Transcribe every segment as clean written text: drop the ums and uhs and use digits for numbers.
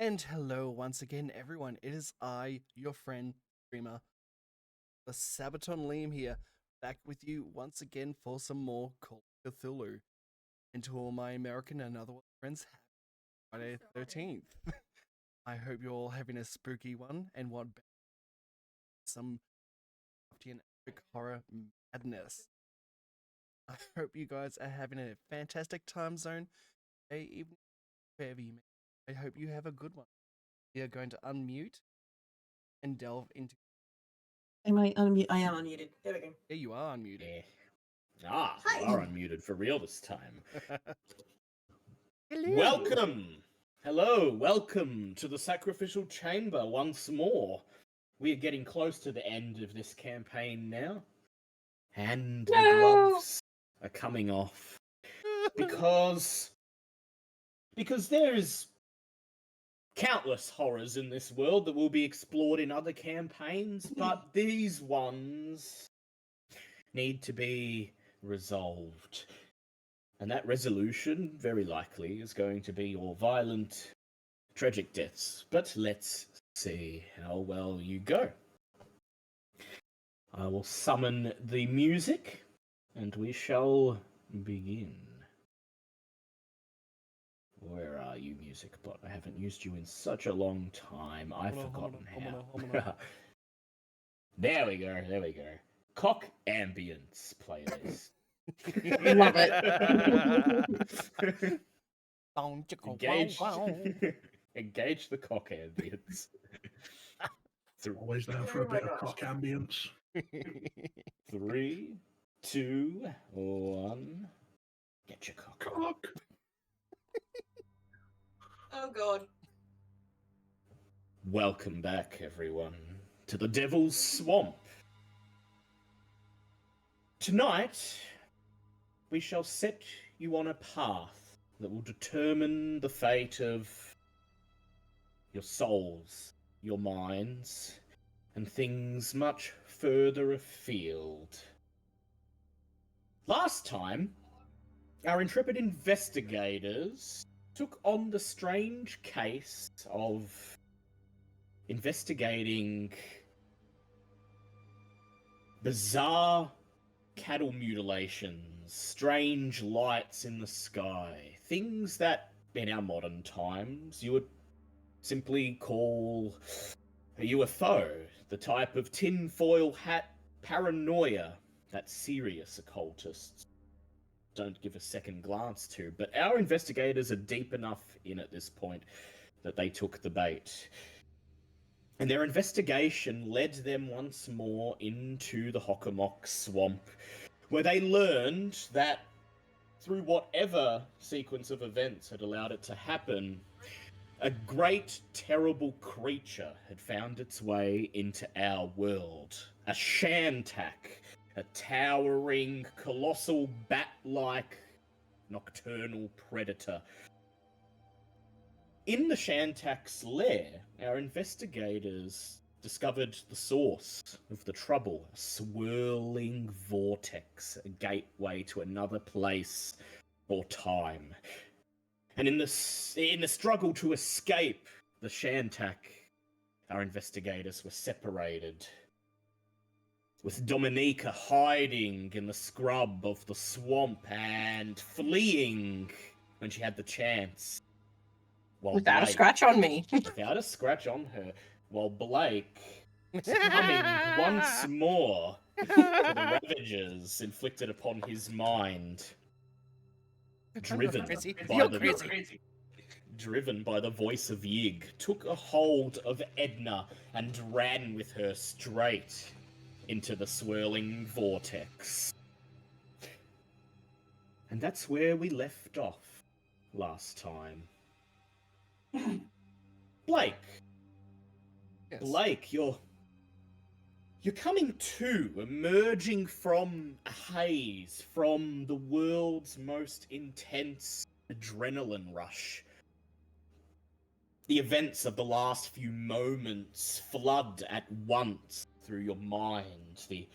And hello once again, everyone. It is I, your friend, Dreamer, the Sabaton Liam here, back with you once again for some more Call of Cthulhu. And to all my American and other friends, happy Friday the 13th. I hope you're all having a spooky one and want some and epic horror madness. I hope you guys are having a fantastic time zone, day, evening, wherever you may. I hope you have a good one. We are going to unmute and delve into. Am I unmuted? I am unmuted. There we go. Yeah, you are unmuted. Yeah. Hi. You are unmuted for real this time. Hello. Welcome! Hello, welcome to the Sacrificial Chamber once more. We are getting close to the end of this campaign now. And the gloves are coming off. Because there's countless horrors in this world that will be explored in other campaigns, but these ones need to be resolved. And that resolution, very likely, is going to be your violent, tragic deaths. But let's see how well you go. I will summon the music, and we shall begin. Where are you, music bot? I haven't used you in such a long time. I've forgotten how. There we go, there we go. Cock ambience playlist. Love it. Engage the cock ambience. Always there for a bit of cock ambience. 3, 2, 1. Get your cock. Cock. Oh god. Welcome back, everyone, to the Devil's Swamp. Tonight, we shall set you on a path that will determine the fate of your souls, your minds, and things much further afield. Last time, our intrepid investigators took on the strange case of investigating bizarre cattle mutations, strange lights in the sky, things that in our modern times you would simply call a UFO, the type of tinfoil hat paranoia that serious occultists don't give a second glance to. But our investigators are deep enough in at this point that they took the bait. And their investigation led them once more into the Hockomock Swamp, where they learned that through whatever sequence of events had allowed it to happen, a great, terrible creature had found its way into our world. A Shantak, a towering, colossal, bat-like, nocturnal predator. In the Shantak's lair, our investigators discovered the source of the trouble, a swirling vortex, a gateway to another place or time. And in the struggle to escape the Shantak, our investigators were separated, with Dominica hiding in the scrub of the swamp and fleeing when she had the chance. Without a scratch on me. Without a scratch on her, while Blake succumbing once more to the ravages inflicted upon his mind. Driven by the voice of Yig, took a hold of Edna and ran with her straight into the swirling vortex. And that's where we left off last time. Blake. Yes. Blake, you're coming to, emerging from a haze, from the world's most intense adrenaline rush. The events of the last few moments flood at once through your mind, the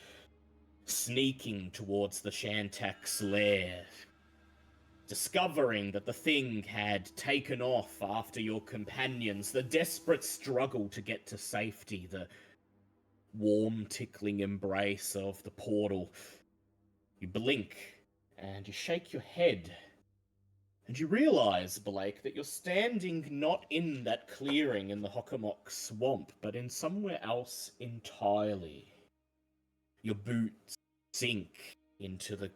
sneaking towards the Shantak's lair, discovering that the thing had taken off after your companions, the desperate struggle to get to safety, the warm, tickling embrace of the portal. You blink and you shake your head. And you realize, Blake, that you're standing not in that clearing in the Hockomock swamp, but in somewhere else entirely. Your boots sink into the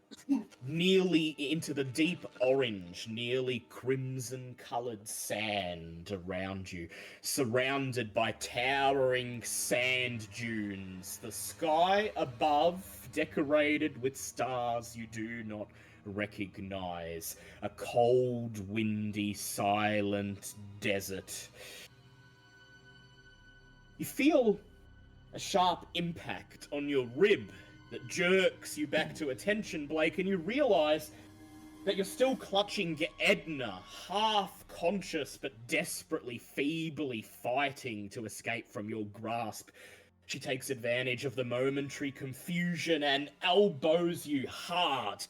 deep orange, nearly crimson coloured sand around you, surrounded by towering sand dunes. The sky above, decorated with stars you do not recognize. A cold, windy, silent desert. You feel a sharp impact on your rib that jerks you back to attention, Blake, and you realize that you're still clutching Edna, half conscious but desperately, feebly fighting to escape from your grasp. She takes advantage of the momentary confusion and elbows you hard,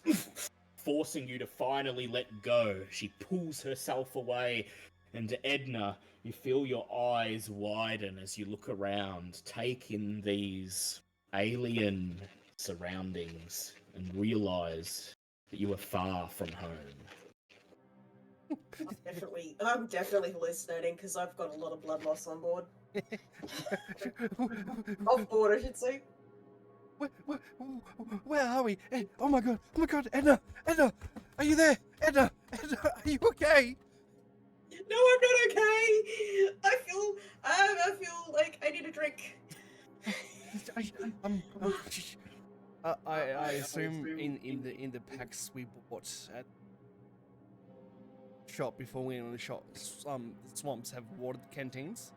forcing you to finally let go. She pulls herself away, and Edna, you feel your eyes widen as you look around, take in these alien surroundings, and realize that you are far from home. I'm definitely hallucinating because I've got a lot of blood loss on board. Off board, I should say. Where are we? Oh my god, Edna, are you there? Edna, are you okay? No, I'm not okay. I feel like I need a drink. I assume in the packs we bought at shop before we went in the shop, swamps have water canteens.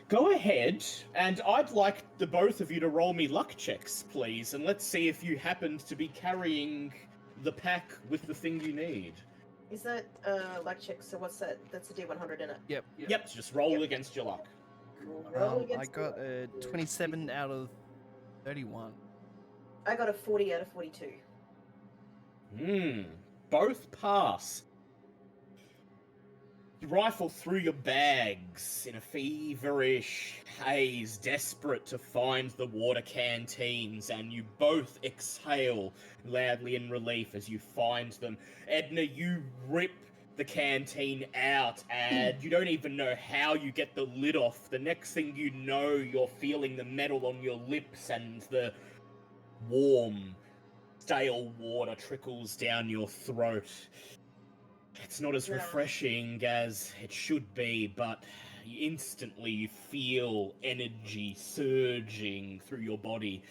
Go ahead, and I'd like the both of you to roll me luck checks, please, and let's see if you happened to be carrying the pack with the thing you need. Is that luck check? So what's that? That's a D100 in it. Yep. So just roll against your luck. Roll I against got the- a 27 out of 31. I got a 40 out of 42. Both pass. You rifle through your bags in a feverish haze, desperate to find the water canteens, and you both exhale loudly in relief as you find them. Edna, you rip the canteen out, and you don't even know how you get the lid off. The next thing you know, you're feeling the metal on your lips, and the warm, stale water trickles down your throat. It's not as No. refreshing as it should be, but instantly you feel energy surging through your body.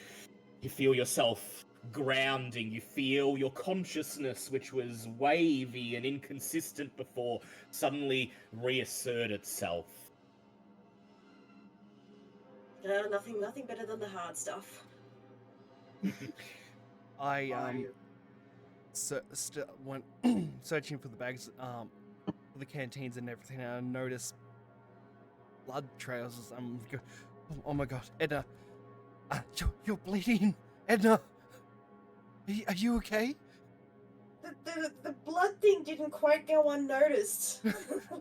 You feel yourself grounding. You feel your consciousness, which was wavy and inconsistent before, suddenly reassert itself. Nothing better than the hard stuff. I went searching for the bags, for the canteens and everything, and I noticed blood trails. Oh my god, Edna, you're bleeding, Edna. Are you okay? The blood thing didn't quite go unnoticed.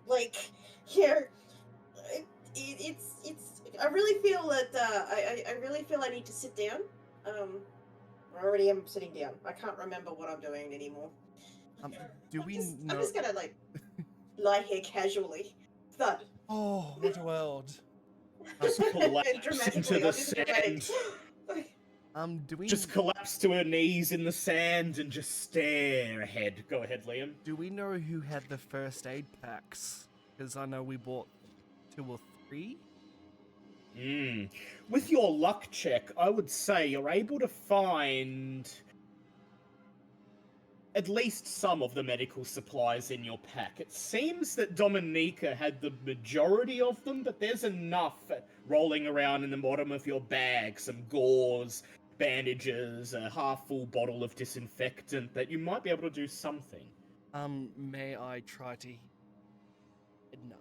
Like, here, it's. I really feel that I really feel I need to sit down. I already am sitting down. I can't remember what I'm doing anymore. Do we know? I'm just gonna like lie here casually. Thud. Oh, what a world. Just collapse Dramatically, into the I'll just be dramatic. sand. Do we Just collapse to her knees in the sand and just stare ahead. Go ahead, Liam. do we know who had the first aid packs? Because I know we bought 2 or 3. With your luck check, I would say you're able to find at least some of the medical supplies in your pack. It seems that Dominica had the majority of them, but there's enough rolling around in the bottom of your bag. Some gauze, bandages, a half-full bottle of disinfectant that you might be able to do something. May I try to... No.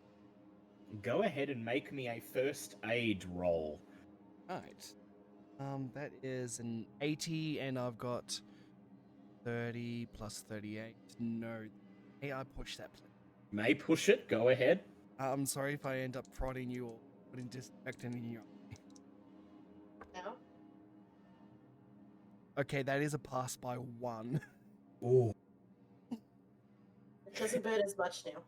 Go ahead and make me a first aid roll. Right. That is an 80, and I've got 30 plus 38. No. Hey, I push that, please. May push it. Go ahead. I'm sorry if I end up prodding you or putting disinfectant in your. No? Okay, that is a pass by 1. Ooh. It doesn't burn as much now.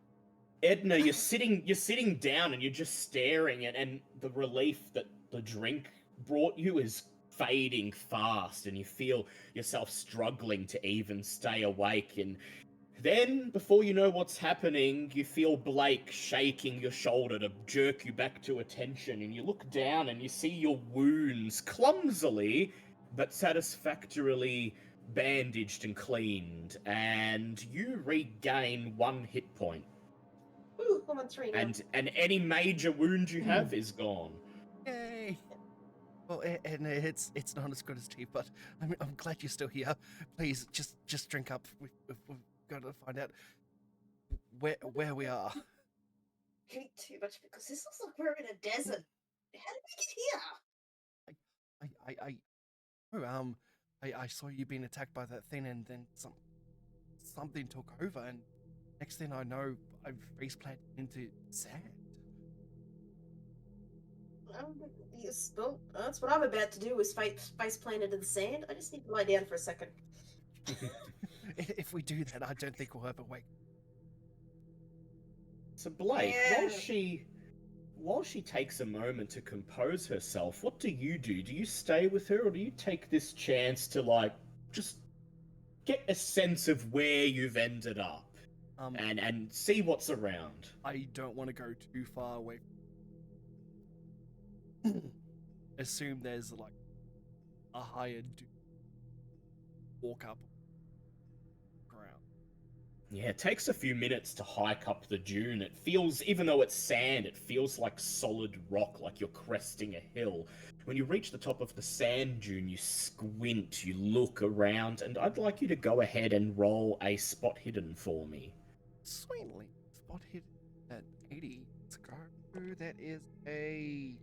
Edna, you're sitting down and you're just staring, and the relief that the drink brought you is fading fast, and you feel yourself struggling to even stay awake. And then, before you know what's happening, you feel Blake shaking your shoulder to jerk you back to attention, and you look down and you see your wounds clumsily but satisfactorily bandaged and cleaned, and you regain 1 hit point. Ooh, I'm on 3 now. And any major wound you have is gone. Yay! Well, and it's not as good as tea, but I'm glad you're still here. Please, just drink up. We've got to find out where we are. Drink too much because this looks like we're in a desert. How did we get here? I saw you being attacked by that thing, and then something took over, and next thing I know, I've face planted into sand. Yes, well, that's what I'm about to do is face plant into the sand. I just need to lie down for a second. If we do that, I don't think we'll ever wake. So Blake, Yeah. while she takes a moment to compose herself, what do? Do you stay with her, or do you take this chance to just get a sense of where you've ended up and see what's around? I don't want to go too far away. Assume there's a higher walk up ground. Yeah, it takes a few minutes to hike up the dune. It feels, even though it's sand, it feels like solid rock, like you're cresting a hill. When you reach the top of the sand dune, you squint, you look around, and I'd like you to go ahead and roll a spot hidden for me. Sweetly. Spot hit at 80. Let's go. That is a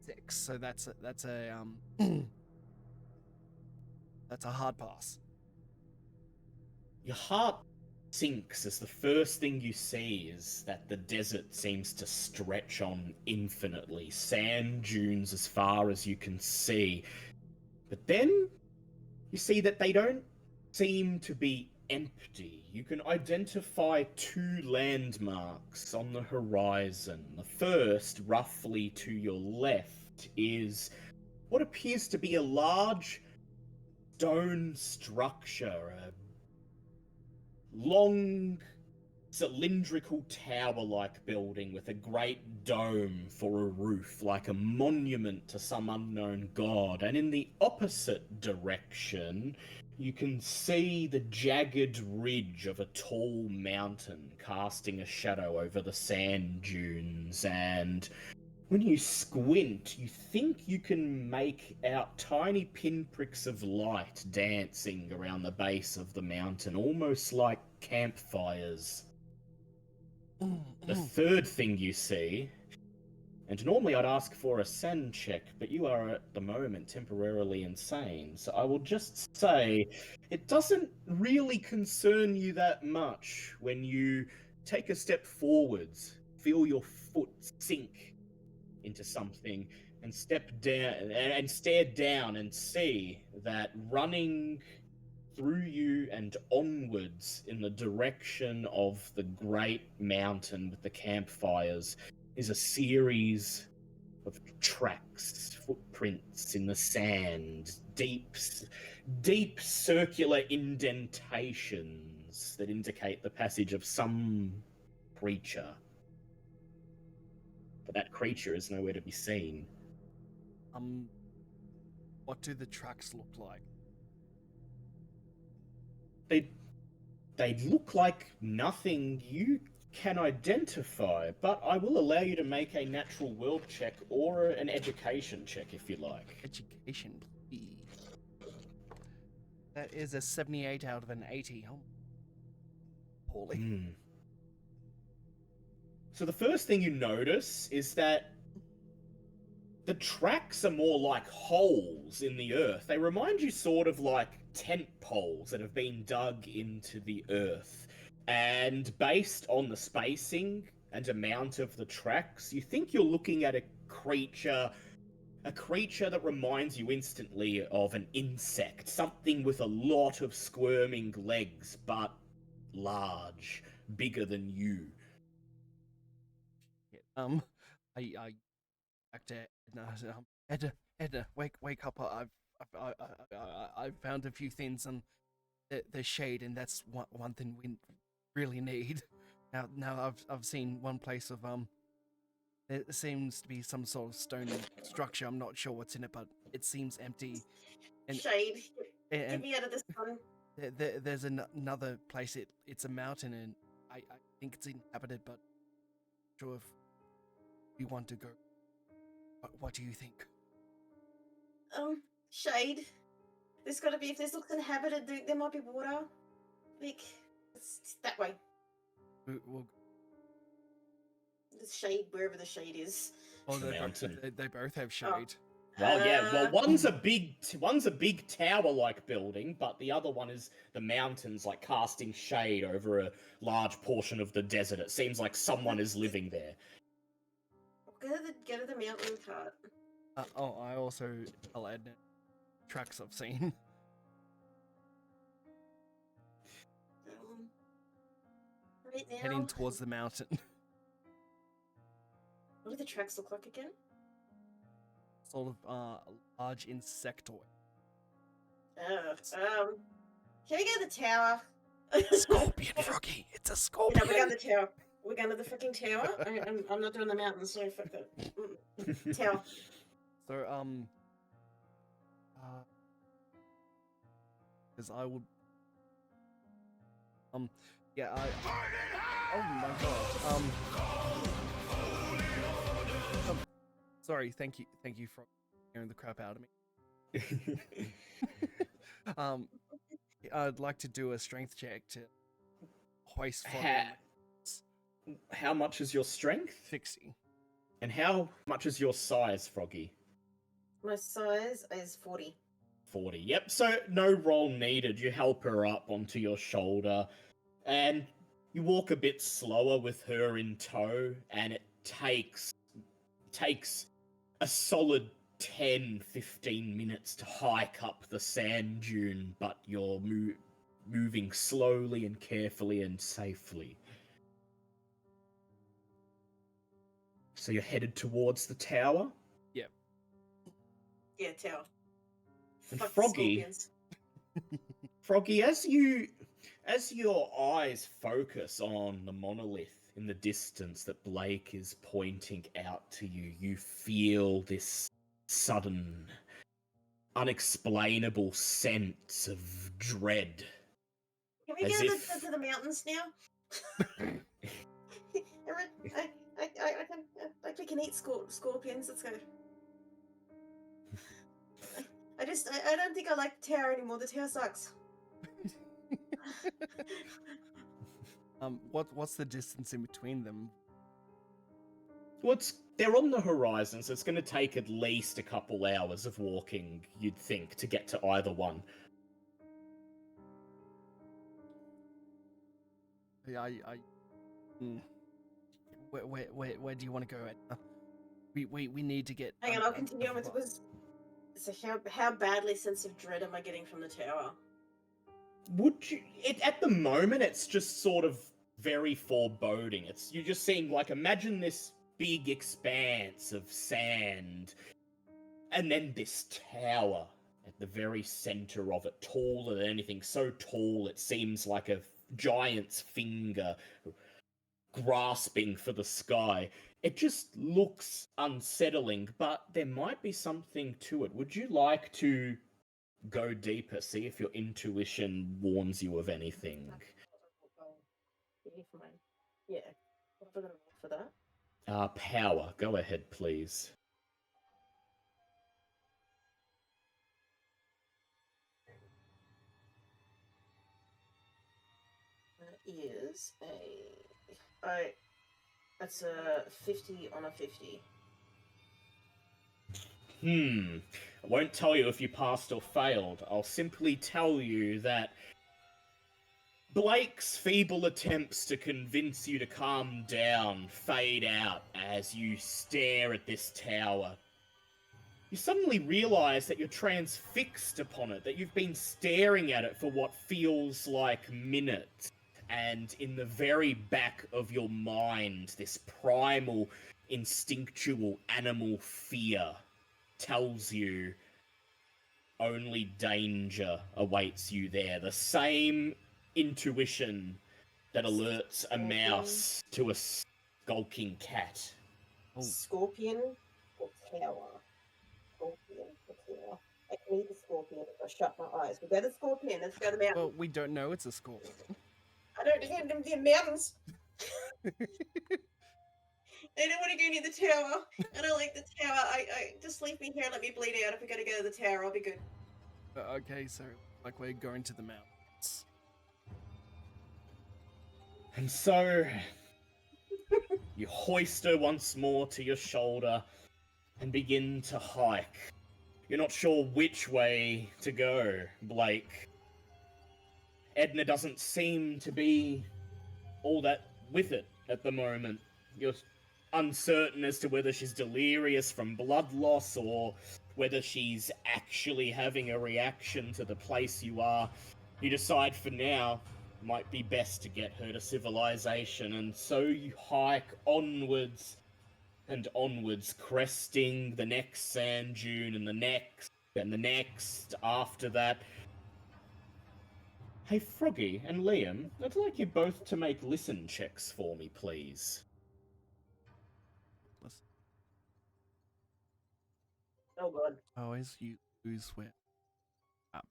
6. So that's a that's a hard pass. Your heart sinks as the first thing you see is that the desert seems to stretch on infinitely. Sand dunes as far as you can see. But then you see that they don't seem to be empty. You can identify 2 landmarks on the horizon. The first, roughly to your left, is what appears to be a large stone structure, a long cylindrical tower-like building with a great dome for a roof, like a monument to some unknown god. And in the opposite direction, you can see the jagged ridge of a tall mountain casting a shadow over the sand dunes. And when you squint, you think you can make out tiny pinpricks of light dancing around the base of the mountain, almost like campfires. The third thing you see, and normally I'd ask for a sand check, but you are at the moment temporarily insane, so I will just say it doesn't really concern you that much when you take a step forwards, feel your foot sink into something, and step down and stare down and see that running through you and onwards in the direction of the great mountain with the campfires is a series of tracks, footprints in the sand, deep circular indentations that indicate the passage of some creature. But that creature is nowhere to be seen. What do the tracks look like? They look like nothing you can identify, but I will allow you to make a natural world check or an education check if you like. Education, please. That is a 78 out of an 80. Oh, poorly. So the first thing you notice is that the tracks are more like holes in the earth. They remind you sort of like tent poles that have been dug into the earth. And based on the spacing and amount of the tracks, you think you're looking at a creature that reminds you instantly of an insect, something with a lot of squirming legs, but large, bigger than you. I back to Edna. Edna, wake up! I've found a few things on the shade, and that's one thing we really need. Now I've seen one place of there seems to be some sort of stone structure. I'm not sure what's in it, but it seems empty. And Shade, get and me out of the sun. there's another place. It's a mountain, and I think it's inhabited, but not sure if we want to go. What do you think? Shade. There's got to be, if this looks inhabited, there might be water. Like, it's that way. We'll The shade, wherever the shade is. well, The mountain. they both have shade. Well, yeah. Well, one's a big tower-like building, but the other one is the mountains, like casting shade over a large portion of the desert. It seems like someone is living there. Go to the mountain cart. I also I'll add tracks I've seen. Right now. Heading towards the mountain. What do the tracks look like again? Sort of large insectoid. Can we go to the tower? Scorpion, Froggy! It's a No, scorpion! we're going to the tower. We're going to the fucking tower. I'm not doing the mountain, so fuck that. Tower. So, because I would, yeah, oh my god, sorry, thank you for scaring the crap out of me. I'd like to do a strength check to hoist How much is your strength? 60. And how much is your size, Froggy? My size is 40. 40. Yep, so no roll needed. You help her up onto your shoulder, and you walk a bit slower with her in tow, and it takes a solid 10-15 minutes to hike up the sand dune, but you're moving slowly and carefully and safely. So you're headed towards the tower? Yeah, tower. And Fuck Froggy, scorpions. Froggy, as your eyes focus on the monolith in the distance that Blake is pointing out to you, you feel this sudden, unexplainable sense of dread. Can we As go if- to the mountains now? We can eat scorpions. Let's go. I don't think I like the tower anymore. The tower sucks. What's the distance in between them? They're on the horizon, so it's going to take at least a couple hours of walking, you'd think, to get to either one. Yeah, where do you want to go at? We need to get. Hang on, I'll continue on with it. So how badly sense of dread am I getting from the tower? Would you? At the moment, it's just sort of very foreboding. You're just seeing, like, imagine this big expanse of sand, and then this tower at the very center of it, taller than anything, so tall it seems like a giant's finger grasping for the sky. It just looks unsettling, but there might be something to it. Would you like to go deeper, see if your intuition warns you of anything? Yeah. What am I gonna roll for that? Power. Go ahead, please. That is that's a 50 on a 50. I won't tell you if you passed or failed. I'll simply tell you that Blake's feeble attempts to convince you to calm down fade out as you stare at this tower. You suddenly realize that you're transfixed upon it, that you've been staring at it for what feels like minutes. And in the very back of your mind, this primal, instinctual animal fear tells you only danger awaits you there. The same intuition that alerts a mouse to a skulking cat. Oh. Scorpion or tower? Scorpion or tower? I can eat the scorpion if I shut my eyes. We go to the scorpion. Let's go to the mountain. Well, we don't know it's a scorpion. I don't hear them in mountains. I don't want to go near the tower. I don't like the tower. I just leave me here and let me bleed out. If we're gonna go to the tower, I'll be good. Okay, so like we're going to the mountains. And so you hoist her once more to your shoulder and begin to hike. You're not sure which way to go, Blake. Edna doesn't seem to be all that with it at the moment. You're uncertain as to whether she's delirious from blood loss or whether she's actually having a reaction to the place you are. You decide for now might be best to get her to civilization, and so you hike onwards and onwards, cresting the next sand dune and the next after that. Hey, Froggy and Liam, I'd like you both to make listen checks for me, please. Listen. Oh god. Always you lose where up.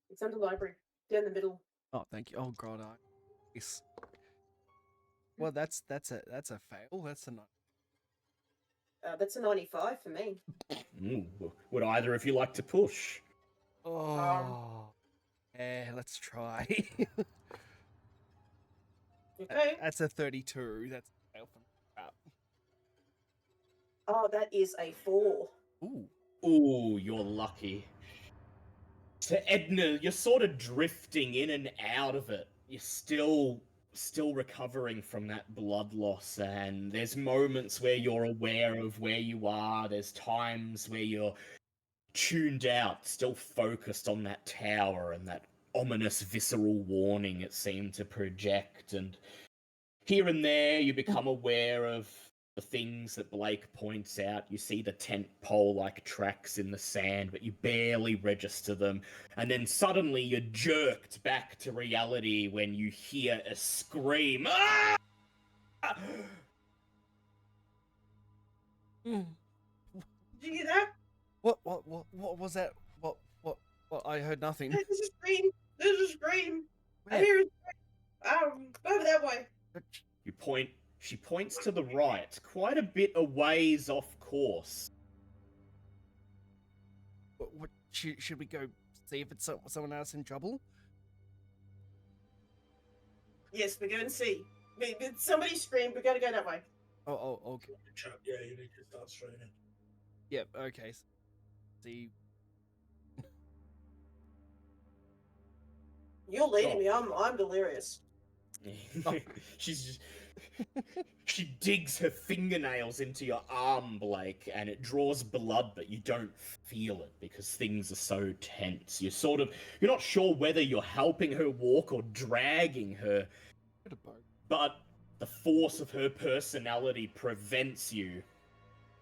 It's under library. Down the middle. Oh, thank you. Oh god, yes. Well, that's a fail. That's a That's a 95 for me. Would either of you like to push? Oh, yeah. Let's try. Okay. That's a 32. That's a fail from up. Oh, that is a 4. Ooh. Ooh, you're lucky. So Edna, you're sort of drifting in and out of it. You're still recovering from that blood loss, and there's moments where you're aware of where you are. There's times where you're tuned out, still focused on that tower and that ominous visceral warning it seemed to project. And here and there, you become aware of the things that Blake points out. You see the tent pole-like tracks in the sand, but you barely register them. And then suddenly you're jerked back to reality when you hear a scream. Ah! Did you hear that? What was that? What? I heard nothing. There's a scream. There's a scream. I Where? hear a scream. Over that way. She points to the right, quite a bit a ways off course. What should we go see if it's someone else in trouble? Yes, we're going to see. Somebody screamed. We gotta go that way. Oh, okay. Yeah, you need to start streaming. Yep, okay. See. You're leading me. I'm delirious. She's just... She digs her fingernails into your arm, Blake, and it draws blood, but you don't feel it because things are so tense. You're not sure whether you're helping her walk or dragging her, but the force of her personality prevents you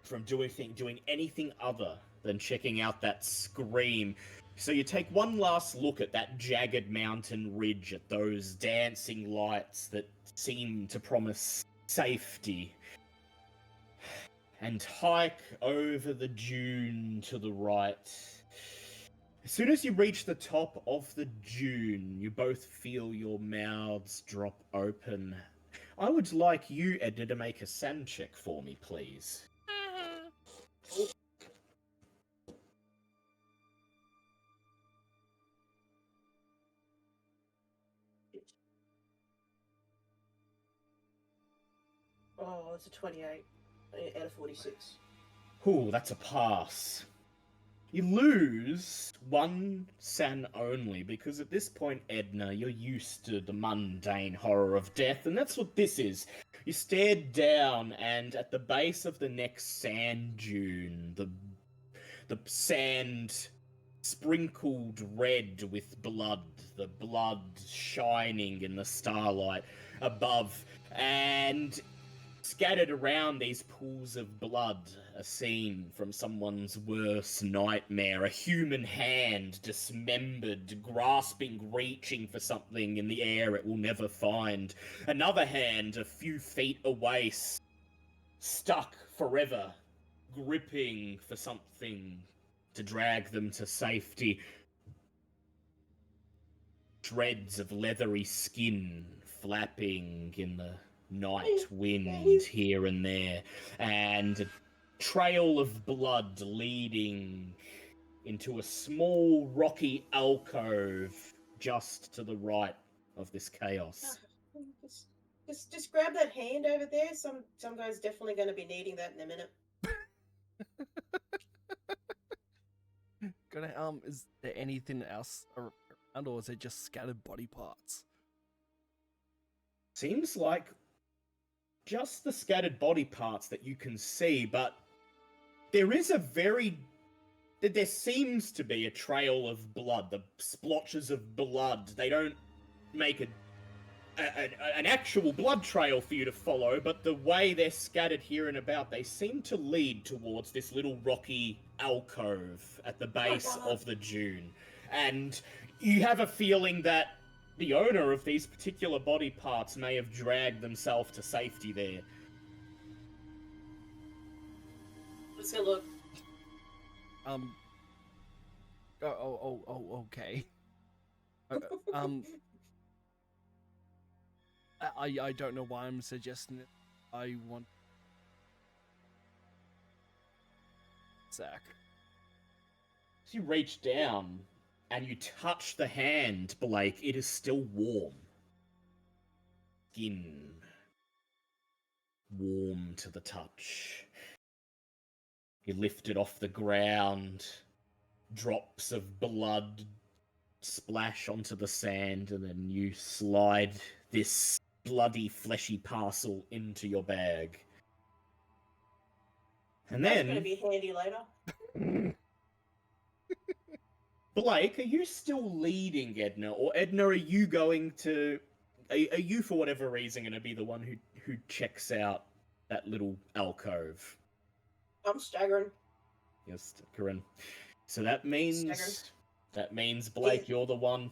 from doing anything other than checking out that scream. So you take one last look at that jagged mountain ridge, at those dancing lights that seem to promise safety, and hike over the dune to the right. As soon as you reach the top of the dune, you both feel your mouths drop open. I would like you, Edna, to make a sand check for me, please. Oh, it's a 28 out of 46. Ooh, that's a pass. You lose one san only, because at this point, Edna, you're used to the mundane horror of death, and that's what this is. You stared down, and at the base of the next sand dune, the sand sprinkled red with blood, the blood shining in the starlight above, and scattered around these pools of blood, a scene from someone's worst nightmare. A human hand, dismembered, grasping, reaching for something in the air it will never find. Another hand, a few feet away, stuck forever, gripping for something to drag them to safety. Shreds of leathery skin flapping in the night wind here and there, and a trail of blood leading into a small rocky alcove just to the right of this chaos. Just grab that hand over there. Some guy's definitely going to be needing that in a minute. Is there anything else around, or is it just scattered body parts? Seems like just the scattered body parts that you can see, but there seems to be a trail of blood, the splotches of blood. They don't make an actual blood trail for you to follow, but the way they're scattered here and about, they seem to lead towards this little rocky alcove at the base of the dune. And you have a feeling that the owner of these particular body parts may have dragged themselves to safety there. Let's go look. Okay. I don't know why I'm suggesting it. I want Zach. As you reach down and you touch the hand, Blake, it is still warm. Skin warm to the touch. You lift it off the ground. Drops of blood splash onto the sand, and then you slide this bloody, fleshy parcel into your bag. And That's then, going to be handy later. Blake, are you still leading Edna, or Edna, are you going to? Are you, for whatever reason, going to be the one who checks out that little alcove? I'm staggering. Yes, Corinne. So that means Staggered. Blake, you're the one.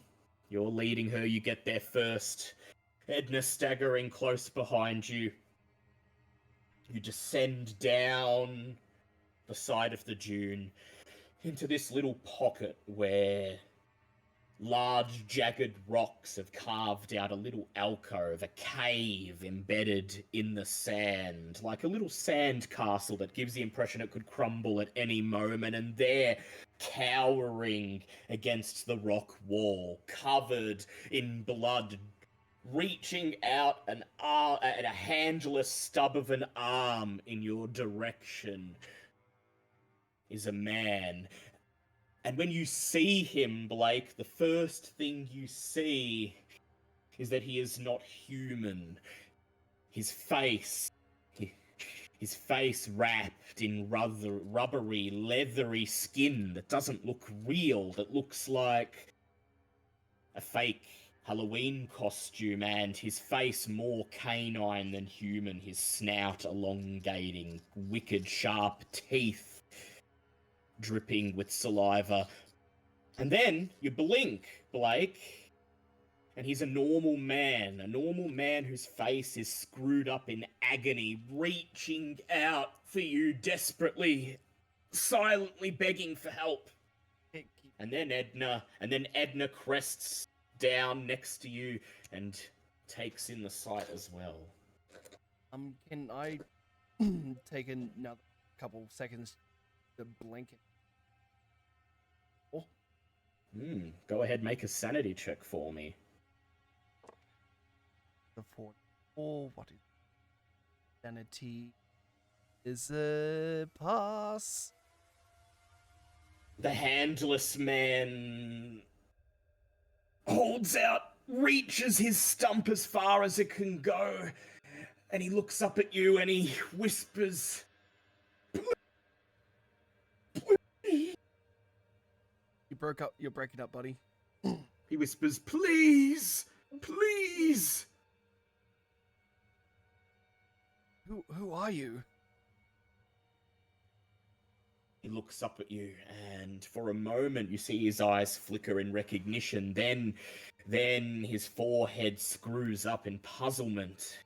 You're leading her. You get there first. Edna staggering close behind you. You descend down the side of the dune into this little pocket where large jagged rocks have carved out a little alcove, a cave embedded in the sand, like a little sand castle that gives the impression it could crumble at any moment. And there, cowering against the rock wall, covered in blood, reaching out a handless stub of an arm in your direction, is a man. And when you see him, Blake, the first thing you see is that he is not human. His face wrapped in rubbery, leathery skin that doesn't look real, that looks like a fake Halloween costume, and his face more canine than human, his snout elongating, wicked sharp teeth dripping with saliva. And then you blink, Blake, and he's a normal man whose face is screwed up in agony, reaching out for you desperately, silently begging for help. And then Edna crests down next to you and takes in the sight as well. Can I take another couple seconds to blink? Go ahead, make a sanity check for me. The 44, what is sanity? is a pass. The handless man holds out, reaches his stump as far as it can go, and he looks up at you and he whispers, You're breaking up, buddy. he whispers, please, please. Who are you? He looks up at you, and for a moment you see his eyes flicker in recognition. Then his forehead screws up in puzzlement.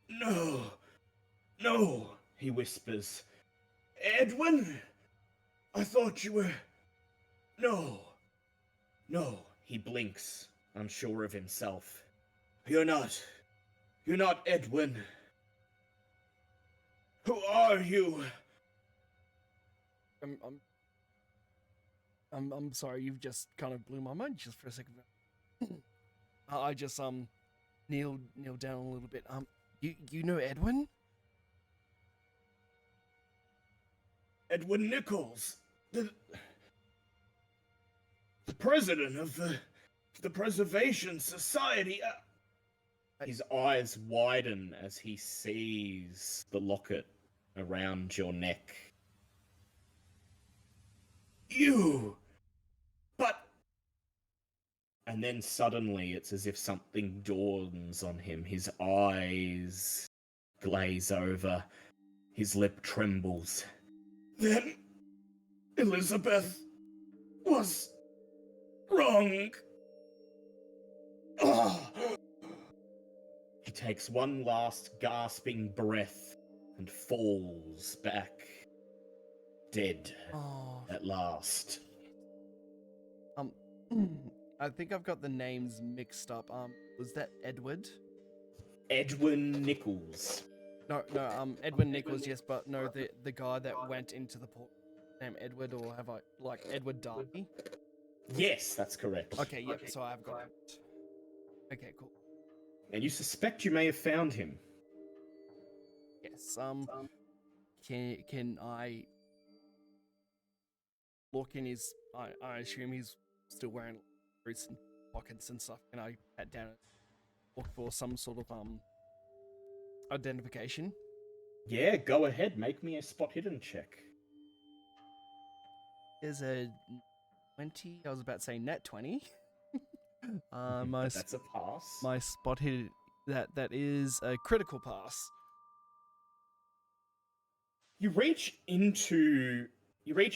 No, no, he whispers. Edwin, I thought you were... No, he blinks, unsure of himself. You're not Edwin. Who are you? I'm sorry, you've just kind of blew my mind just for a second. I just kneeled down a little bit. You know Edwin? Edwin Nichols, the president of the Preservation Society. His eyes widen as he sees the locket around your neck. You! But... And then suddenly it's as if something dawns on him. His eyes glaze over. His lip trembles. Then Elizabeth was wrong. He takes one last gasping breath and falls back, dead at last. I think I've got the names mixed up. Was that Edward? Edwin Nichols. No, Edwin Nichols, yes, but no, the guy that went into the port named Edward, or have I, like, Edward Darby? Yes, that's correct. Okay, yep, so I've got it. Okay, cool. And you suspect you may have found him. Yes, can I look in his, I assume he's still wearing boots and pockets and stuff. Can I pat down and look for some sort of, identification? Yeah, go ahead, make me a spot hidden check. There's a 20, I was about to say net 20. That's a pass. My spot hit, that is a critical pass. You reach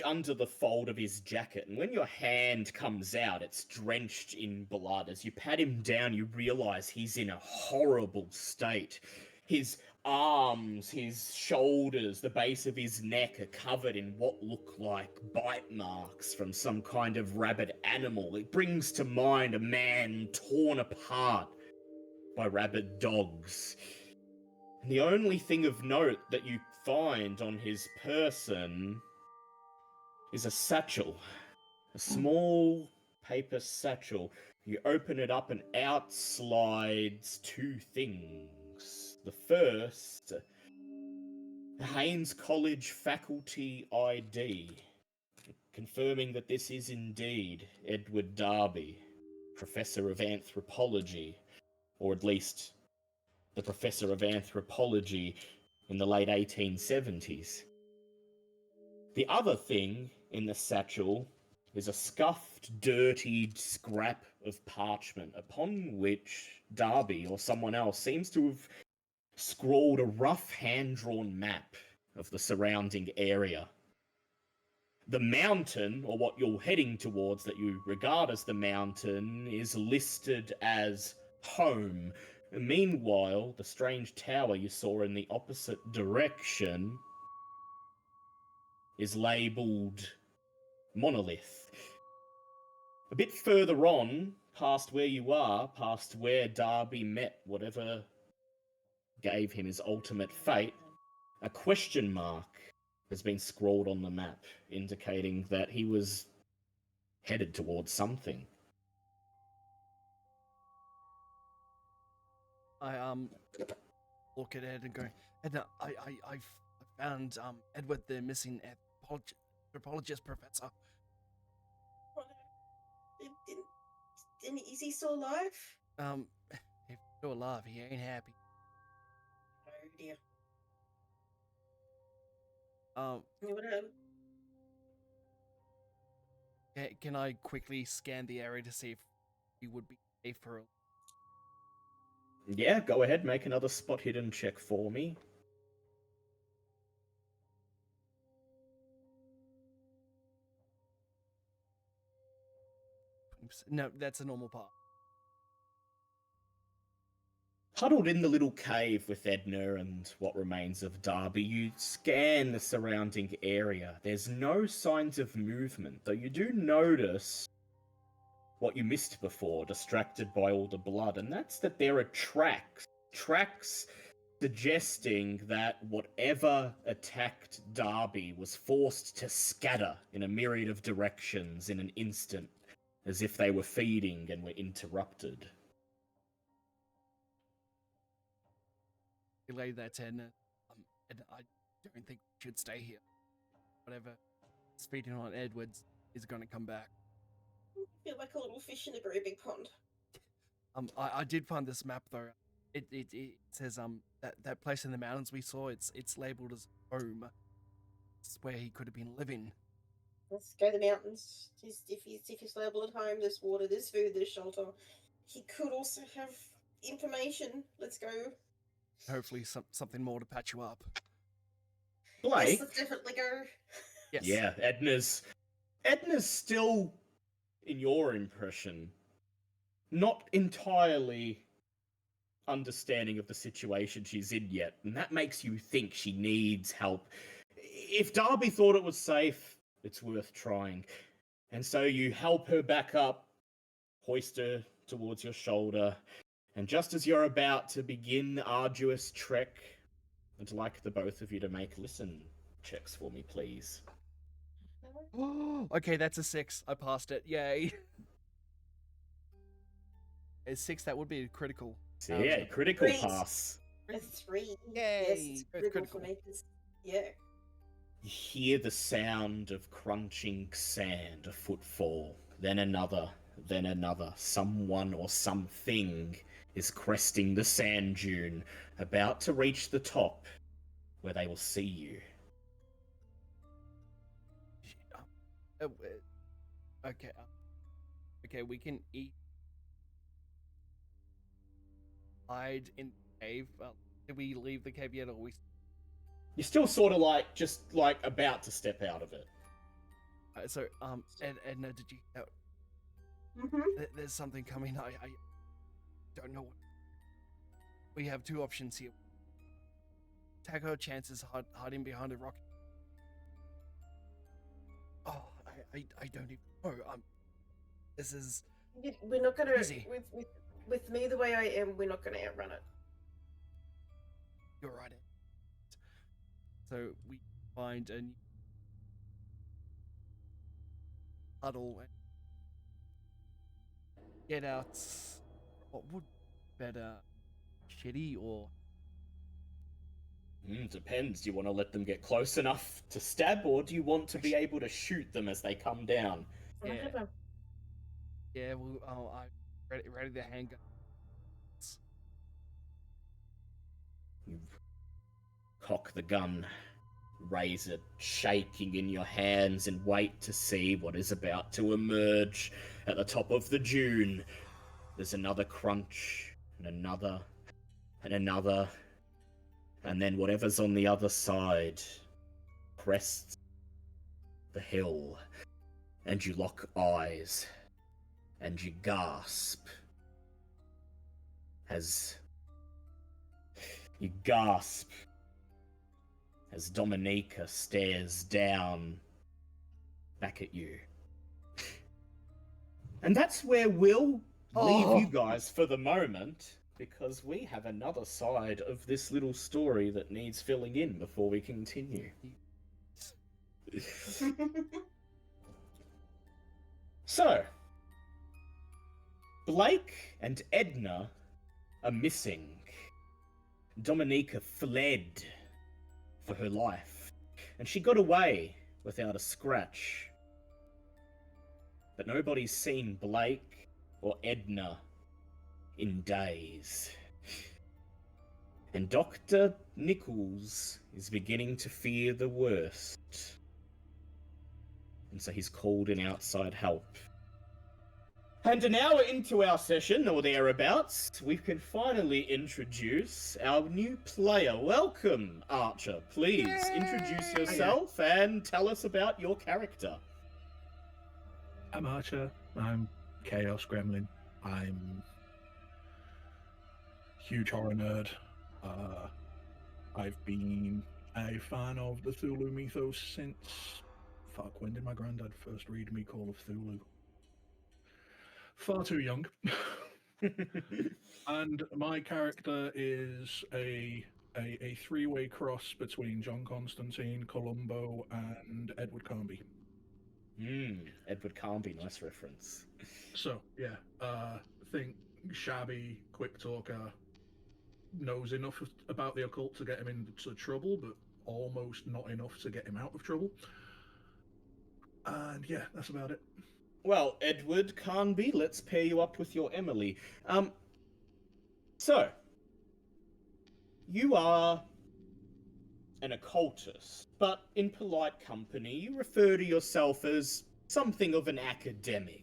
under the fold of his jacket, and when your hand comes out, it's drenched in blood. As you pat him down, you realize he's in a horrible state. His arms, his shoulders, the base of his neck are covered in what look like bite marks from some kind of rabid animal. It brings to mind a man torn apart by rabid dogs. And the only thing of note that you find on his person is a satchel. A small paper satchel. You open it up and out slides two things. The first, the Haynes College faculty ID, confirming that this is indeed Edward Darby, Professor of Anthropology, or at least the Professor of Anthropology in the late 1870s. The other thing in the satchel is a scuffed, dirtied scrap of parchment upon which Darby or someone else seems to have scrawled a rough hand-drawn map of the surrounding area. The mountain, or what you're heading towards that you regard as the mountain, is listed as home. Meanwhile, the strange tower you saw in the opposite direction is labelled Monolith. A bit further on, past where you are, past where Darby met whatever gave him his ultimate fate, a question mark has been scrawled on the map, indicating that he was headed towards something. I look at Ed and go, Ed, I found Edward, the missing anthropologist professor. What, is he still alive? If he's still alive, he ain't happy. Oh dear. Um, What, can I quickly scan the area to see if he would be safe for? Yeah, go ahead, make another spot hidden check for me. No, that's a normal part. Huddled in the little cave with Edna and what remains of Darby, you scan the surrounding area. There's no signs of movement, though you do notice what you missed before, distracted by all the blood, and that's that there are tracks. Tracks suggesting that whatever attacked Darby was forced to scatter in a myriad of directions in an instant, as if they were feeding and were interrupted. Relay that to Edna. And I don't think we should stay here. Whatever is feeding on Edwards is going to come back. I feel like a little fish in a very big pond. I did find this map though. It says that place in the mountains we saw. It's labeled as home. It's where he could have been living. Let's go to the mountains. If he's labeled at home, there's water, there's food, there's shelter. He could also have information. Let's go. Hopefully, something more to patch you up. Blake? Yes, let's definitely go. Yes. Yeah, Edna's still, in your impression, not entirely understanding of the situation she's in yet, and that makes you think she needs help. If Darby thought it was safe, it's worth trying. And so you help her back up, hoist her towards your shoulder, and just as you're about to begin the arduous trek, I'd like the both of you to make listen checks for me, please. Okay, that's a 6. I passed it. Yay. It's 6. That would be a critical. So yeah, critical Great. pass. A 3. Yay, Yes, it's both critical for me. Yeah. You hear the sound of crunching sand, a footfall, then another, then another. Someone or something is cresting the sand dune, about to reach the top, where they will see you. Okay. Okay, we can eat. Hide in the cave. Did we leave the cave yet, or we? You're still sort of like, just like about to step out of it. So, Edna, did you? Mm-hmm. There's something coming. I don't know what. We have 2 options here. Take our chances hiding behind a rock. Oh, I don't even know. This is We're not gonna Easy. with me the way I am. We're not gonna outrun it. you're right. So we find a new huddle and get out. What would be better, shitty or? Depends. Do you want to let them get close enough to stab, or do you want to be able to shoot them as they come down? Yeah. Yeah, well, I ready the handgun. You cock the gun, raise it, shaking in your hands, and wait to see what is about to emerge at the top of the dune. There's another crunch, and another, and another, and then whatever's on the other side crests the hill, and you lock eyes, and you gasp as Dominica stares down back at you. And that's where we'll leave you guys for the moment, because we have another side of this little story that needs filling in before we continue. So, Blake and Edna are missing. Dominica fled for her life, and she got away without a scratch. But nobody's seen Blake or Edna in days. And Dr. Nichols is beginning to fear the worst. And so he's called in outside help. And an hour into our session, or thereabouts, we can finally introduce our new player. Welcome, Archer. Please introduce yourself and tell us about your character. I'm Archer. I'm Chaos Gremlin. I'm huge horror nerd. I've been a fan of the Cthulhu mythos since... Fuck, when did my granddad first read me Call of Cthulhu? Far too young. And my character is a three-way cross between John Constantine, Columbo, and Edward Carnby. Edward Carnby, nice reference. So, yeah, think shabby, quick talker, knows enough about the occult to get him into trouble, but almost not enough to get him out of trouble. And yeah, that's about it. Well, Edward Carnby, let's pair you up with your Emily. So, you are an occultist, but in polite company, you refer to yourself as something of an academic.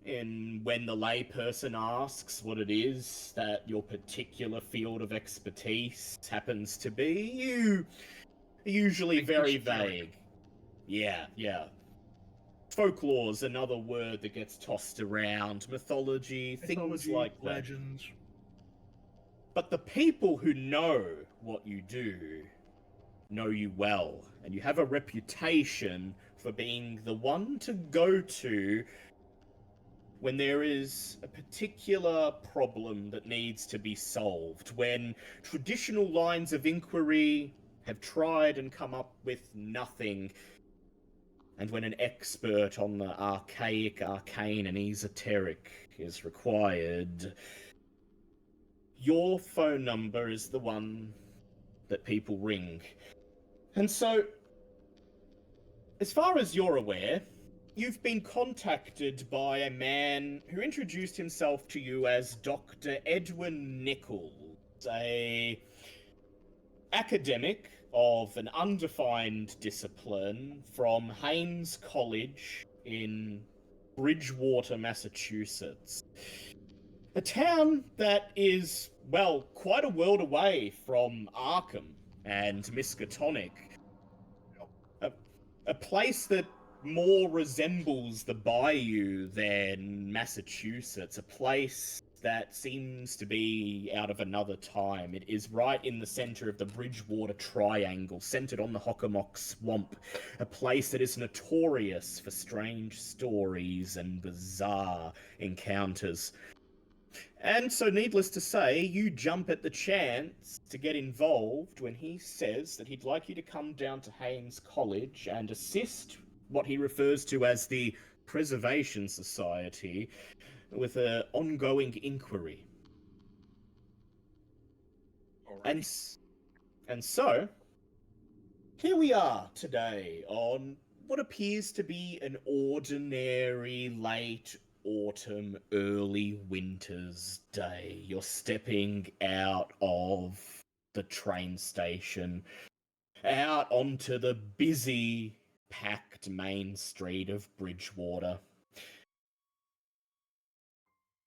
And when the layperson asks what it is that your particular field of expertise happens to be, you are usually very vague. Yeah. Folklore's another word that gets tossed around. Mythology, things like that. Legends. But the people who know what you do know you well, and you have a reputation for being the one to go to when there is a particular problem that needs to be solved, when traditional lines of inquiry have tried and come up with nothing, and when an expert on the archaic, arcane, and esoteric is required, your phone number is the one that people ring. And so, as far as you're aware, you've been contacted by a man who introduced himself to you as Dr. Edwin Nichols, a academic of an undefined discipline from Haynes College in Bridgewater, Massachusetts. A town that is, well, quite a world away from Arkham and Miskatonic. A place that more resembles the Bayou than Massachusetts, a place that seems to be out of another time. It is right in the center of the Bridgewater Triangle, centered on the Hockomock Swamp, a place that is notorious for strange stories and bizarre encounters. And so, needless to say, you jump at the chance to get involved when he says that he'd like you to come down to Haynes College and assist what he refers to as the Preservation Society with an ongoing inquiry. And so, here we are today on what appears to be an ordinary late autumn, early winter's day. You're stepping out of the train station, out onto the busy, packed main street of Bridgewater.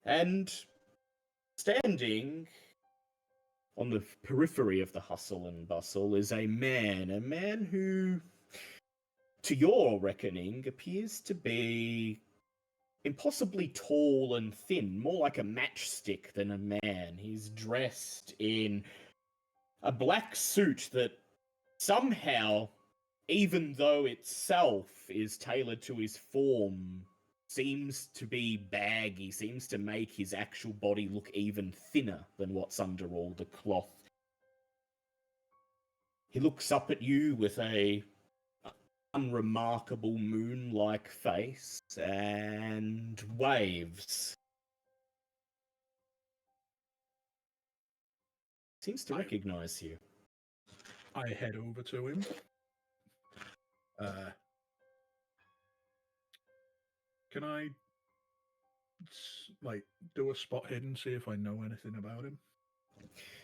And standing on the periphery of the hustle and bustle is a man who, to your reckoning, appears to be impossibly tall and thin, more like a matchstick than a man. He's dressed in a black suit that somehow, even though itself is tailored to his form, seems to be baggy, seems to make his actual body look even thinner than what's under all the cloth. He looks up at you with a unremarkable moon-like face and waves. Seems to recognize you. I head over to him. Can I like do a spot hidden, see if I know anything about him,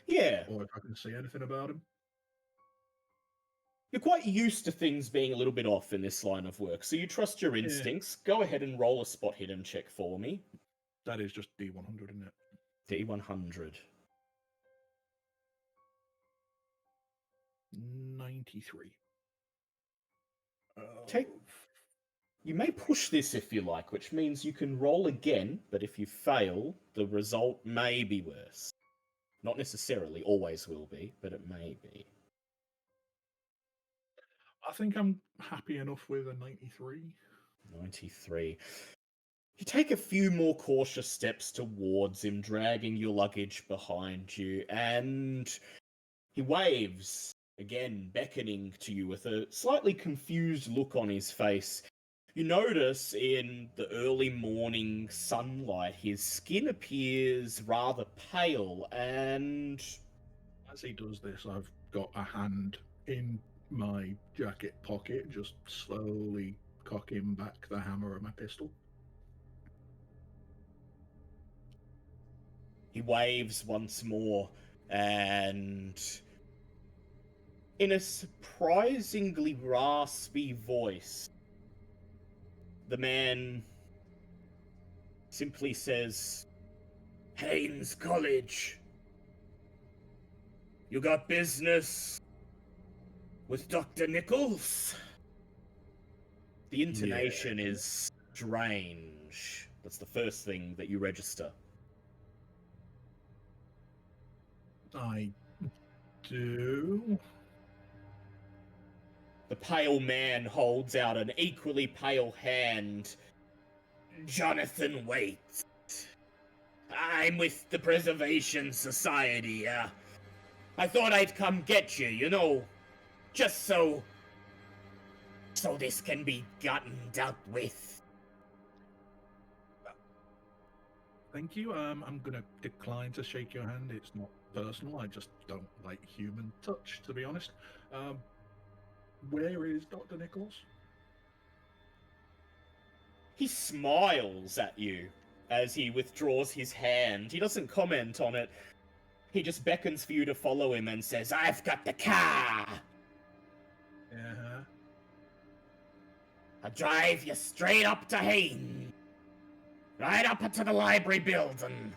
Yeah, or if I can see anything about him? you're quite used to things being a little bit off in this line of work, so you trust your Yeah. instincts. Go ahead and roll a spot hidden check for me. That is just D100, isn't it? D100. 93. Take. You may push this if you like, which means you can roll again, but if you fail, the result may be worse. Not necessarily, always will be, but it may be. I think I'm happy enough with a 93. 93. You take a few more cautious steps towards him, dragging your luggage behind you, and he waves, again beckoning to you with a slightly confused look on his face. You notice in the early morning sunlight, his skin appears rather pale, and As he does this, I've got a hand in my jacket pocket, just slowly cocking back the hammer of my pistol. he waves once more, and in a surprisingly raspy voice, the man simply says, "Haynes College, you got business with Dr. Nichols?" The intonation is strange. That's the first thing that you register. I do. The pale man holds out an equally pale hand. "Jonathan Waite. I'm with the Preservation Society. I thought I'd come get you, you know, just so this can be gotten dealt with." Thank you. I'm gonna decline to shake your hand. It's not personal. I just don't like human touch, to be honest. Where is Dr. Nichols? He smiles at you as he withdraws his hand. He doesn't comment on it. He just beckons for you to follow him and says, "I've got the car. Uh-huh. I'll drive you straight up to Haynes. Right up into the library building.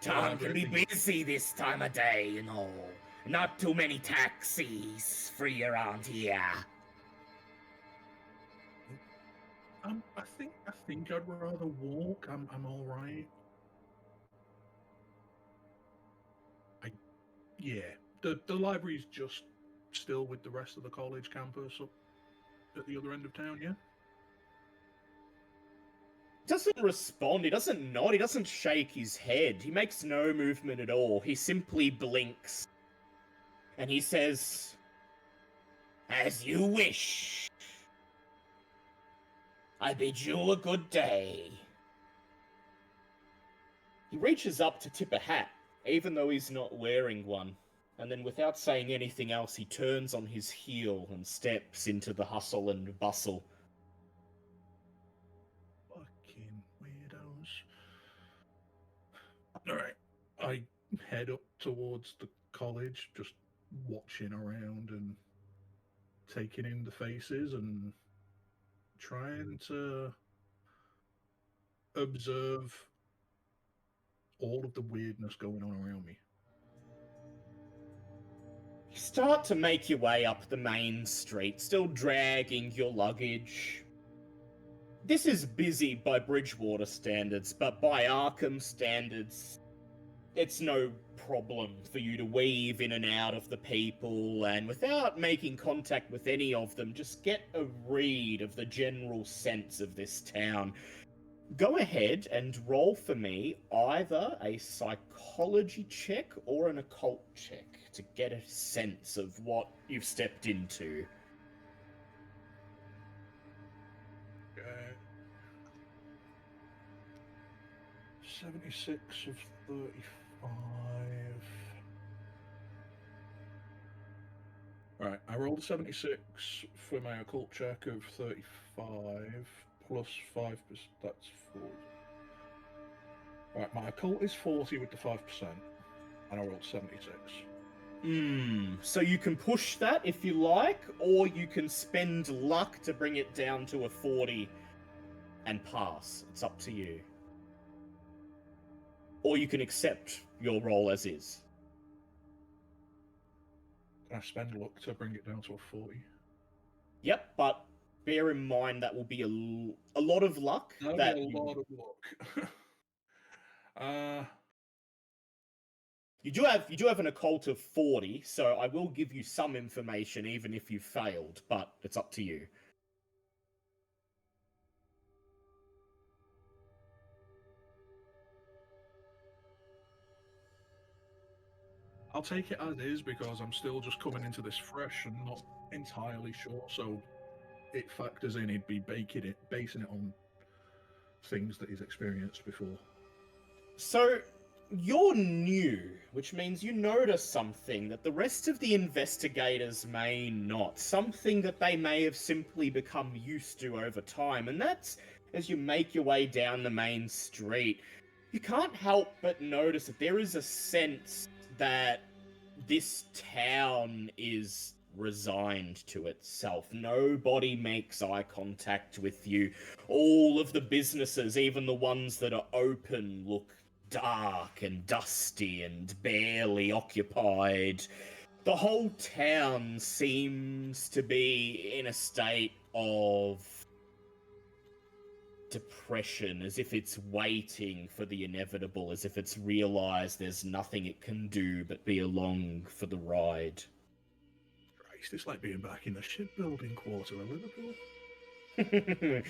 Town can be busy this time of day, you know. Not too many taxis free around here." I think I'd rather walk. I'm all right. Yeah. The library's just still with the rest of the college campus up at the other end of town, yeah? Doesn't respond, he doesn't nod, he doesn't shake his head, he makes no movement at all, he simply blinks. And he says, "As you wish. I bid you a good day." He reaches up to tip a hat, even though he's not wearing one, and then without saying anything else, he turns on his heel and steps into the hustle and bustle. Fucking weirdos. Alright. I head up towards the college, just watching around and taking in the faces and trying to observe all of the weirdness going on around me. You start to make your way up the main street, still dragging your luggage. This is busy by Bridgewater standards, but by Arkham standards, it's no problem for you to weave in and out of the people, and without making contact with any of them, just get a read of the general sense of this town. Go ahead and roll for me either a psychology check or an occult check to get a sense of what you've stepped into. 76 of 35. Right, I rolled a 76 for my occult check of 35 plus 5%. That's 40. Right, my occult is 40 with the 5%, and I rolled 76. So you can push that if you like, or you can spend luck to bring it down to a 40 and pass. It's up to you. Or you can accept your roll as is. Can I spend luck to bring it down to a 40? Yep, but bear in mind that will be a lot of luck. That'll that be a you, lot of luck. you do have an occult of 40, so I will give you some information even if you failed, but it's up to you. I'll take it as is because I'm still just coming into this fresh and not entirely sure. So it factors in he'd be basing it on things that he's experienced before. So, you're new, which means you notice something that the rest of the investigators may not. Something that they may have simply become used to over time, and that's as you make your way down the main street. You can't help but notice that there is a sense that this town is resigned to itself. Nobody makes eye contact with you. All of the businesses, even the ones that are open, look dark and dusty and barely occupied. The whole town seems to be in a state of depression, as if it's waiting for the inevitable, as if it's realized there's nothing it can do but be along for the ride. Christ, it's like being back in the shipbuilding quarter of Liverpool. A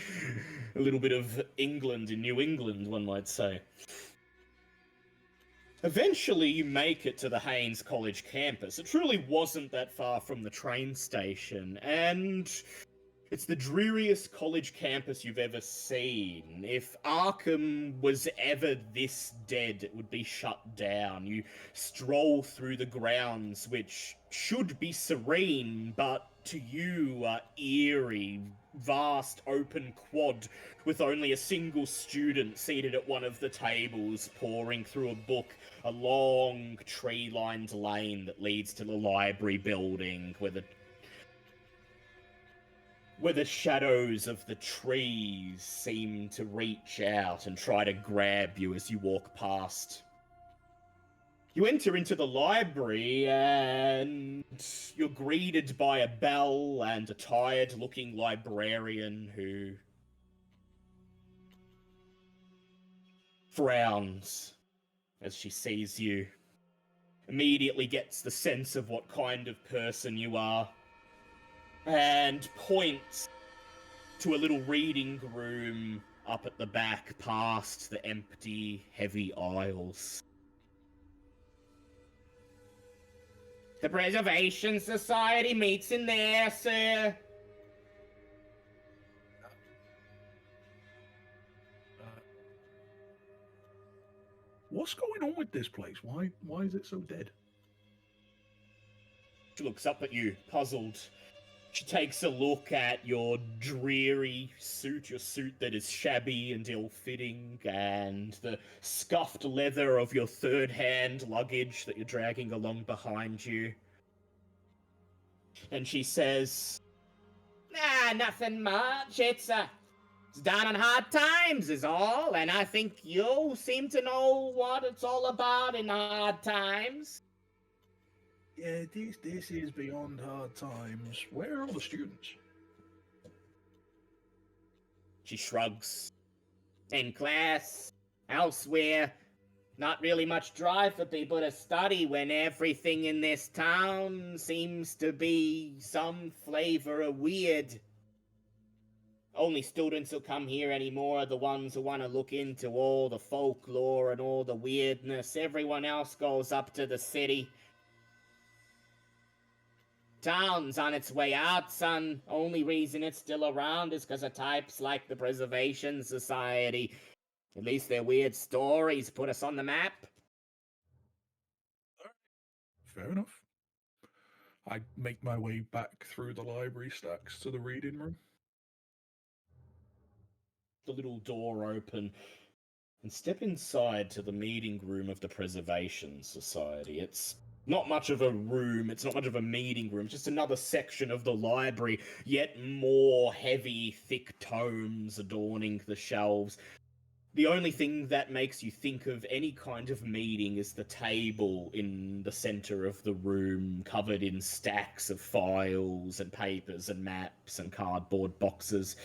little bit of England in New England, one might say. Eventually, you make it to the Haynes College campus. It truly wasn't that far from the train station, and it's the dreariest college campus you've ever seen. If Arkham was ever this dead, it would be shut down. You stroll through the grounds, which should be serene, but to you are eerie, vast open quad with only a single student seated at one of the tables, poring through a book, a long tree-lined lane that leads to the library building, where the shadows of the trees seem to reach out and try to grab you as you walk past. You enter into the library and you're greeted by a bell and a tired-looking librarian who frowns as she sees you. Immediately gets the sense of what kind of person you are, and points to a little reading room up at the back past the empty, heavy aisles. The Preservation Society meets in there, sir. What's going on with this place? Why is it so dead? She looks up at you, puzzled. She takes a look at your dreary suit, your suit that is shabby and ill-fitting, and the scuffed leather of your third-hand luggage that you're dragging along behind you. And she says, nothing much. It's down on hard times is all, and I think you seem to know what it's all about in hard times. Yeah, this is beyond hard times. Where are all the students? She shrugs. In class, elsewhere. Not really much drive for people to study when everything in this town seems to be some flavor of weird. Only students who come here anymore are the ones who want to look into all the folklore and all the weirdness. Everyone else goes up to the city. Town's on its way out, son. Only reason it's still around is because of types like the Preservation Society. At least their weird stories put us on the map. Fair enough. I make my way back through the library stacks to the reading room. The little door open and step inside to the meeting room of the Preservation Society. It's not much of a room, it's not much of a meeting room, just another section of the library, yet more heavy, thick tomes adorning the shelves. The only thing that makes you think of any kind of meeting is the table in the center of the room, covered in stacks of files and papers and maps and cardboard boxes.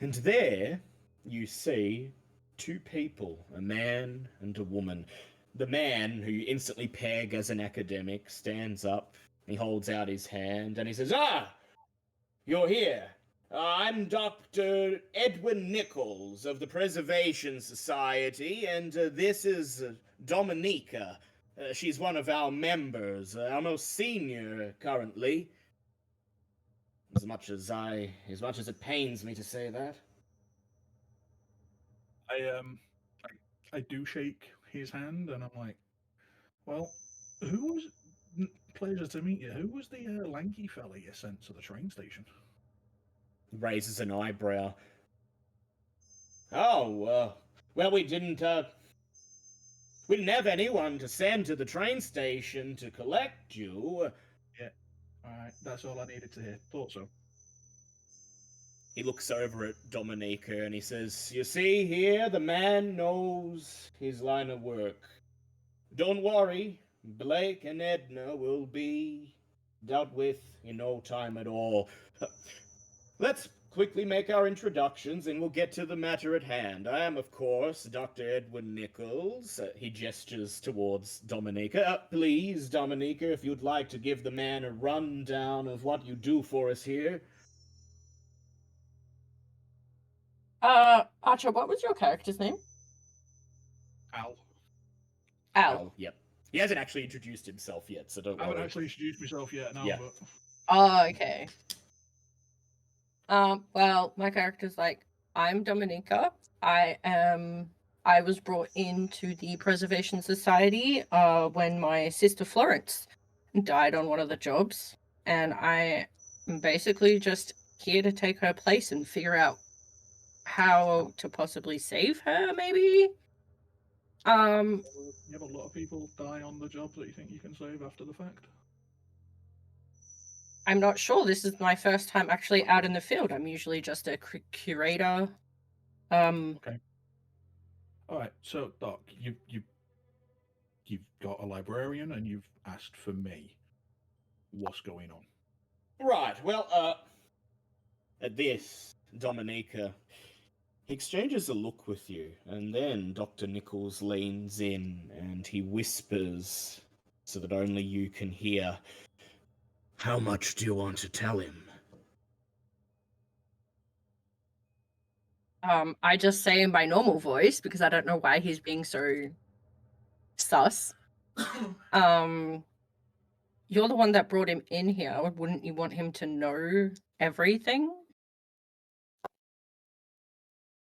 And there you see two people, a man and a woman. The man, who you instantly peg as an academic, stands up, he holds out his hand, and he says, "Ah, you're here. I'm Dr. Edwin Nichols of the Preservation Society, and this is Dominica. She's one of our members, our most senior currently. As much as it pains me to say that." I do shake his hand, and I'm like, "Well, who was? Pleasure to meet you. Who was the lanky fella you sent to the train station?" Raises an eyebrow. Oh, well, we didn't have anyone to send to the train station to collect you. Yeah. All right, that's all I needed to hear. Thought so. He looks over at Dominica and he says, "You see here, the man knows his line of work. Don't worry, Blake and Edna will be dealt with in no time at all. Let's quickly make our introductions and we'll get to the matter at hand. I am, of course, Dr. Edwin Nichols." He gestures towards Dominica. "Please, Dominica, if you'd like to give the man a rundown of what you do for us here." Archer, what was your character's name? Al. Al. Oh, yep. He hasn't actually introduced himself yet, so don't I haven't worry. actually introduced myself yet. No, Yeah. but Oh, okay. Well, my character's like, I'm Dominica. I was brought into the Preservation Society when my sister Florence died on one of the jobs, and I am basically just here to take her place and figure out how to possibly save her, maybe. you have a lot of people die on the job that you think you can save after the fact. I'm not sure. This is my first time actually out in the field. I'm usually just a curator. Okay. All right. So, Doc, you've got a librarian, and you've asked for me. What's going on? Right, well, at this, Dominica exchanges a look with you, and then Dr. Nichols leans in and he whispers so that only you can hear, "How much do you want to tell him?" I just say in my normal voice because I don't know why he's being so sus. You're the one that brought him in here. Wouldn't you want him to know everything?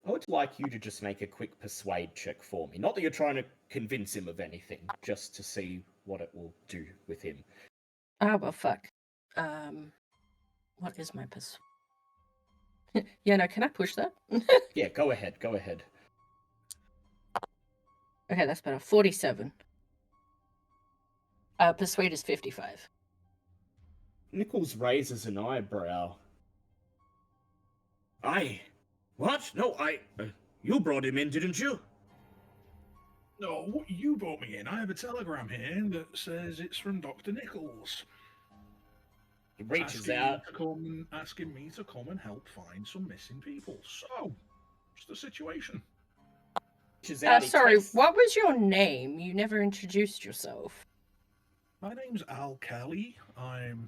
I would like you to just make a quick persuade check for me. Not that you're trying to convince him of anything, just to see what it will do with him. Oh, well, fuck. What is my yeah, no, can I push that? Yeah, go ahead, go ahead. Okay, that's better. 47. Persuade is 55. Nichols raises an eyebrow. What? No, you brought him in, didn't you? No, you brought me in. I have a telegram here that says it's from Dr. Nichols. He reaches asking out. asking me to come and help find some missing people. So, what's the situation? Reaches out, he Sorry, takes- what was your name? You never introduced yourself. My name's Al Kelly. I'm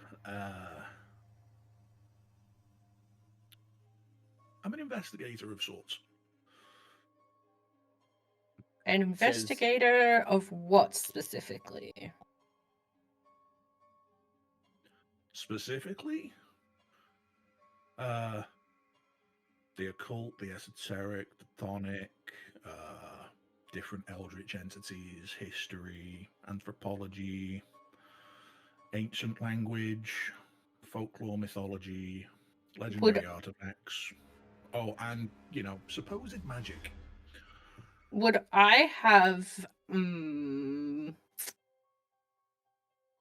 an investigator of sorts. An investigator of what specifically? Specifically, the occult, the esoteric, the chthonic, different eldritch entities, history, anthropology, ancient language, folklore, mythology, legendary artifacts. Oh, and, supposed magic. Would I have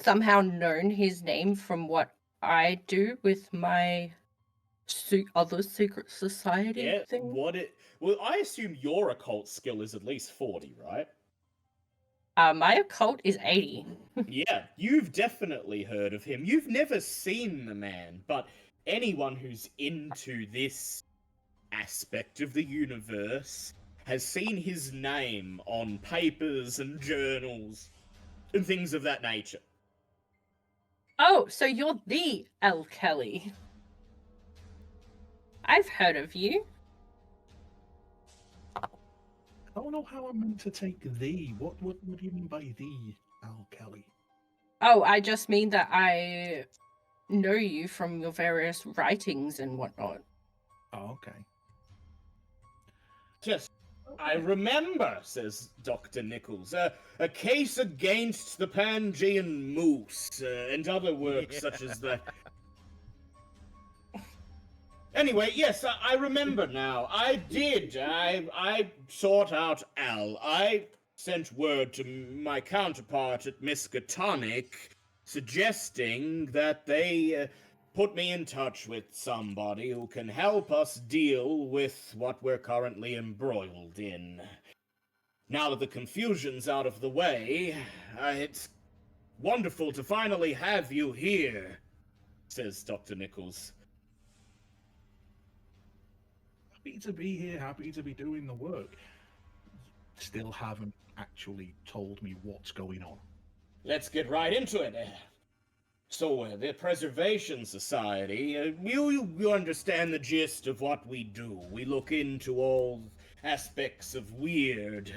somehow known his name from what I do with my other secret society Yeah, thing? Well, I assume your occult skill is at least 40, right? My occult is 80. Yeah, you've definitely heard of him. You've never seen the man, but anyone who's into this aspect of the universe has seen his name on papers and journals and things of that nature. Oh, so you're the L. Kelly. I've heard of you. I don't know how I'm meant to take thee. What do you mean by thee, Al Kelly? Oh, I just mean that I know you from your various writings and whatnot. Oh, okay. Yes, I remember, says Dr. Nichols, a case against the Pangean moose and other works such as that. Anyway, yes, I remember now. I did. I sought out Al. I sent word to my counterpart at Miskatonic suggesting that they put me in touch with somebody who can help us deal with what we're currently embroiled in. Now that the confusion's out of the way, it's wonderful to finally have you here, says Dr. Nichols. Happy to be here, happy to be doing the work. Still haven't actually told me what's going on. Let's get right into it. So, the Preservation Society, you understand the gist of what we do. We look into all aspects of weird.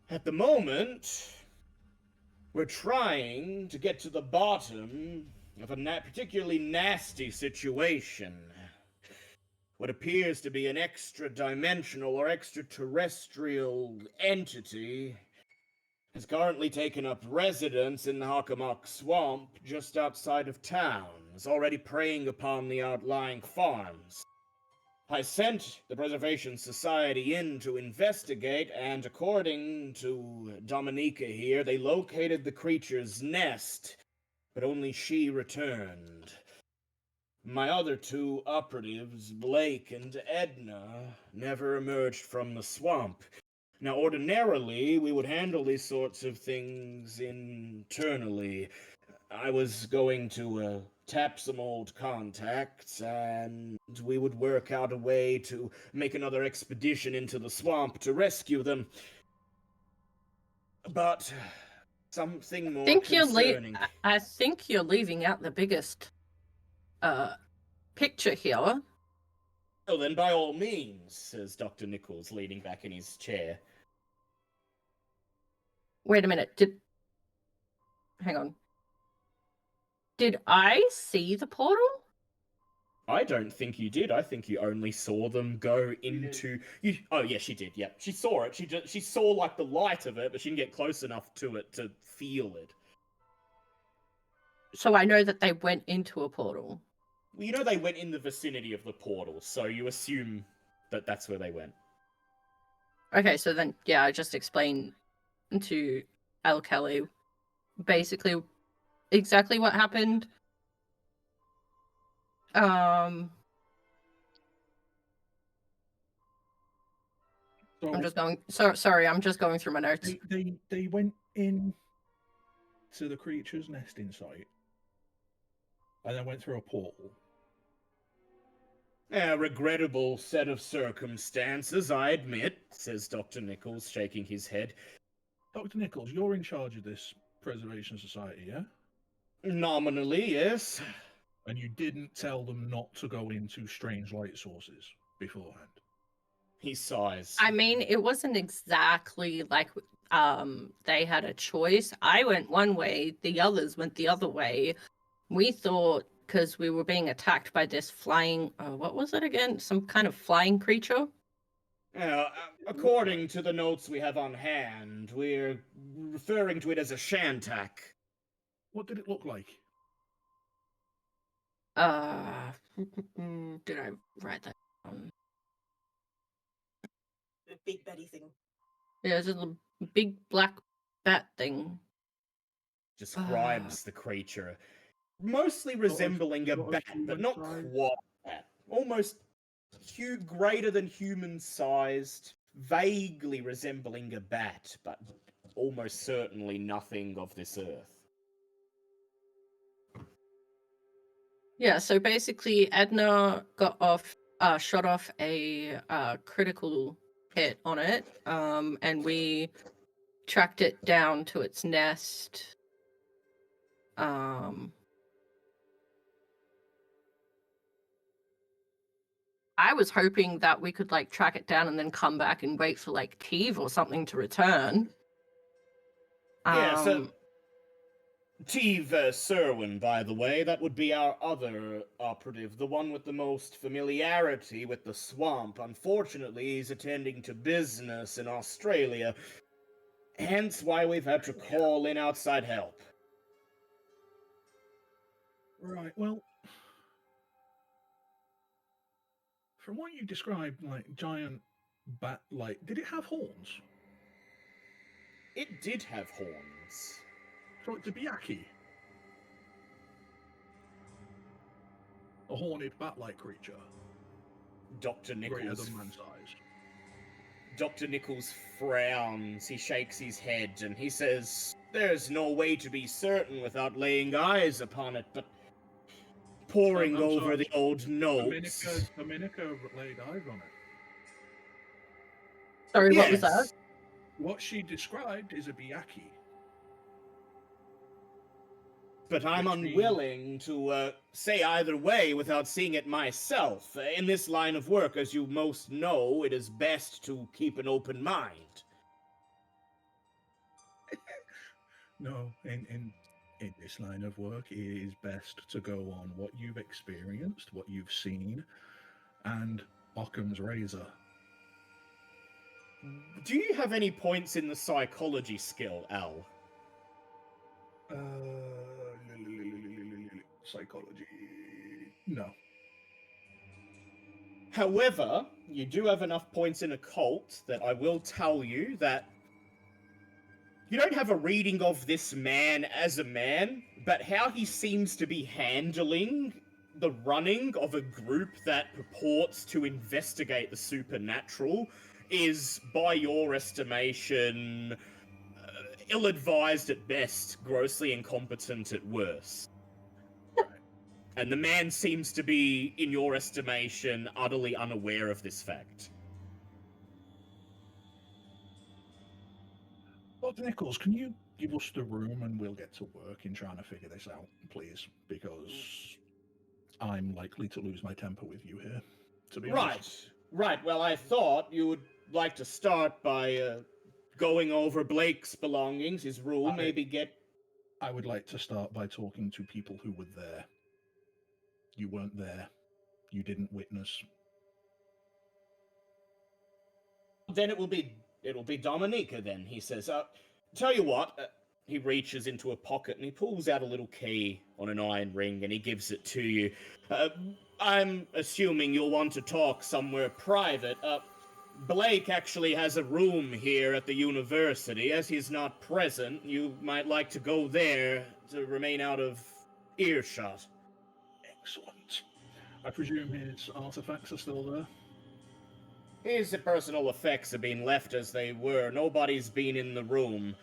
At the moment, we're trying to get to the bottom of a particularly nasty situation. What appears to be an extra-dimensional or extraterrestrial entity has currently taken up residence in the Hockomock Swamp just outside of town, is already preying upon the outlying farms. I sent the Preservation Society in to investigate, and according to Dominica here, they located the creature's nest, but only she returned. My other two operatives, Blake and Edna, never emerged from the swamp. Now, ordinarily, we would handle these sorts of things internally. I was going to tap some old contacts, and we would work out a way to make another expedition into the swamp to rescue them. But something more concerning. I think you're leaving out the biggest picture here. Oh, then by all means, says Dr. Nichols, leaning back in his chair. Wait a minute, hang on. Did I see the portal? I don't think you did. I think you only saw them go into. Oh yeah, she did. Yep, she saw it. She saw like the light of it, but she didn't get close enough to it to feel it. So I know that they went into a portal. Well, you know they went in the vicinity of the portal, so you assume that that's where they went. Okay, so then yeah, I just explained to Al Kelly basically exactly what happened. I'm just going. Sorry, I'm just going through my notes. They went in to the creature's nesting site, and then went through a portal. A regrettable set of circumstances, I admit, says Dr. Nichols, shaking his head. Dr. Nichols, you're in charge of this Preservation Society, yeah? Nominally, yes. And you didn't tell them not to go into strange light sources beforehand? He sighs. I mean, it wasn't exactly like they had a choice. I went one way, the others went the other way. We thought, because we were being attacked by this flying, what was it again? Some kind of flying creature? According to the notes we have on hand, we're referring to it as a Shantak. What did it look like? Did I write that down? The big Betty thing. Yeah, it's a little big black bat thing. Describes the creature, mostly resembling a sort of bat, but not human-sized? quite a bat. Almost greater than human-sized, vaguely resembling a bat, but almost certainly nothing of this earth. Yeah, so basically Edna got off shot off a critical hit on it, and we tracked it down to its nest. I was hoping that we could like track it down and then come back and wait for like Teve or something to return. Yeah, so Teve Serwin, by the way, that would be our other operative, the one with the most familiarity with the swamp. Unfortunately, he's attending to business in Australia, hence why we've had to call in outside help. Right, well, from what you described, like giant bat-like, did it have horns? It did have horns. So it's a Byakhee. A horned bat-like creature, Dr. greater Nichols. than man-sized. Dr. Nichols frowns, he shakes his head, and he says, "There's no way to be certain without laying eyes upon it, but poring I'm over sorry, the old notes." Dominica laid eyes on it. Sorry, what was that? Yes. What she described is a Byakhee. But I'm Which means- unwilling to say either way without seeing it myself. In this line of work, as you most know, it is best to keep an open mind. No, in this line of work, it is best to go on what you've experienced, what you've seen, and Occam's razor. Do you have any points in the psychology skill, Al? Psychology. No. However, you do have enough points in occult that I will tell you that you don't have a reading of this man as a man, but how he seems to be handling the running of a group that purports to investigate the supernatural is, by your estimation, ill-advised at best, grossly incompetent at worst. And the man seems to be, in your estimation, utterly unaware of this fact. Dr. Nichols, can you give us the room and we'll get to work in trying to figure this out, please? Because I'm likely to lose my temper with you here, to be honest. Right. Well, I thought you would like to start by going over Blake's belongings, his room, maybe get... I would like to start by talking to people who were there. You weren't there. You didn't witness. Then it will be Dominica then, he says. Tell you what, he reaches into a pocket and he pulls out a little key on an iron ring and he gives it to you. I'm assuming you'll want to talk somewhere private. Blake actually has a room here at the university. As he's not present, you might like to go there to remain out of earshot. Excellent. I presume his artifacts are still there? His personal effects have been left as they were. Nobody's been in the room.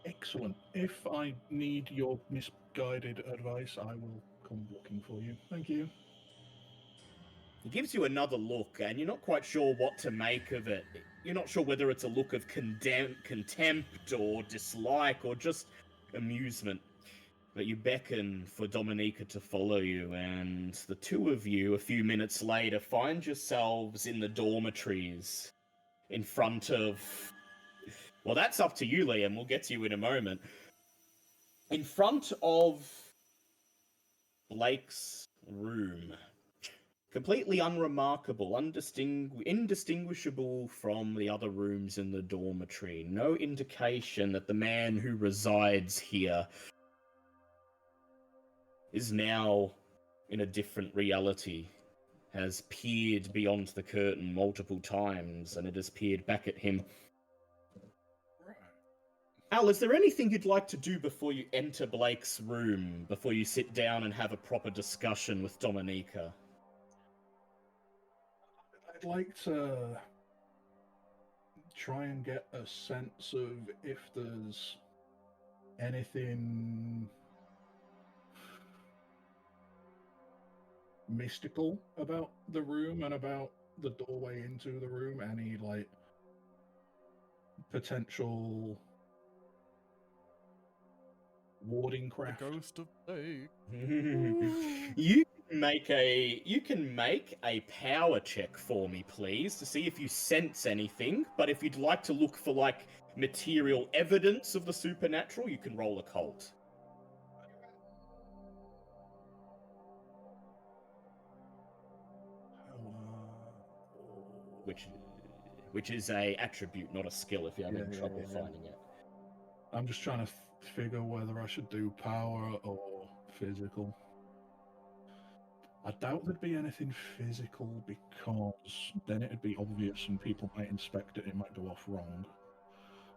Excellent. If I need your misguided advice, I will come looking for you. Thank you. He gives you another look, and you're not quite sure what to make of it. You're not sure whether it's a look of contempt or dislike or just amusement. But you beckon for Dominica to follow you, and the two of you, a few minutes later, find yourselves in the dormitories in front of... Well, that's up to you, Liam. We'll get to you in a moment. In front of Blake's room. completely unremarkable, indistinguishable from the other rooms in the dormitory. No indication that the man who resides here is now in a different reality, has peered beyond the curtain multiple times, and it has peered back at him. Right. Al, is there anything you'd like to do before you enter Blake's room, before you sit down and have a proper discussion with Dominica? I'd like to try and get a sense of if there's anything mystical about the room and about the doorway into the room. Any like potential warding The craft. ghost of Blake. You can make a power check for me, please, to see if you sense anything. But if you'd like to look for like material evidence of the supernatural, you can roll occult. Which is a attribute, not a skill. If you're having Yeah, trouble yeah. finding it. I'm just trying to figure whether I should do power or physical. I doubt there'd be anything physical because then it'd be obvious and people might inspect it. It might go off wrong.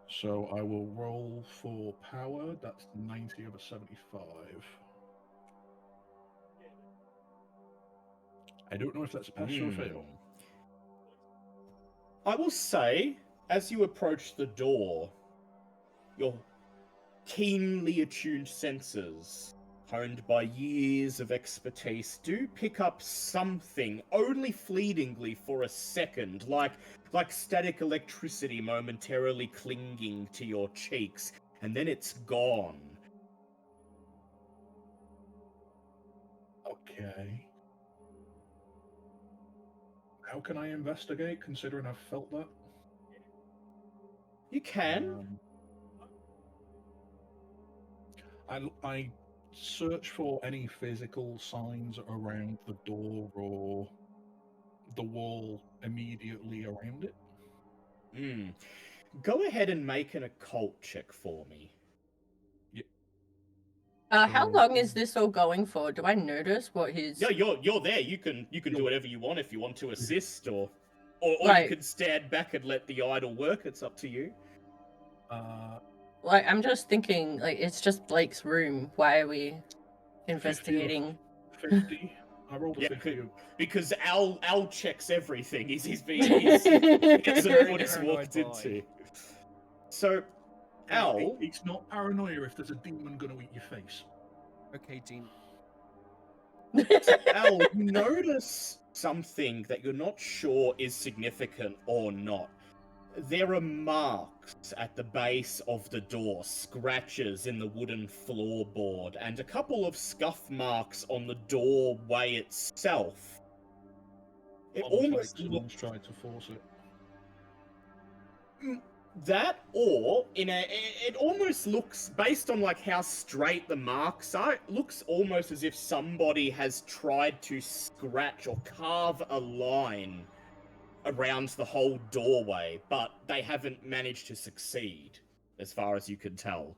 So I will roll for power. That's 90 over 75. I don't know if that's a pass or a fail. I will say, as you approach the door, your keenly attuned senses, honed by years of expertise, do pick up something, only fleetingly for a second, like static electricity momentarily clinging to your cheeks, and then it's gone. Okay. How can I investigate, considering I've felt that? You can. I search for any physical signs around the door or the wall immediately around it. Go ahead and make an occult check for me. How long is this all going for? Do I notice what his... Yeah, you're there. You can do whatever you want if you want to assist, or you Like- can stand back and let the idol work. It's up to you. Like, I'm just thinking, like, it's just Blake's room. Why are we investigating? 50. I rolled a Yeah, 50. because Al checks everything. He doesn't know what he's Paranoid walked boy. into. So, Al, It's not paranoia if there's a demon going to eat your face. Okay, Dean. Al, you notice something that you're not sure is significant or not. There are marks at the base of the door, scratches in the wooden floorboard, and a couple of scuff marks on the doorway itself. It almost like someone's looks tried to force it. that, or it almost looks, based on like how straight the marks are, it looks almost as if somebody has tried to scratch or carve a line around the whole doorway, but they haven't managed to succeed, as far as you can tell.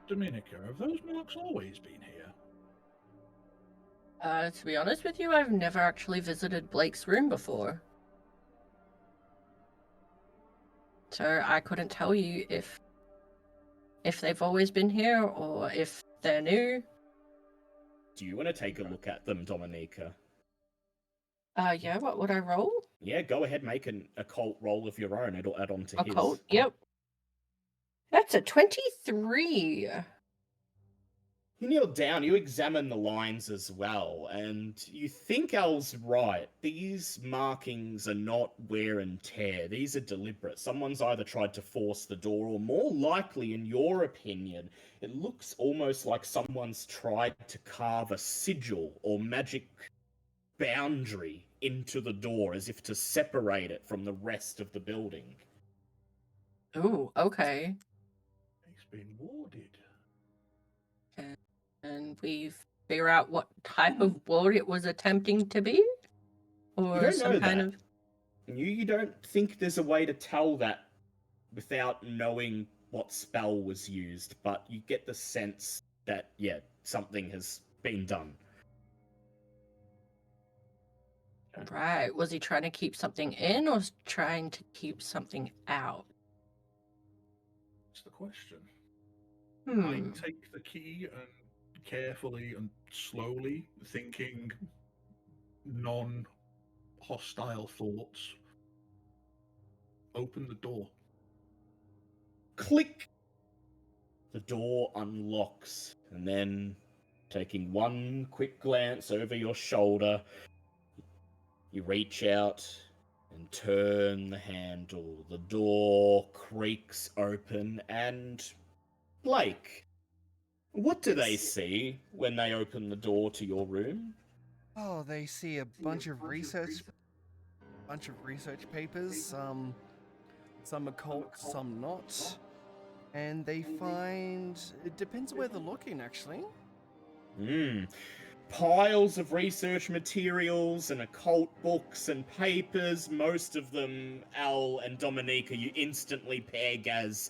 Dominica, have those marks always been here? To be honest with you, I've never actually visited Blake's room before. So I couldn't tell you if they've always been here or if they're new. Do you want to take a look at them, Dominica? Yeah, what would I roll? Yeah, go ahead, make an occult roll of your own. It'll add on to his. Occult, yep. That's a 23. You kneel down, you examine the lines as well, and you think Al's right. These markings are not wear and tear. These are deliberate. Someone's either tried to force the door, or more likely, in your opinion, it looks almost like someone's tried to carve a sigil or magic boundary into the door as if to separate it from the rest of the building. Ooh, okay. It's been warded. and we figure out what type of ward it was attempting to be, or don't some know kind that. of. You don't think there's a way to tell that without knowing what spell was used, but you get the sense that, yeah, something has been done. Right. Was he trying to keep something in, or trying to keep something out? That's the question. I Hmm. take the key and carefully and slowly, thinking non-hostile thoughts, open the door. Click! The door unlocks, and then, taking one quick glance over your shoulder, you reach out and turn the handle. The door creaks open, and Blake, what do they see when they open the door to your room? Oh, they see a bunch of research papers, some occult, some not. And they find it depends where they're looking actually. Piles of research materials and occult books and papers, most of them, Al and Dominica, you instantly peg as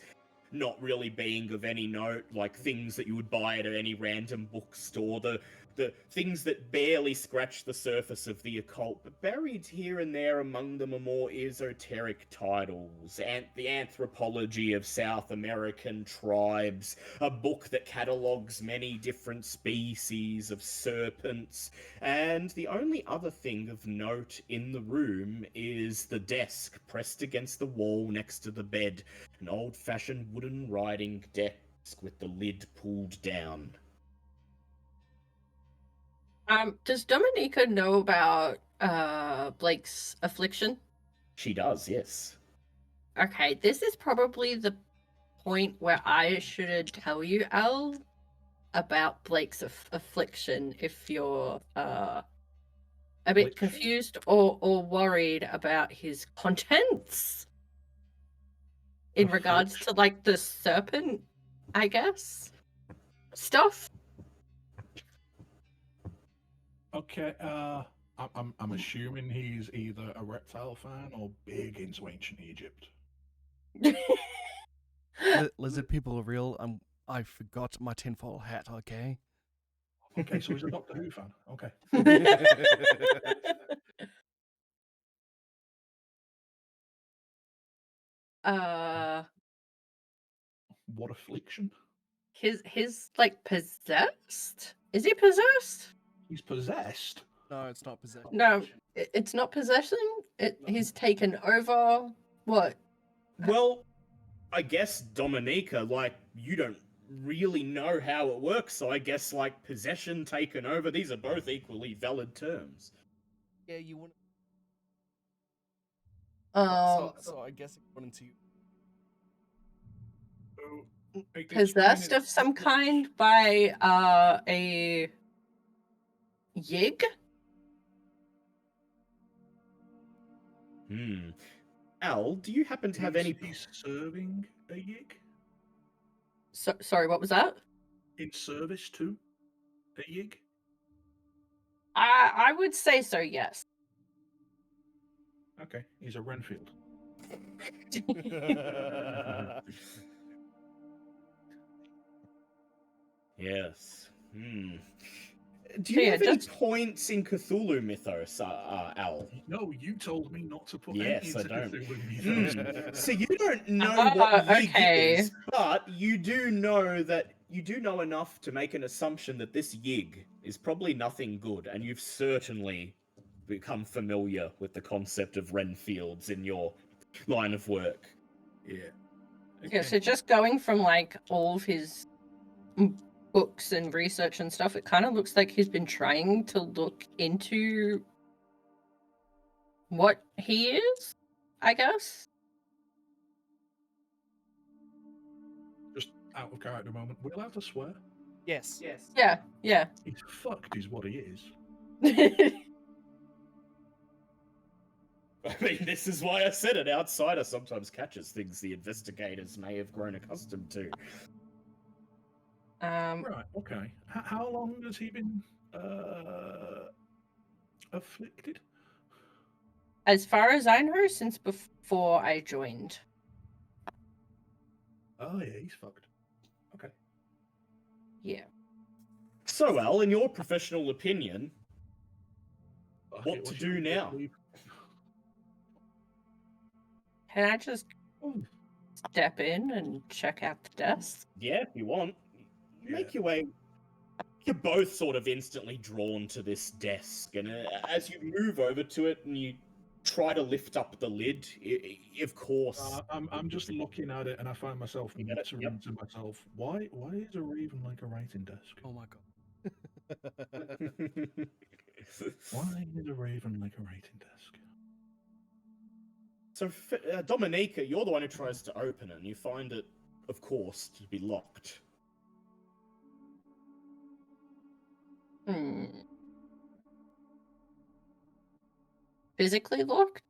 not really being of any note, like things that you would buy at any random bookstore, the things that barely scratch the surface of the occult, but buried here and there among them are more esoteric titles. The Anthropology of South American Tribes, a book that catalogues many different species of serpents, and the only other thing of note in the room is the desk pressed against the wall next to the bed, an old-fashioned wooden writing desk with the lid pulled down. Does Dominica know about Blake's affliction? She does, yes. Okay, this is probably the point where I should tell you, Al, about Blake's affliction if you're a bit Affliction? confused or worried about his contents in regards to like the serpent, I guess, stuff. Okay, I'm assuming he's either a reptile fan or big into ancient Egypt. Lizard people are real. I forgot my tinfoil hat. Okay. Okay, so he's a Doctor Who fan. Okay. What affliction? His like possessed? Is he possessed? He's possessed. No, it's not possession. No, it's not possession. He's taken over. What? Well, I guess Dominica, like, you don't really know how it works, so I guess, like, possession, taken over, these are both equally valid terms. Yeah, you wouldn't. So I guess according to you. So, Possessed of some kind by a yig? Al, do you happen to have any... He's serving a yig? Sorry, what was that? In service to a yig? I would say so, yes. Okay, he's a Renfield. Yes. Do you Yeah, have any just- points in Cthulhu mythos, Al? No, you told me not to put Yes, any I don't. into Cthulhu mythos. So you don't know what Yig okay. is, but you do know that you do know enough to make an assumption that this Yig is probably nothing good, and you've certainly become familiar with the concept of Renfields in your line of work. Yeah. Yeah, so just going from like all of his books and research and stuff, it kind of looks like he's been trying to look into what he is, I guess. Just out of character moment. We're allowed to swear? Yes. Yeah. He's fucked is what he is. I mean, this is why I said an outsider sometimes catches things the investigators may have grown accustomed to. Right. Okay. How long has he been afflicted? As far as I know, since before I joined. Oh yeah, he's fucked. Okay. Yeah. So, Al, in your professional opinion, Fuck what it, to what's do your now? leave? Can I just Oh, step in and check out the desk? Yeah, if you want. Yeah. Make your way. You're both sort of instantly drawn to this desk, and as you move over to it and you try to lift up the lid, of course. I'm just looking at it and I find myself You got it? muttering to myself, why is a raven like a writing desk? Oh my god. Why is a raven like a writing desk? So, Dominica, you're the one who tries to open it, and you find it, of course, to be locked. Hmm. Physically locked?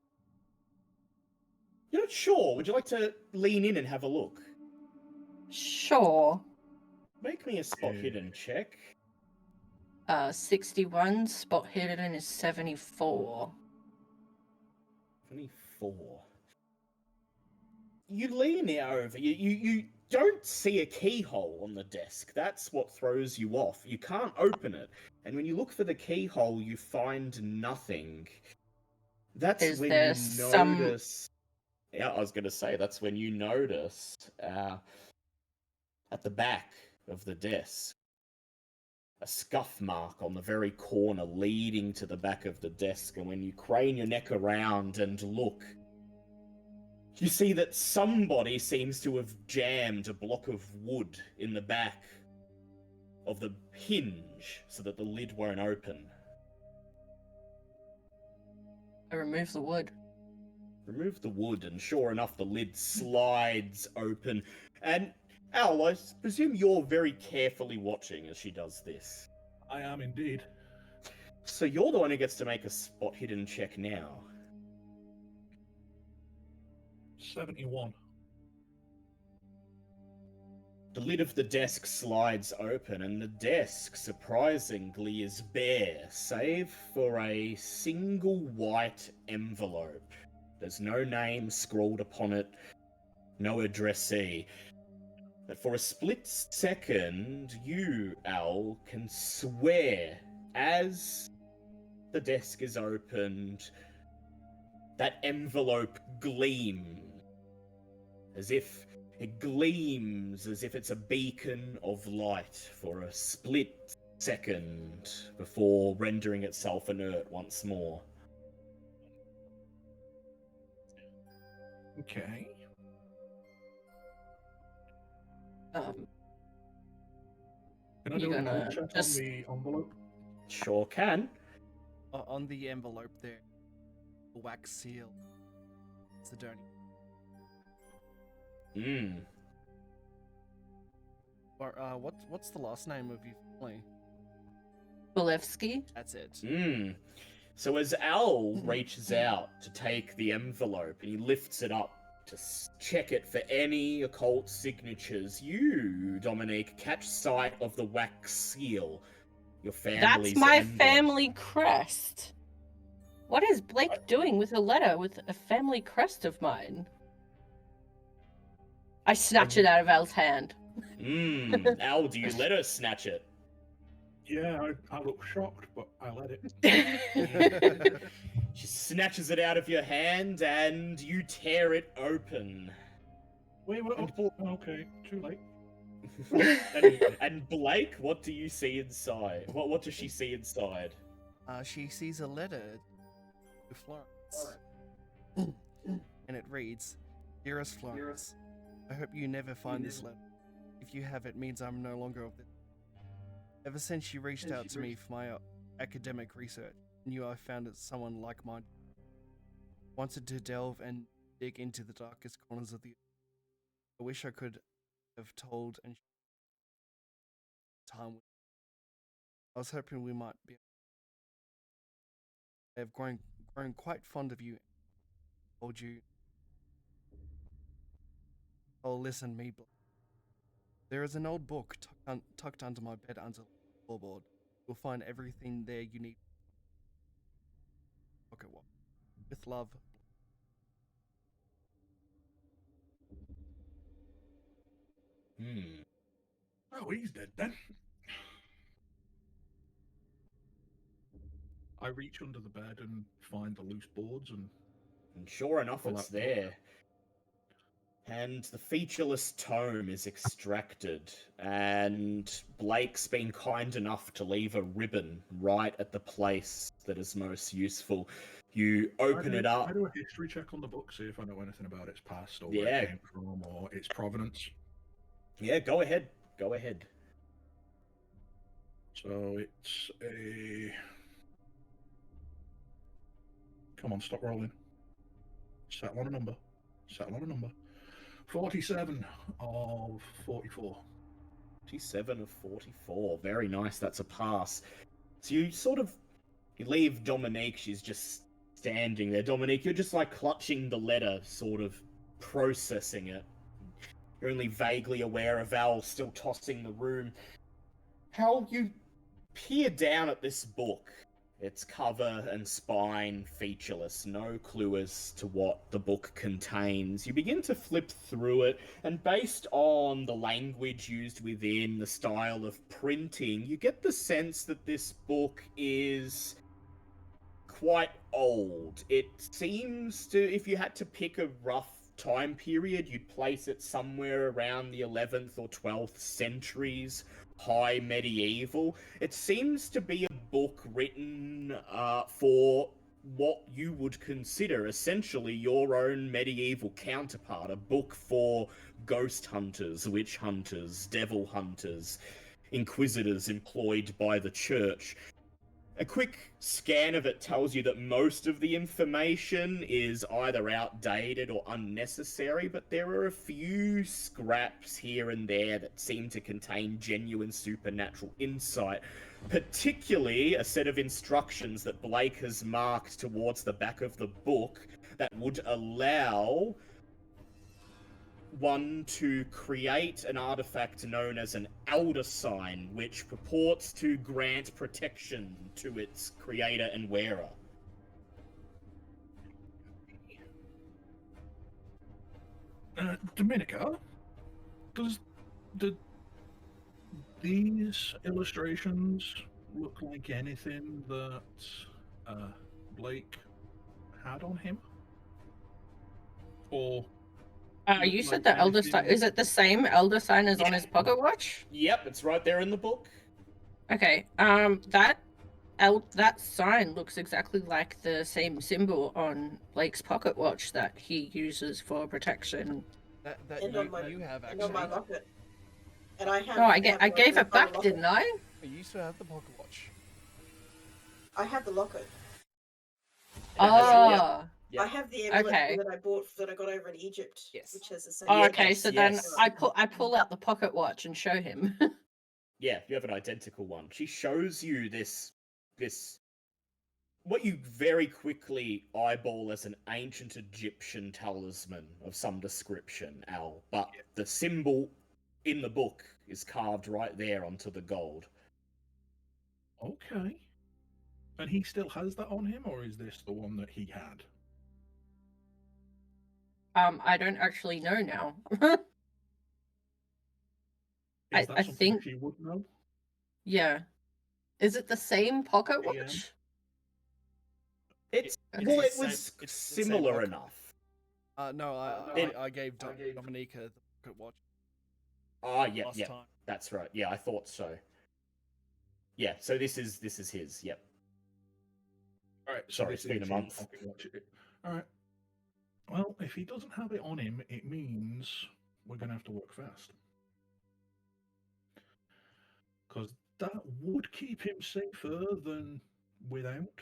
You're not sure. Would you like to lean in and have a look? Sure. Make me a spot Yeah. hidden check. 61, spot hidden is 74. 24. You lean over. You don't see a keyhole on the desk. That's what throws you off. You can't open it. And when you look for the keyhole, you find nothing. That's Is when there you some- notice. Yeah, I was going to say, that's when you notice at the back of the desk a scuff mark on the very corner leading to the back of the desk. And when you crane your neck around and look, you see that somebody seems to have jammed a block of wood in the back of the hinge so that the lid won't open. I remove the wood. Remove the wood, and sure enough, the lid slides open. And Al, I presume you're very carefully watching as she does this. I am indeed. So you're the one who gets to make a spot hidden check now. 71. The lid of the desk slides open, and the desk, surprisingly, is bare, save for a single white envelope. There's no name scrawled upon it, no addressee. But for a split second, you, Al, can swear as the desk is opened, that envelope gleams as if it gleams as if it's a beacon of light for a split second before rendering itself inert once more. Okay. Can I You do a gonna code check just- on the envelope? Sure can. On the envelope there, the wax seal. Sidonia. Or what's the last name of your family? Bolevsky? That's it. So as Al reaches out to take the envelope and he lifts it up to check it for any occult signatures, you, Dominique, catch sight of the wax seal. Your family's That's my emblem. family crest. What is Blake doing with a letter with a family crest of mine? I snatch it out of Al's hand. Al, do you let her snatch it? Yeah, I look shocked, but I let it. She snatches it out of your hand and you tear it open. Wait, And okay, too late. and Blake, what do you see inside? What does she see inside? She sees a letter to Florence. And it reads, Dearest Florence, I hope you never find this letter. If you have, it means I'm no longer of this. Ever since you reached out to me for my academic research, I knew I found it someone like-minded. Wanted to delve and dig into the darkest corners of the earth. I wish I could have told and time. I was hoping we might be. I have grown quite fond of you. Told you. Oh, listen, me. There is an old book tucked under my bed under the floorboard. You'll find everything there you need. Pocket watch. With love. Hmm. Oh, he's dead then. I reach under the bed and find the loose boards and And sure enough, pull it's out the book. there. And the featureless tome is extracted, and Blake's been kind enough to leave a ribbon right at the place that is most useful. You open it up. I do a history check on the book, see if I know anything about its past or where Yeah. it came from or its provenance. Yeah, go ahead. Go ahead. So it's a. Come on, stop rolling. Settle on a number. Settle on a number. 47 of 44. 27 of 44. Very nice. That's a pass. So you leave Dominique. She's just standing there. Dominique, you're just like clutching the letter, sort of processing it. You're only vaguely aware of Val still tossing the room. How you peer down at this book. Its cover and spine featureless, no clue as to what the book contains. You begin to flip through it, and based on the language used within, the style of printing, you get the sense that this book is quite old. It seems to, if you had to pick a rough time period, you'd place it somewhere around the 11th or 12th centuries, high medieval. It seems to be a book written for what you would consider essentially your own medieval counterpart, a book for ghost hunters, witch hunters, devil hunters, inquisitors employed by the church. A quick scan of it tells you that most of the information is either outdated or unnecessary, but there are a few scraps here and there that seem to contain genuine supernatural insight, particularly a set of instructions that Blake has marked towards the back of the book that would allow one to create an artifact known as an Elder Sign, which purports to grant protection to its creator and wearer. Dominica, do these illustrations look like anything that Blake had on him? Or You look said like the Elder Sign. anything- Is it the same Elder Sign as on his pocket watch? Yep, it's right there in the book. Okay. That sign looks exactly like the same symbol on Blake's pocket watch that he uses for protection. That And on my you have and on actually. my locket. And I have. Oh, I have I my gave blue it color back, locket. didn't I? You used to have the pocket watch. I have the locket. Oh. Yep. I have the amulet Okay. that I got over in Egypt. Yes. Which has the same. Oh, Yes, okay, so then yes. I pull out the pocket watch and show him. Yeah, you have an identical one. She shows you this what you very quickly eyeball as an ancient Egyptian talisman of some description, Al. But the symbol in the book is carved right there onto the gold. Okay. And he still has that on him, or is this the one that he had? I don't actually know now. Is that I something think- she would know? Yeah. Is it the same pocket Yeah. watch? It's Okay. well, it It's the was same- it's the same similar pocket. enough. No, Then- I gave Dominica the pocket watch Ah, yeah, last yeah, time. that's right. Yeah, I thought so. Yeah, so this is his. Yep. All right. Sorry, this it's been is a his month. pocket watch. All right. Well, if he doesn't have it on him, it means we're going to have to work fast. Because that would keep him safer than without.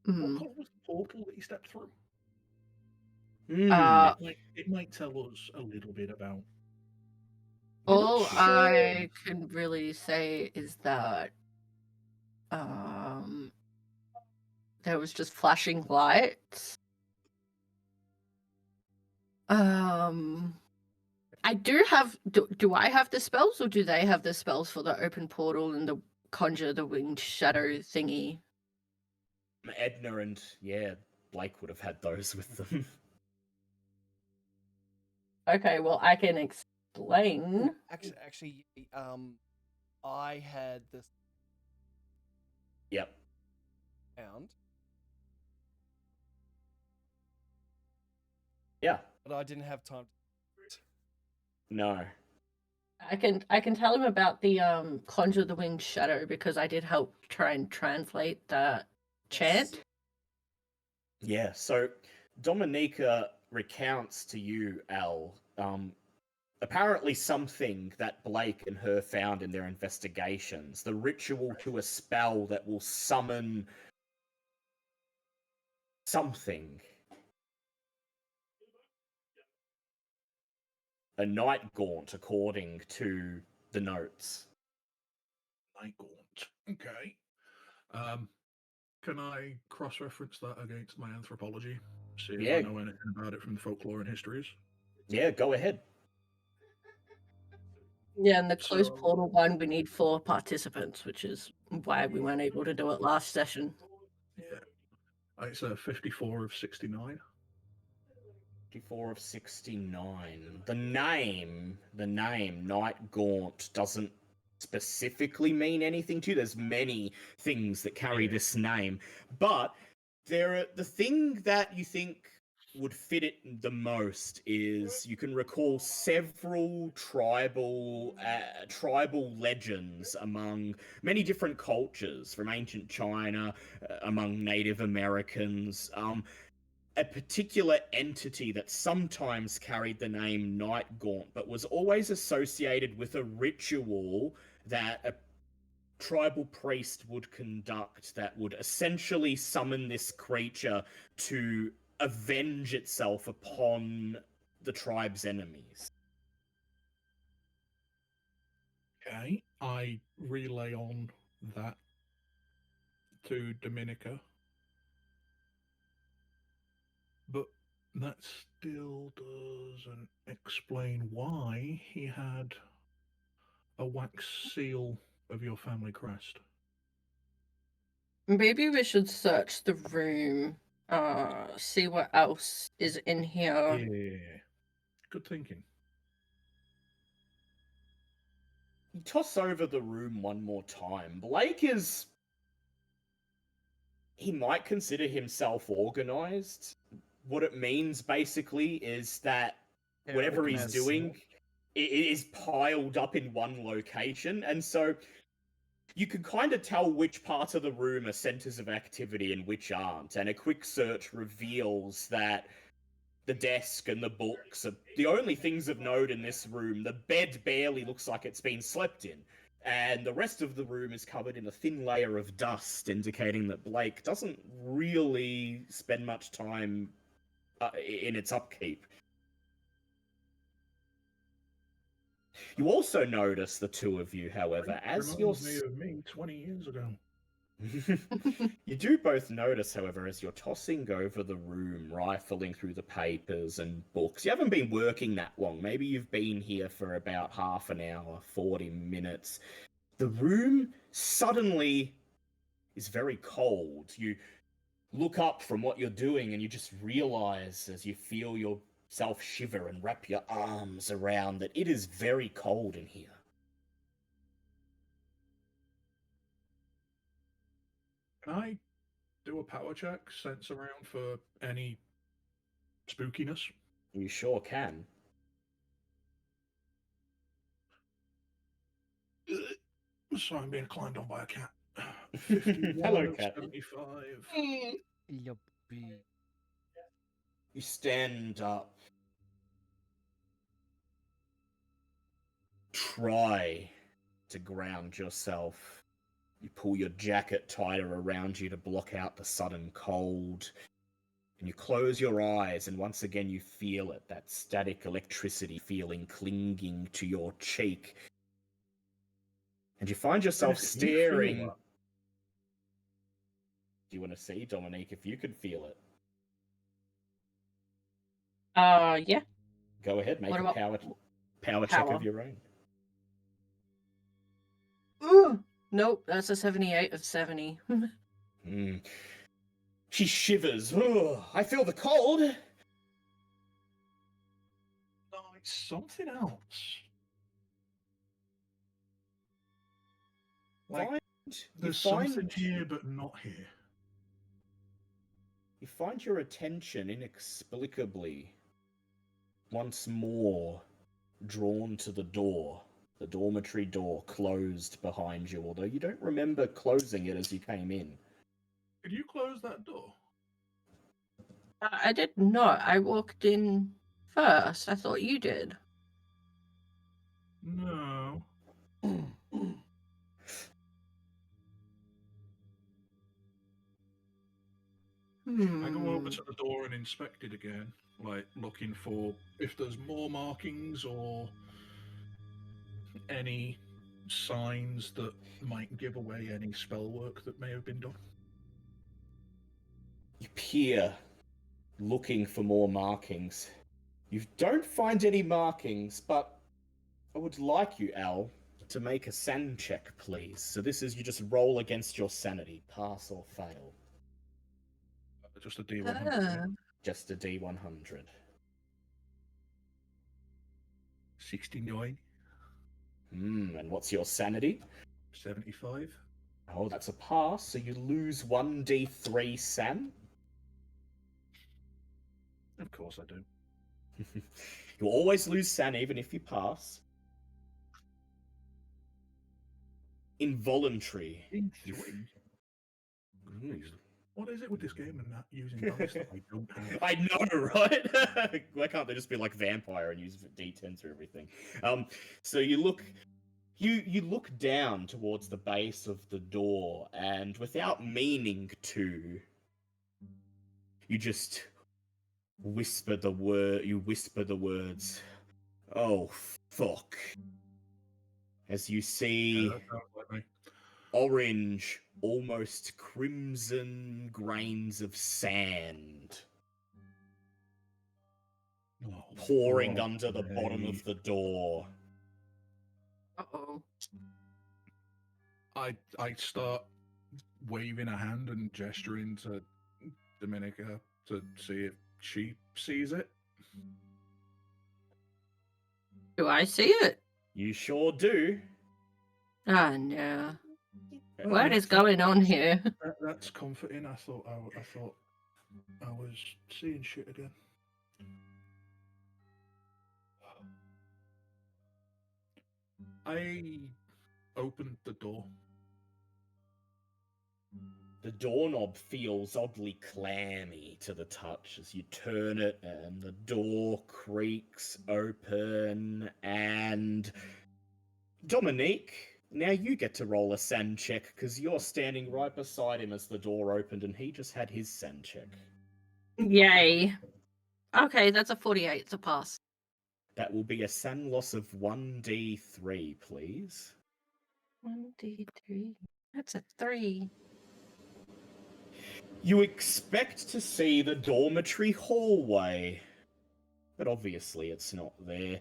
Hmm. What color was the portal that he stepped through? Uh, It might tell us a little bit about. All sure. I can really say is that there was just flashing lights. I do have. Do I have the spells, or do they have the spells for the open portal and the conjure the winged shadow thingy? Edna and Blake would have had those with them. Okay, well I can explain. Actually, I had this Yep. found, Yeah. but I didn't have time. No. I can tell him about the conjure the winged shadow because I did help try and translate the chant. Yeah, so Dominica recounts to you, Al, apparently something that Blake and her found in their investigations. The ritual to a spell that will summon something. A night gaunt, according to the notes. Night Gaunt. Okay. Can I cross-reference that against my anthropology? See if Yeah. I know anything about it from the folklore and histories. Yeah, go ahead. Yeah, and the closed So- portal one we need 4 participants, which is why we weren't able to do it last session. Yeah. It's a 54 of 69. 54 of 69. The name, Night Gaunt, doesn't specifically mean anything to you. There's many things that carry Yeah. this name, but the thing that you think would fit it the most is you can recall several tribal legends among many different cultures from ancient China, among Native Americans. A particular entity that sometimes carried the name Night Gaunt, but was always associated with a ritual that a tribal priest would conduct that would essentially summon this creature to avenge itself upon the tribe's enemies. Okay. I relay on that to Dominica. But that still doesn't explain why he had a wax seal of your family crest. Maybe we should search the room, see what else is in here. Yeah. Good thinking. You toss over the room one more time. Blake is. He might consider himself organized. What it means basically is that whatever he's Organized doing it is piled up in one location, and so you can kind of tell which parts of the room are centers of activity and which aren't. And a quick search reveals that the desk and the books are the only things of note in this room. The bed barely looks like it's been slept in, and the rest of the room is covered in a thin layer of dust, indicating that Blake doesn't really spend much time in its upkeep. You also notice, the two of you, however, as you're... Reminds me of me 20 years ago. You do both notice, however, as you're tossing over the room, rifling through the papers and books. You haven't been working that long. Maybe you've been here for about half an hour, 40 minutes. The room suddenly is very cold. You look up from what you're doing and you just realize, as you feel yourself shiver and wrap your arms around, that it is very cold in here. Can I do a power check, sense around for any spookiness? You sure can. Sorry, I'm being climbed on by a cat. 51 Hello, of cat. 75. Yuppie. You stand up. Try to ground yourself. You pull your jacket tighter around you to block out the sudden cold. And you close your eyes, and once again you feel it, that static electricity feeling clinging to your cheek. And you find yourself Can you feel staring. that? Do you want to see, Dominique, if you could feel it? Yeah. Go ahead, make What a about- power. Power check Power. of your own. Ooh, nope, that's a 78 of 70. Mm. She shivers. "Ugh, I feel the cold. No, it's something else. Like, Find, there's you find, something here, but not here. You find your attention inexplicably once more drawn to the door. The dormitory door closed behind you, although you don't remember closing it as you came in. Could you close that door? I did not. I walked in first. I thought you did. No. I go over to the door and inspect it again, like looking for if there's more markings or any signs that might give away any spell work that may have been done. You peer, looking for more markings. You don't find any markings, but I would like you, Al, to make a san check, please. So this is you just roll against your sanity, pass or fail. Just a D100. Just a D100. 69. And what's your sanity? 75. Oh, that's a pass, so you lose 1d3 san. Of course I do. You always lose san even if you pass. Involuntary. D3? What is it with this game and not using dice that I don't have? I know, right? Why can't they just be like vampire and use d10s for everything? So you look down towards the base of the door, and without meaning to, you just whisper the words, "Oh fuck," as you see. Yeah, that sounds like me. Orange, almost crimson grains of sand Oh, pouring under the bottom of the door. Uh-oh. I start waving a hand and gesturing to Dominica to see if she sees it. Do I see it? You sure do. Ah, no. What is going on here? That's comforting. I thought I was seeing shit again. I opened the door. The doorknob feels oddly clammy to the touch as you turn it, and the door creaks open. And Dominique, now you get to roll a san check because you're standing right beside him as the door opened, and he just had his san check. Yay. Okay, that's a 48. It's a pass. That will be a san loss of 1d3, please. 1d3. That's a 3. You expect to see the dormitory hallway, but obviously it's not there.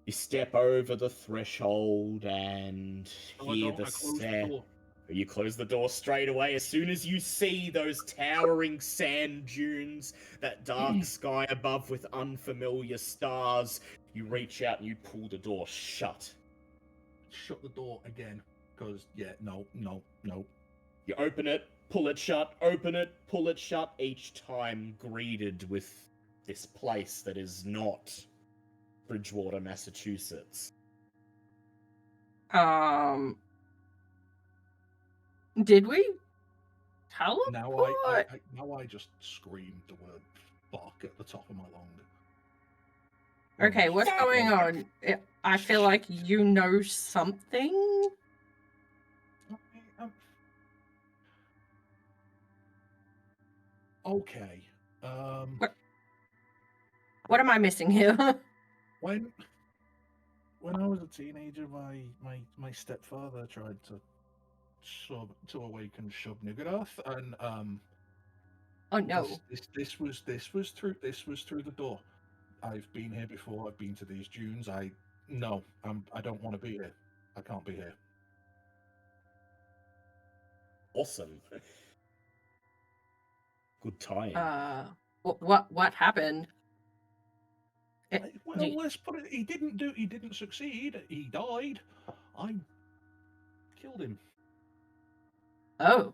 You step over the threshold and hear the sound. You close the door straight away as soon as you see those towering sand dunes, that dark sky above with unfamiliar stars. You reach out and you pull the door shut. Shut the door again, because no. You open it, pull it shut, open it, pull it shut, each time greeted with this place that is not Bridgewater, Massachusetts. Did we teleport? Now I just screamed the word fuck at the top of my lungs. Okay, what's going on? I feel like you know something. Okay. What am I missing here? When I was a teenager, my stepfather tried to awaken Shub-Niggurath, and Oh no. This was through the door. I've been here before. I've been to these dunes. I No, I don't want to be here. I can't be here. Awesome. Good time. What happened? Well, let's put it. He didn't succeed. He died. I killed him. Oh,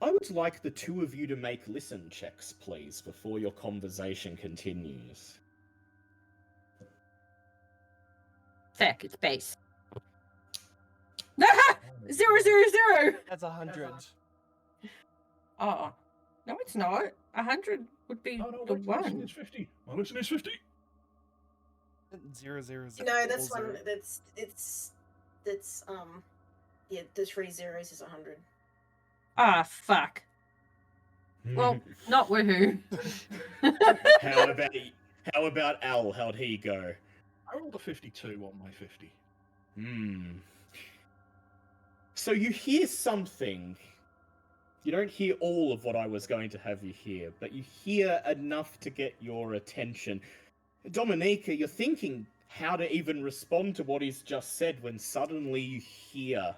I would like the two of you to make listen checks, please, before your conversation continues. feck, it's base. 0, 0, 0. That's 100. Oh, no, it's not. 100 would be Oh, no, the listen, one. it's 50. My listen is 50. 0, 0, 0. No, that's all one. zero. That's yeah. The 3 zeros is 100. Ah, fuck. Well, not woohoo. how about Al? How'd he go? I rolled a 52 on my 50. So you hear something. You don't hear all of what I was going to have you hear, but you hear enough to get your attention. Dominica, you're thinking how to even respond to what he's just said when suddenly you hear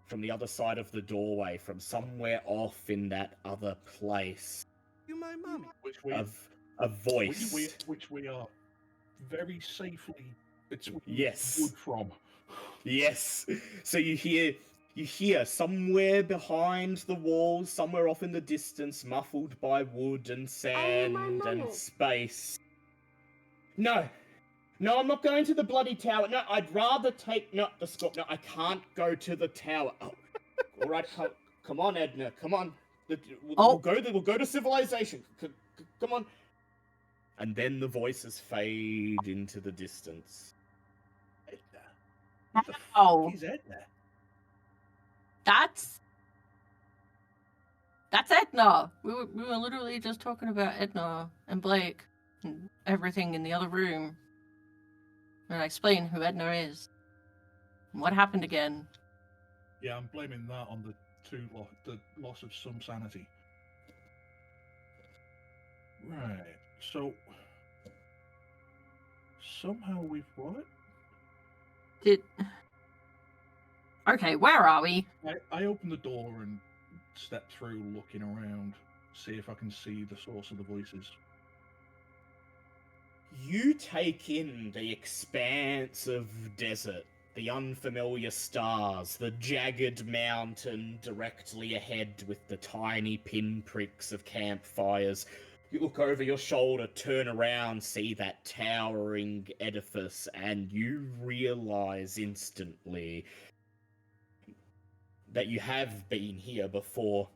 from the other side of the doorway, from somewhere off in that other place, You my mummy. Which we a voice. which we are very safely between Yes. wood from. Yes. So you hear somewhere behind the walls, somewhere off in the distance, muffled by wood and sand and space. No, I'm not going to the bloody tower. No, I'd rather take the score. No, I can't go to the tower. Oh, all right, come on, Edna. Come on. We'll go to civilization. Come on. And then the voices fade into the distance. Edna. Who the Ow. fuck is Edna? That's Edna. We were literally just talking about Edna and Blake and everything in the other room. And I explained who Edna is. And what happened again. Yeah, I'm blaming that on the loss of some sanity. Right. So somehow we've what? Okay, where are we? I open the door and step through, looking around, see if I can see the source of the voices. You take in the expanse of desert, the unfamiliar stars, the jagged mountain directly ahead with the tiny pinpricks of campfires. You look over your shoulder, turn around, see that towering edifice, and you realize instantly that you have been here before.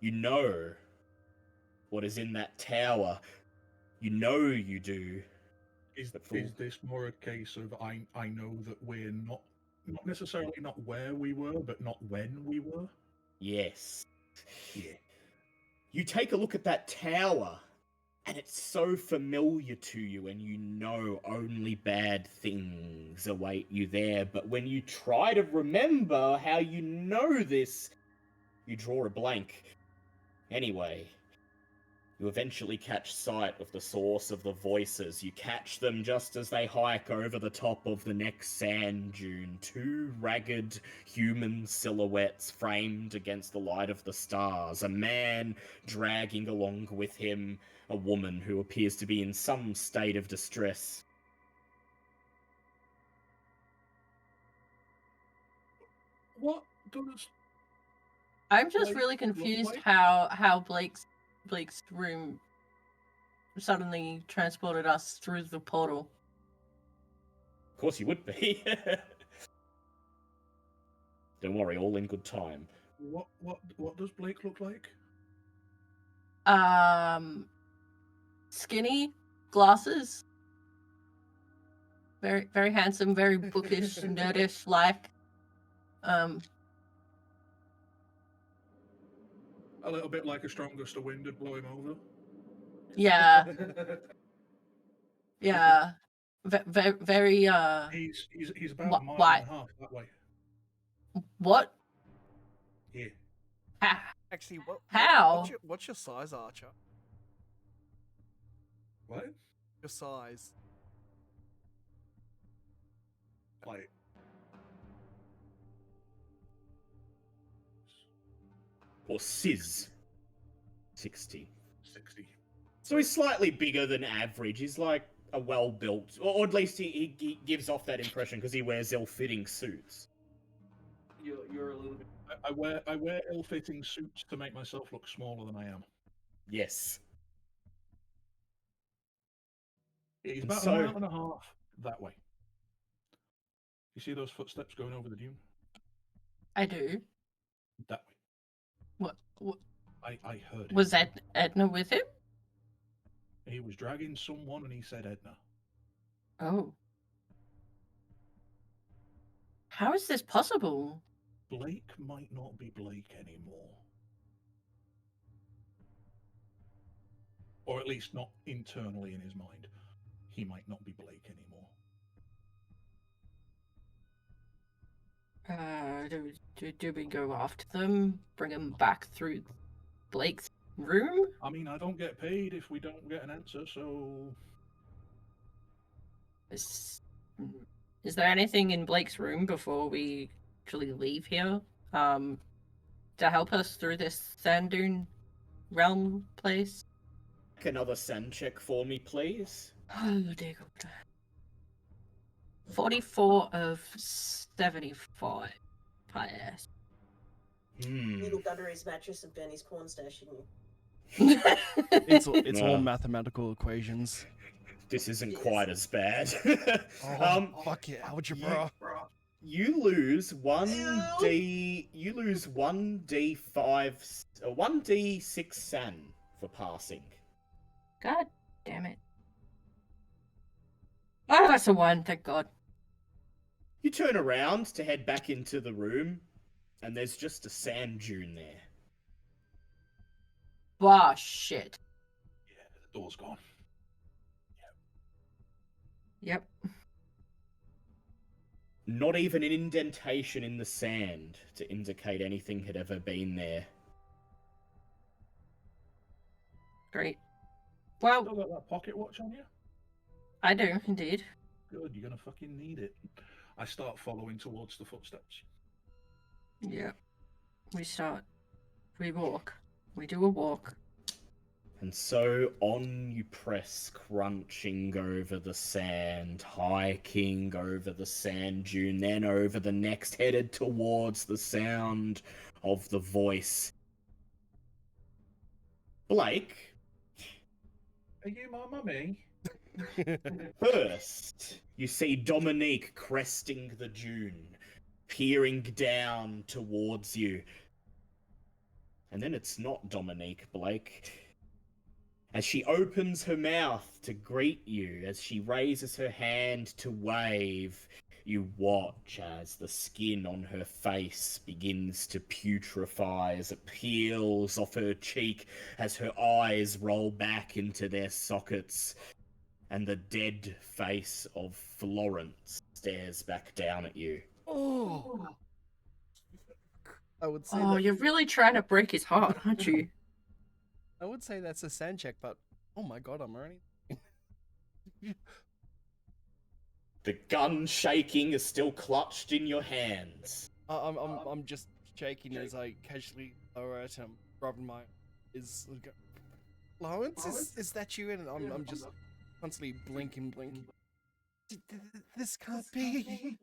You know what is in that tower. You know you do. Is this more a case of I know that we're not necessarily not where we were, but not when we were? Yes. Yeah. You take a look at that tower, and it's so familiar to you, and you know only bad things await you there. But when you try to remember how you know this, you draw a blank. Anyway, you eventually catch sight of the source of the voices. You catch them just as they hike over the top of the next sand dune. Two ragged human silhouettes framed against the light of the stars. A man dragging along with him a woman who appears to be in some state of distress. What does I'm just Blake really look confused like? how Blake's room suddenly transported us through the portal. Of course you would be. Don't worry, all in good time. what does Blake look like? Skinny, glasses. Very, very handsome, very bookish, nerdish like. A little bit like a strong gust of wind would blow him over. Yeah, yeah. Very, He's about a mile why? and a half that way. What? Yeah. Ha- Actually, How? What's your size, Archer? What? Your size. Like, Or Sizz. 60. 60. So he's slightly bigger than average. He's like a well-built, or at least he gives off that impression because he wears ill-fitting suits. You're a little bit. I wear ill-fitting suits to make myself look smaller than I am. Yes. He's And about so- a mile and a half that way. You see those footsteps going over the dune? I do. That way. What I heard him. was Edna with him? He was dragging someone and he said Edna. Oh. How is this possible? Blake might not be Blake anymore. Or at least not internally in his mind. He might not be Blake anymore. Do we go after them? Bring them back through Blake's room? I mean, I don't get paid if we don't get an answer, so... Is there anything in Blake's room before we actually leave here? To help us through this sand dune realm place? Another sand check for me, please. Oh dear God. 44 of 75. Pass. You look under his mattress and Benny's corn stash, didn't you? It's all No. mathematical equations. This isn't Yes. quite as bad. Fuck yeah, algebra. You lose one Ew. D. You lose 1d5, 1d6 sand for passing. God damn it. Oh, that's a 1, thank God. You turn around to head back into the room, and there's just a sand dune there. Ah, shit. Yeah, the door's gone. Yep. Not even an indentation in the sand to indicate anything had ever been there. Great. Well, Still got that pocket watch on you? I do, indeed. Good, you're gonna fucking need it. I start following towards the footsteps. Yeah. We walk. We do a walk. And so on you press, crunching over the sand, hiking over the sand dune, then over the next, headed towards the sound of the voice. Blake, Are you my mummy? first, you see Dominique cresting the dune, peering down towards you. And then it's not Dominique, Blake. As she opens her mouth to greet you, as she raises her hand to wave, you watch as the skin on her face begins to putrefy as it peels off her cheek, as her eyes roll back into their sockets, and the dead face of Florence stares back down at you. Oh. I would say Oh, that, you're really trying to break his heart, aren't you? I would say that's a sand check, but oh my god, I'm already. The gun shaking is still clutched in your hands. I'm just shaking as I casually lower it and rubbing my is Lawrence, is that you? And I'm just constantly blinking. This can't be.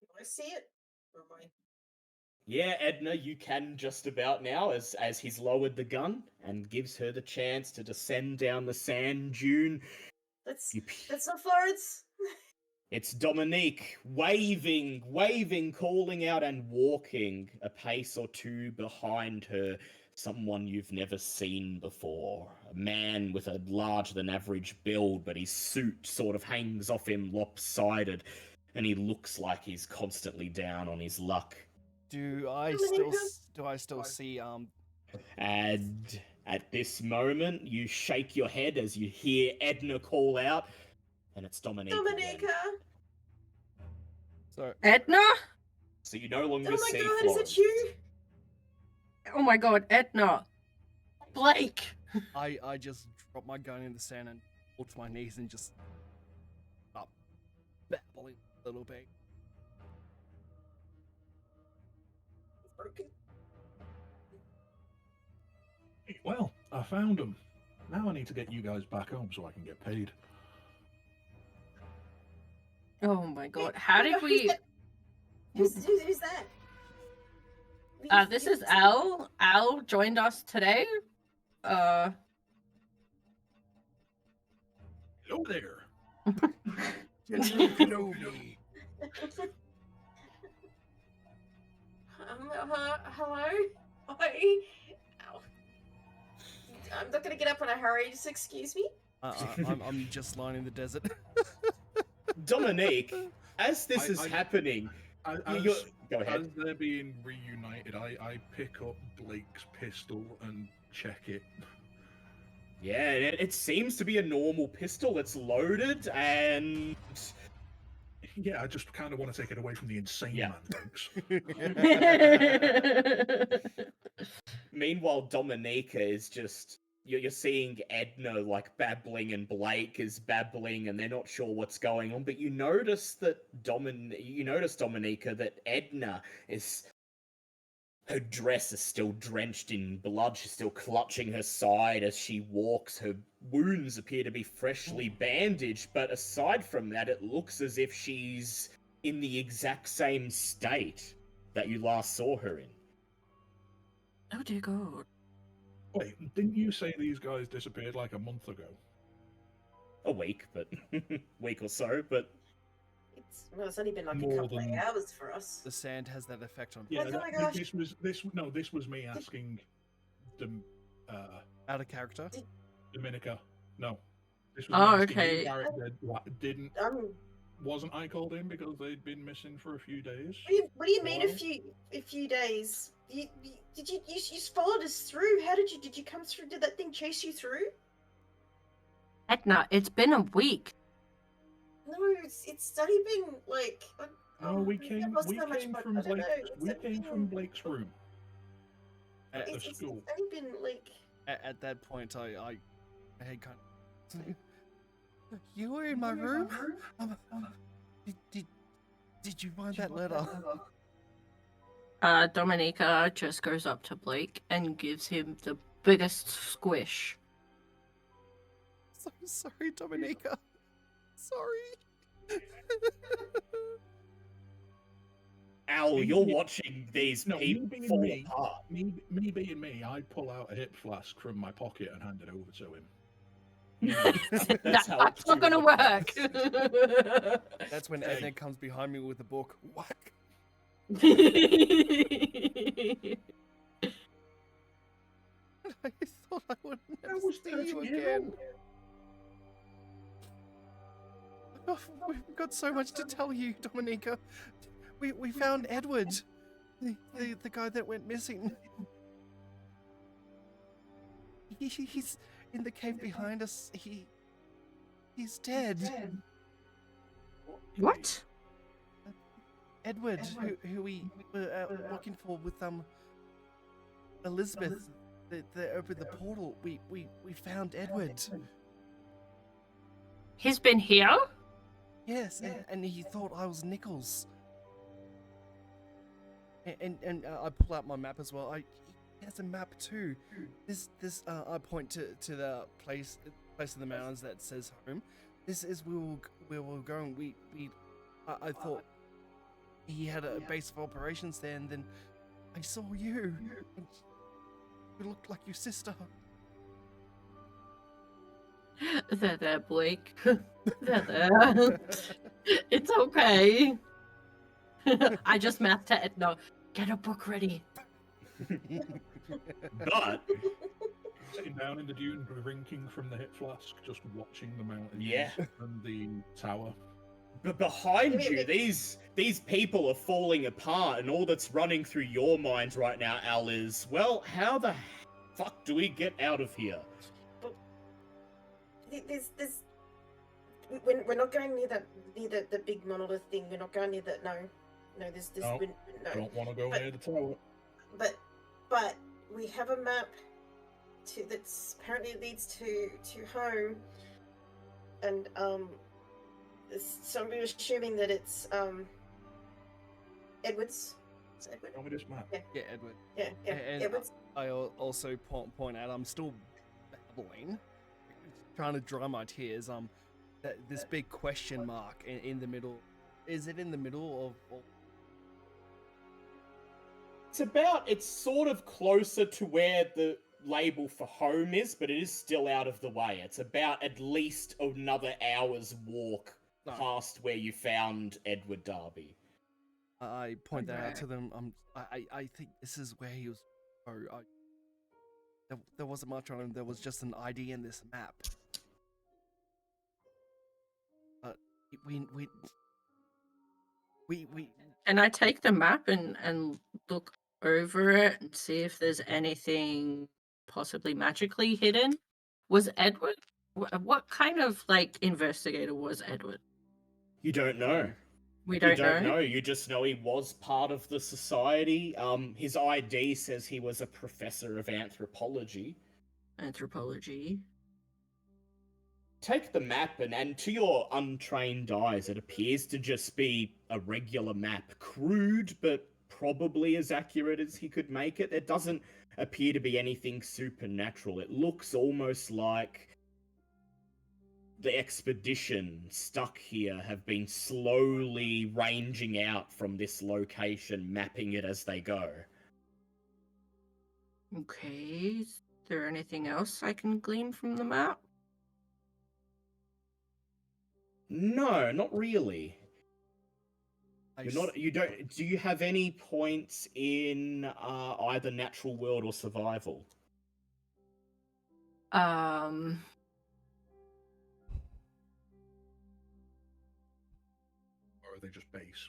Do I see it? Or am I? Yeah, Edna, you can just about now, as he's lowered the gun and gives her the chance to descend down the sand dune. That's You not Florence. It's Dominique, waving, calling out and walking a pace or two behind her. Someone you've never seen before. A man with a larger than average build, but his suit sort of hangs off him lopsided, and he looks like he's constantly down on his luck. Do I still see And at this moment, you shake your head as you hear Edna call out, and it's Dominique. again. Dominica. so Edna? So you no longer Oh my see god, Florence. is it you? Oh my god, Edna. Blake. I just drop my gun in the sand and fall to my knees and just stop babbling a little bit. Broken. Well, I found them. Now I need to get you guys back home so I can get paid. Oh my god, how did we... Who's that? This is Al. Al joined us today. Hello there. Kenobi. Hello? Hi. Ow. I'm not gonna get up in a hurry, just excuse me. I'm just lying in the desert. Dominique, as this is I- happening, As, go ahead. as they're being reunited, I pick up Blake's pistol and check it. Yeah, it seems to be a normal pistol. It's loaded, and Yeah, I just kind of want to take it away from the insane Yeah. man, thanks. meanwhile, Dominica is just you're seeing Edna like babbling, and Blake is babbling, and they're not sure what's going on. But you notice that Dominica, that Edna is. Her dress is still drenched in blood. She's still clutching her side as she walks. Her wounds appear to be freshly bandaged, but aside from that, it looks as if she's in the exact same state that you last saw her in. Oh dear god. Wait, didn't you say these guys disappeared like a month ago? A week, but week or so, but It's only been like More a couple than- of hours for us. The sand has that effect on Yeah, Oh my gosh. this was me asking out of character. Dominica. No, this was Oh, me asking okay. you, Garrett, didn't Um, wasn't I called in because they'd been missing for a few days? what do you mean Well- a few days? Did you followed us through? How did you come through? Did that thing chase you through? Edna, it's been a week. No, it's only been like. No, we that came must have much from fun. I don't know, Blake's it's we only came been- from Blake's room At, at the It's school. only been like. at that point, I had kind of. You were in my room. Did you find that letter? Dominica just goes up to Blake and gives him the biggest squish. So sorry, Dominica. Sorry. Al, Me- you're me- watching these No, me people being fall me. apart. Me being me, I pull out a hip flask from my pocket and hand it over to him. That's how That's not gonna work. That's when Hey. Edna comes behind me with the book. Whack. I thought I would never was see you 30 years again. Oh, we've got so much to tell you, Dominica. We found Edward, the guy that went missing. He's in the cave behind us. He's dead. What? Edward, who we were looking for with Elizabeth, that opened the portal. We found Edward. He's been here? Yes, and he thought I was Nichols. And I pull out my map as well. He has a map too. This I point to the place in the mountains that says home. This is where we're going. I thought he had a base of operations there, and then I saw you. And you looked like your sister. There, Blake. There. It's okay. I just mathed to Edna. Get a book ready. But Sitting down in the dune, drinking from the hip flask, just watching the mountains Yeah. and the tower. But behind you, these people are falling apart, and all that's running through your mind right now, Al, is, well, how the fuck do we get out of here? There's we're not going near the big monolith thing. We're not going near that. No, there's No. no. I don't want to go But- near the tower. But we have a map. that's apparently leads to home, and so I'm assuming that it's Edward's. Is it Edward? Tell me this map. Yeah, Edward. Yeah, And Edward's. I also point out I'm still babbling, trying to dry my tears. This big question mark in the middle. Is it in the middle of? It's sort of closer to where the label for home is, but it is still out of the way. It's about at least another hour's walk No. past where you found Edward Darby. I point that out Okay. to them. I think this is where he was. There wasn't much on him. There was just an ID in this map. But we. Can I take the map and look over it and see if there's anything possibly magically hidden? Was Edward? What kind of like investigator was Edward? You don't know. We You don't, don't know. know. You just know he was part of the society. His ID says he was a professor of anthropology. Anthropology. Take the map, and to your untrained eyes, it appears to just be a regular map. Crude, but probably as accurate as he could make it. It doesn't appear to be anything supernatural. It looks almost like the expedition stuck here have been slowly ranging out from this location, mapping it as they go. Okay. Is there anything else I can glean from the map? No, not really. I You don't. Do you have any points in either natural world or survival? Or are they just base?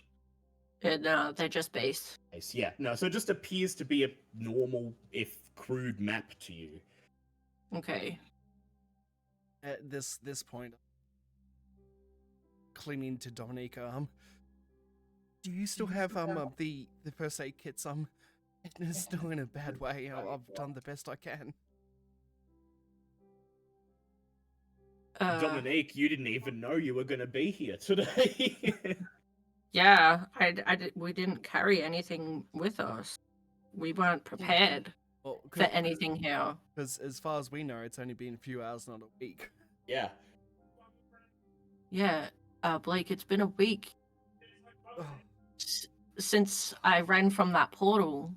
No, they're just base. Yes, yeah, no. So it just appears to be a normal, if crude, map to you. Okay. At this point, clinging to Dominica. Do you still have the first aid kits? It's still in a bad way. I've done the best I can. Dominique, you didn't even know you were going to be here today. Yeah, we didn't carry anything with us. We weren't prepared Well, for anything here. because as far as we know, it's only been a few hours, not a week. Yeah. Yeah, Blake, it's been a week Oh, since I ran from that portal.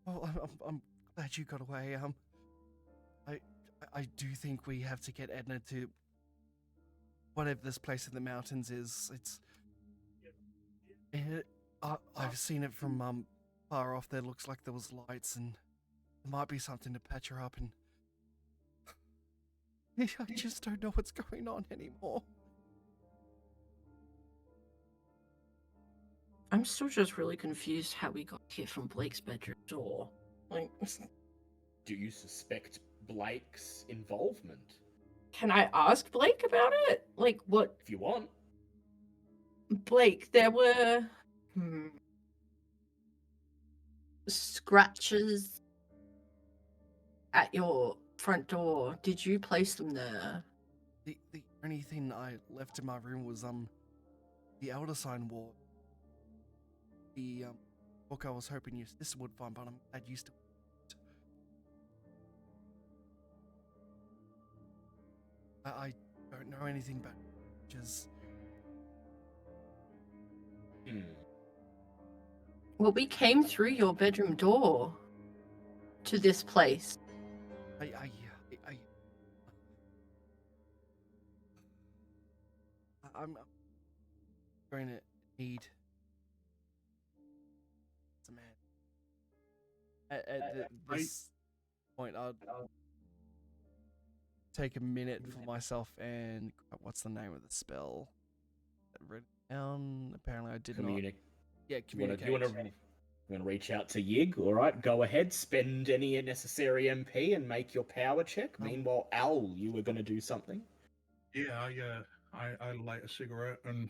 well, I'm glad you got away. I do think we have to get Edna to whatever this place in the mountains is. I've seen it from far off. There looks like there was lights, and there might be something to patch her up. And I just don't know what's going on anymore. I'm still just really confused how we got here from Blake's bedroom door. Like, Do you suspect Blake's involvement? can I ask Blake about it? Like, what? If you want. Blake, there were scratches at your front door. Did you place them there? The only thing I left in my room was the Elder Sign ward. The book I was hoping your sister would find, but I'm glad you still. I don't know anything about just. Well, we came through your bedroom door to this place. I'm going to need some man. At this point, I'll take a minute for myself and what's the name of the spell? Written down. Apparently, I did not. Yeah, communicate. You want to reach out to Yig? All right, go ahead. Spend any necessary MP and make your power check. Meanwhile, Al, you were going to do something. Yeah, I light a cigarette and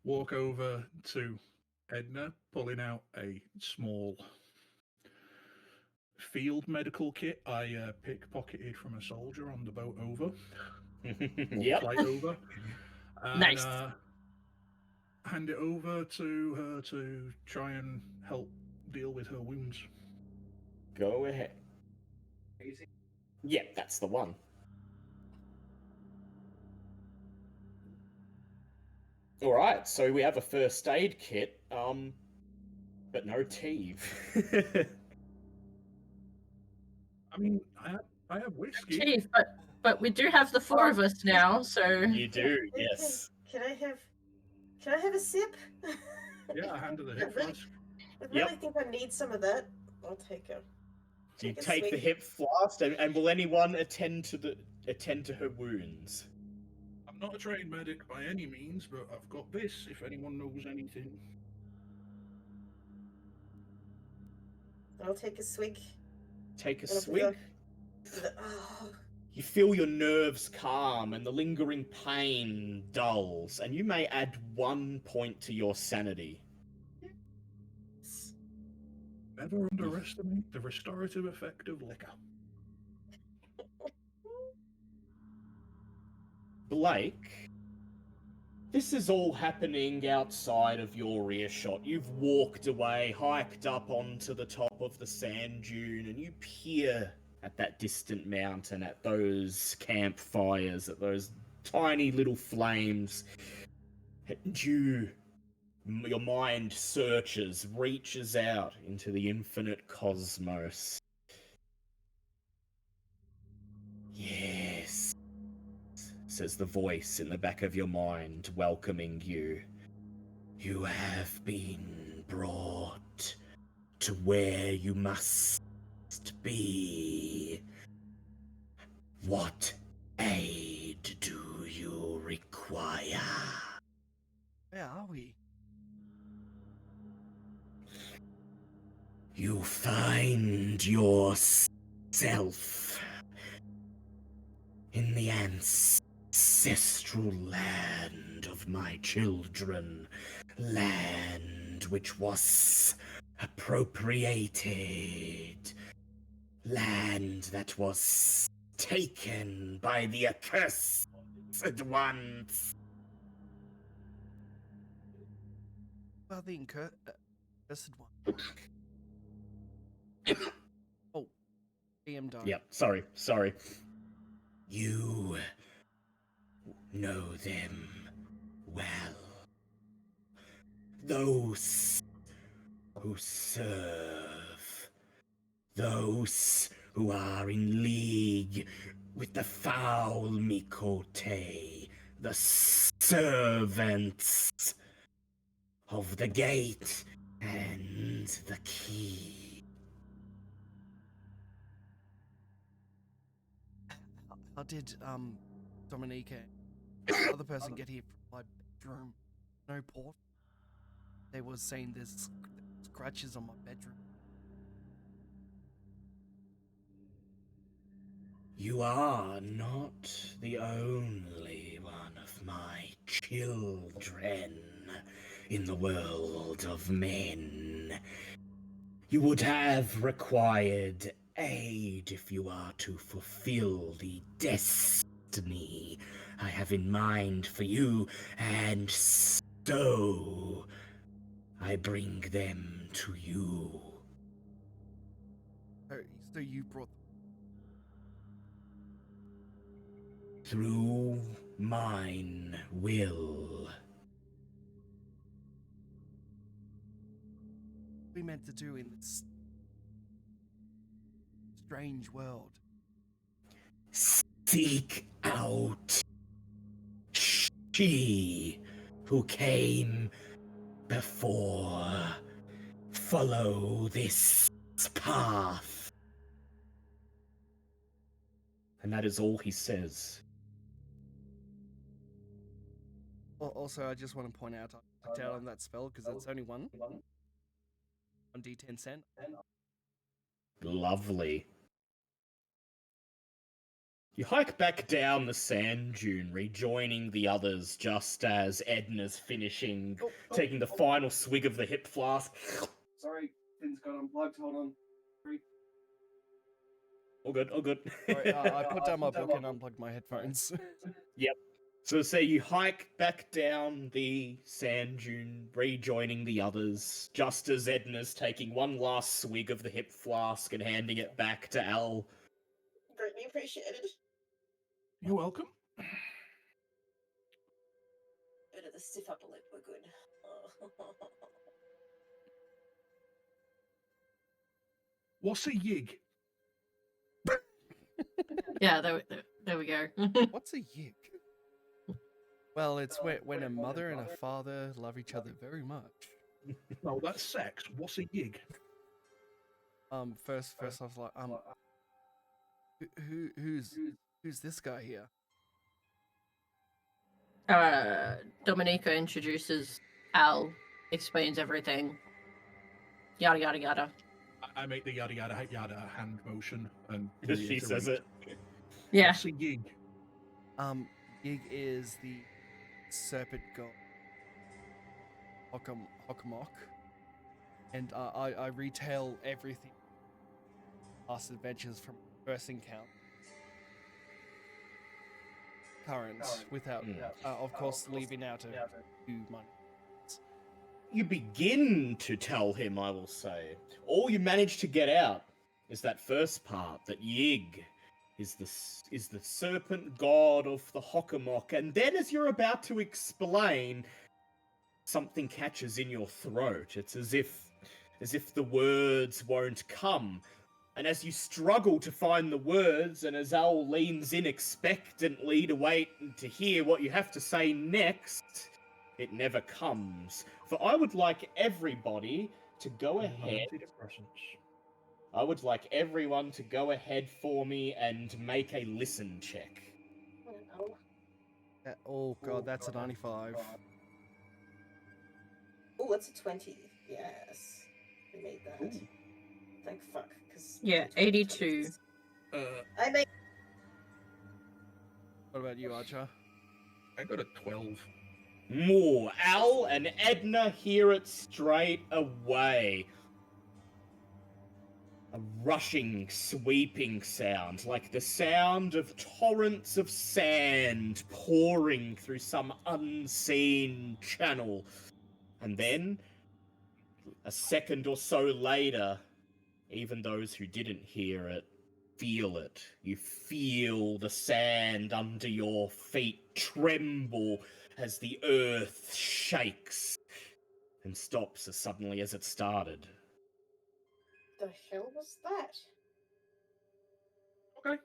walk over to Edna, pulling out a small field medical kit I pickpocketed from a soldier on the boat over. Or Yep. flight over. And, Nice. hand it over to her to try and help deal with her wounds. Go ahead. Yep, that's the one. All right, so we have a first aid kit, but no Teve. I mean, I have whiskey. Chief, but we do have the four of us now, so You do, yes. Can I have a sip? Yeah, I handed the I hip really, flask. I really think I need some of that. I'll take a. You a take the swig. hip flask, and will anyone attend to her wounds? I'm not a trained medic by any means, but I've got this if anyone knows anything. I'll take a swig. Take a Well, swig. Oh, You feel your nerves calm and the lingering pain dulls, and you may add 1 point to your sanity. Never underestimate the restorative effect of liquor. Blake, this is all happening outside of your earshot. You've walked away, hiked up onto the top of the sand dune, and you peer at that distant mountain, at those campfires, at those tiny little flames. And your mind searches, reaches out into the infinite cosmos. Yes, says the voice in the back of your mind, welcoming you. You have been brought to where you must be. What aid do you require? Where are we? You find yourself in the ancestral land of my children, land which was appropriated, land that was taken by the accursed ones. Well, the cursed one. Oh, DM died. Yep, sorry. You know them well. Those who serve. Those who are in league with the foul Mikote, the servants of the gate and the key. How did Dominica, the other person, get here from my bedroom? No port. They was saying there's scratches on my bedroom. You are not the only one of my children in the world of men. You would have required aid if you are to fulfill the destiny I have in mind for you, and so I bring them to you. So you brought them. Through mine will. What are we meant to do in this strange world? Seek out she who came before. Follow this path. And that is all he says. Also, I just want to point out I picked out on that spell because it's only one d10 cent. Lovely. You hike back down the sand dune, rejoining the others just as Edna's finishing, taking the final swig of the hip flask. Sorry, things got unplugged. Hold on. All good, all good. Sorry, I put down my book and unplugged my headphones. So say you hike back down the sand dune, rejoining the others, just as Edna's taking one last swig of the hip flask and handing it back to Al. Greatly appreciated. You're welcome. Bit of the stiff upper lip were good. What's a yig? Yeah, there we go. What's a yig? Well, it's when a mother and a father love each other very much. No, that's sex. What's a yig? First off, like, who's this guy here? Dominica introduces Al, explains everything. Yada yada yada. I make the yada yada yada hand motion and She says it. Yeah. What's a yig? Yig is the serpent god Hockamok, and I retail everything past adventures from first encounter current without of course leaving out a few money. You begin to tell him, I will say. All you manage to get out is that first part, that Yig is the serpent god of the Hockamok, and then as you're about to explain, something catches in your throat. It's as if the words won't come. And as you struggle to find the words, and as Al leans in expectantly to wait and to hear what you have to say next, it never comes. For I would like everybody to go ahead. Antidepressants. I would like everyone to go ahead for me and make a listen check. Oh god, that's a 95. Oh, that's a 20. Yes. We made that. Ooh. Thank fuck. Cause Yeah, 82. I made. What about you, Archer? I got a 12. More. Al and Edna hear it straight away. A rushing, sweeping sound, like the sound of torrents of sand pouring through some unseen channel. And then, a second or so later, even those who didn't hear it feel it. You feel the sand under your feet tremble as the earth shakes and stops as suddenly as it started. The hell was that? Okay.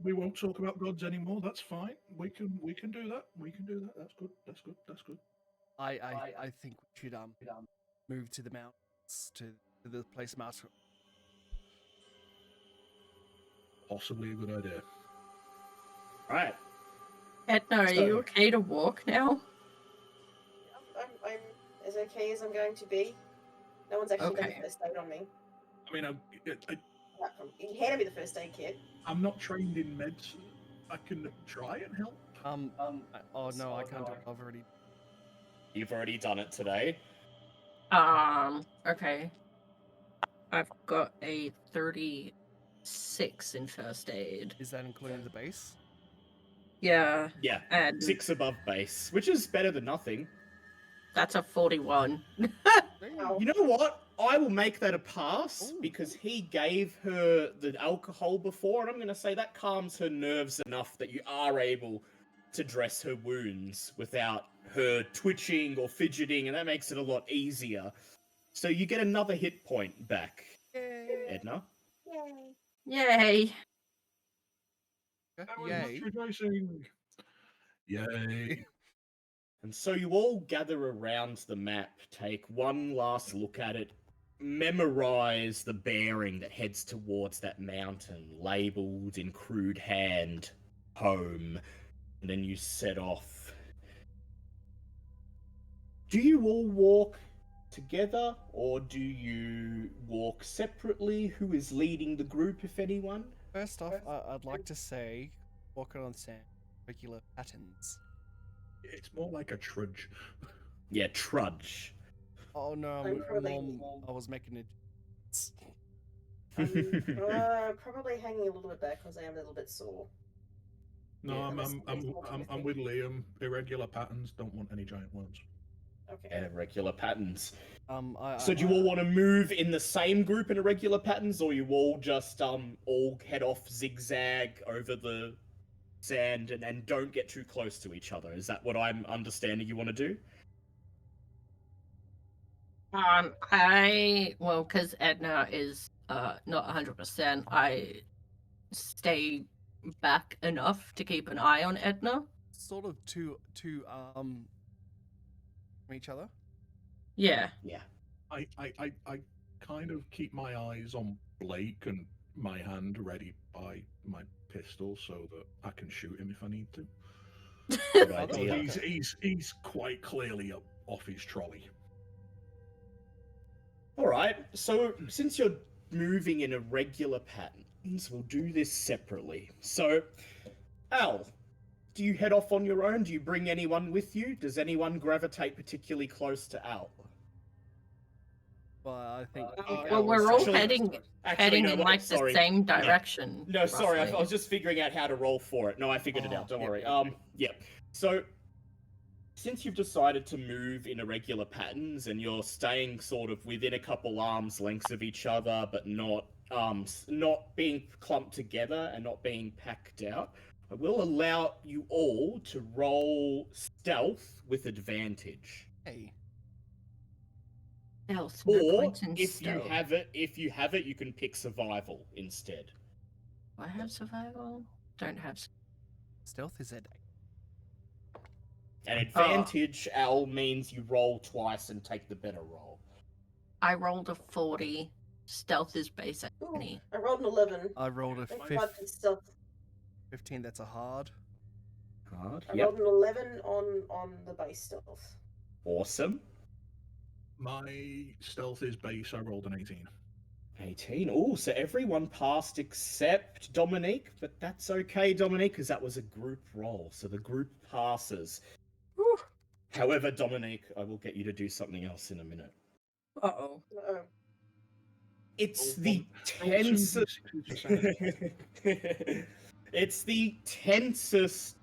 We won't talk about gods anymore. That's fine. We can do that. We can do that. That's good. That's good. That's good. I think we should move to the mountains to the place Master. Possibly a good idea. Right. Edna, are you okay to walk now? I'm as okay as I'm going to be. No one's actually done Okay. the first aid on me. I mean, He handed me the first aid kit. I'm not trained in medicine. I can try and help. Oh no, I can't do it. I've already. You've already done it today. Okay. I've got a 36 in first aid. Is that including the base? Yeah, Yeah. and 6 above base, which is better than nothing. that's a 41. Oh. You know what? I will make that a pass Ooh. because he gave her the alcohol before, and I'm going to say that calms her nerves enough that you are able to dress her wounds without her twitching or fidgeting, and that makes it a lot easier. So you get another hit point back, Edna. Yay. Yay! How Yay! much rejoicing! Yay! And so you all gather around the map, take one last look at it, memorize the bearing that heads towards that mountain, labeled in crude hand, home, and then you set off. Do you all walk together, or do you walk separately? Who is leading the group, if anyone? First off, I'd like to say, walking on sand, regular patterns. It's more like a trudge. Yeah, trudge. Oh no, I'm probably- Mom, I was making it. Probably hanging a little bit back because I am a little bit sore. No, Yeah, I'm with Liam. Irregular patterns. Don't want any giant worms. Okay. And irregular patterns. I So do you all want to move in the same group in irregular patterns, or you all just all head off zigzag over the sand and don't get too close to each other? Is that what I'm understanding you want to do? Because Edna is not 100%, I stay back enough to keep an eye on Edna. sort of two from each other. Yeah. Yeah. I kind of keep my eyes on Blake and my hand ready by my pistol so that I can shoot him if I need to. Good Oh, idea. He's quite clearly off his trolley. All right. So since you're moving in irregular patterns, we'll do this separately. So, Al, do you head off on your own? Do you bring anyone with you? Does anyone gravitate particularly close to Al? Well, I think. Well, we're all Actually- heading no, in wait, like sorry. the same direction. No, sorry, I roughly. was just figuring out how to roll for it. No, I figured it Oh, out. Don't yep, worry. yep. Yeah. So, since you've decided to move in irregular patterns and you're staying sort of within a couple arms lengths of each other, but not not being clumped together and not being packed out, I will allow you all to roll stealth with advantage. Hey, Stealth, no Or points in if stealth. you have it, you can pick survival instead. Do I have survival? Don't have. stealth is at An advantage, Al, means you roll twice and take the better roll. I rolled a 40. Stealth is base at Ooh, 20. I rolled an 11. I rolled a Thank God for stealth. 15. That's a hard. Hard. I Yep. rolled an 11 on the base stealth. Awesome. My stealth is base. I rolled an 18. 18. Oh, so everyone passed except Dominique, but that's okay, Dominique, because that was a group roll, so the group passes. Whew. However, Dominique, I will get you to do something else in a minute. Uh-oh. Uh-oh. It's Oh, the roll two tensest. d6s. It's the tensest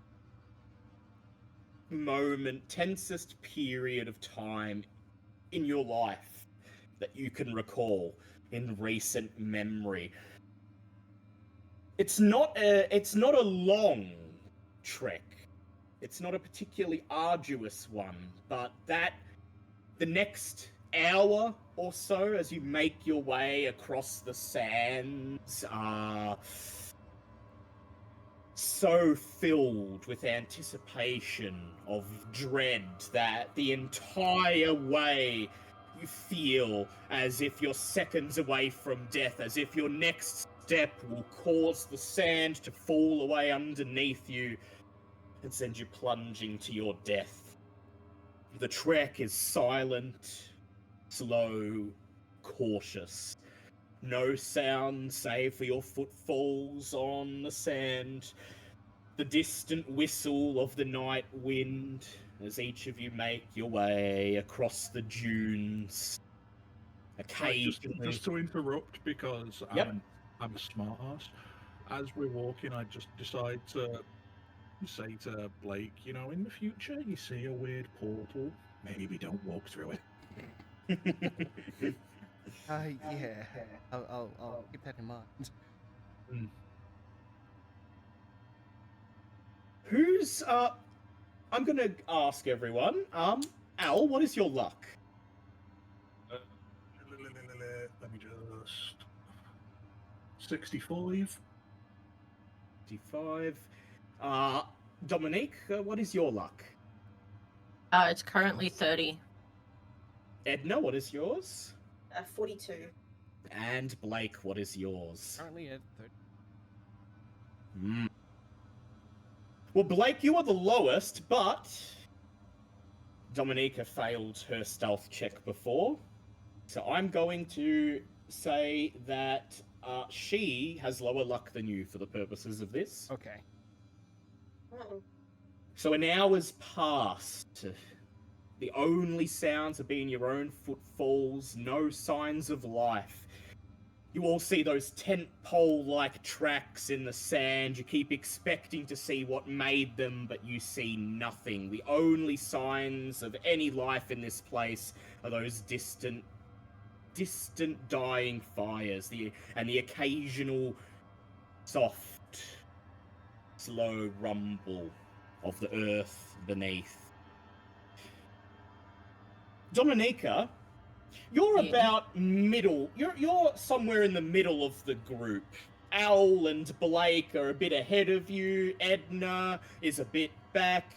moment, tensest period of time in your life that you can recall in recent memory. It's not a long trek. It's not a particularly arduous one, but the next hour or so as you make your way across the sands are so filled with anticipation of dread that the entire way you feel as if you're seconds away from death, as if your next step will cause the sand to fall away underneath you and send you plunging to your death. The trek is silent, slow, cautious. No sound save for your footfalls on the sand, the distant whistle of the night wind as each of you make your way across the dunes. Sorry, Occasionally, just to interrupt, because Yep. I'm a smart ass. As we're walking, I just decide to say to Blake, you know, in the future, you see a weird portal, maybe we don't walk through it. Yeah. I'll keep that in mind. Who's I'm gonna ask everyone. Al, what is your luck? Let me just 65. 55. Dominique, what is your luck? It's currently 30. Edna, what is yours? 42. And Blake, what is yours? Currently at 30. Hmm. Well, Blake, you are the lowest, but Dominica failed her stealth check before. So I'm going to say that she has lower luck than you for the purposes of this. Okay. Uh-oh. So an hour's passed. The only sounds have been your own footfalls, no signs of life. You all see those tent pole-like tracks in the sand. You keep expecting to see what made them, but you see nothing. The only signs of any life in this place are those distant dying fires, and the occasional soft, slow rumble of the earth beneath. Dominica, you're Yeah. about middle. You're somewhere in the middle of the group. Owl and Blake are a bit ahead of you. Edna is a bit back.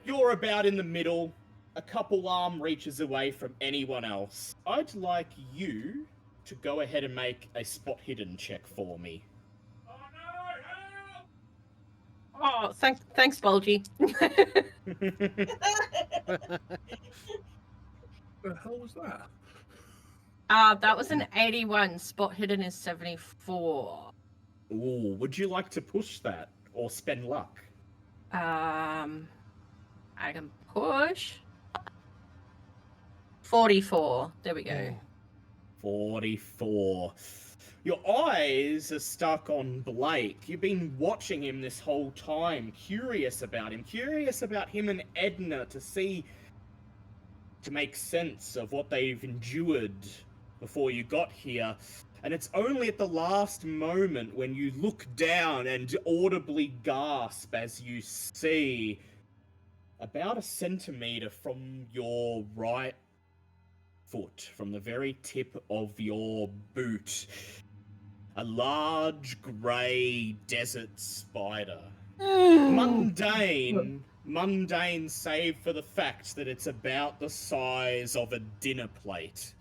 You're about in the middle, a couple arm reaches away from anyone else. I'd like you to go ahead and make a spot hidden check for me. Oh, thanks, Bulgy. The hell was that? That was an 81. Spot hidden is 74. Ooh, would you like to push that or spend luck? I can push. 44. There we go. 44. Your eyes are stuck on Blake. You've been watching him this whole time, curious about him and Edna, to make sense of what they've endured before you got here. And it's only at the last moment when you look down and audibly gasp as you see about a centimeter from your right foot, from the very tip of your boot, a large grey desert spider. Mundane, save for the fact that it's about the size of a dinner plate.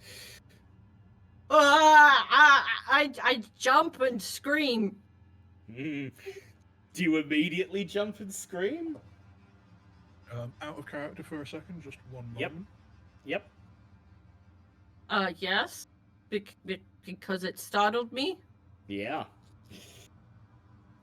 I jump and scream. Do you immediately jump and scream? Out of character for a second, just one moment. Yep. Yes. Because it startled me. Yeah.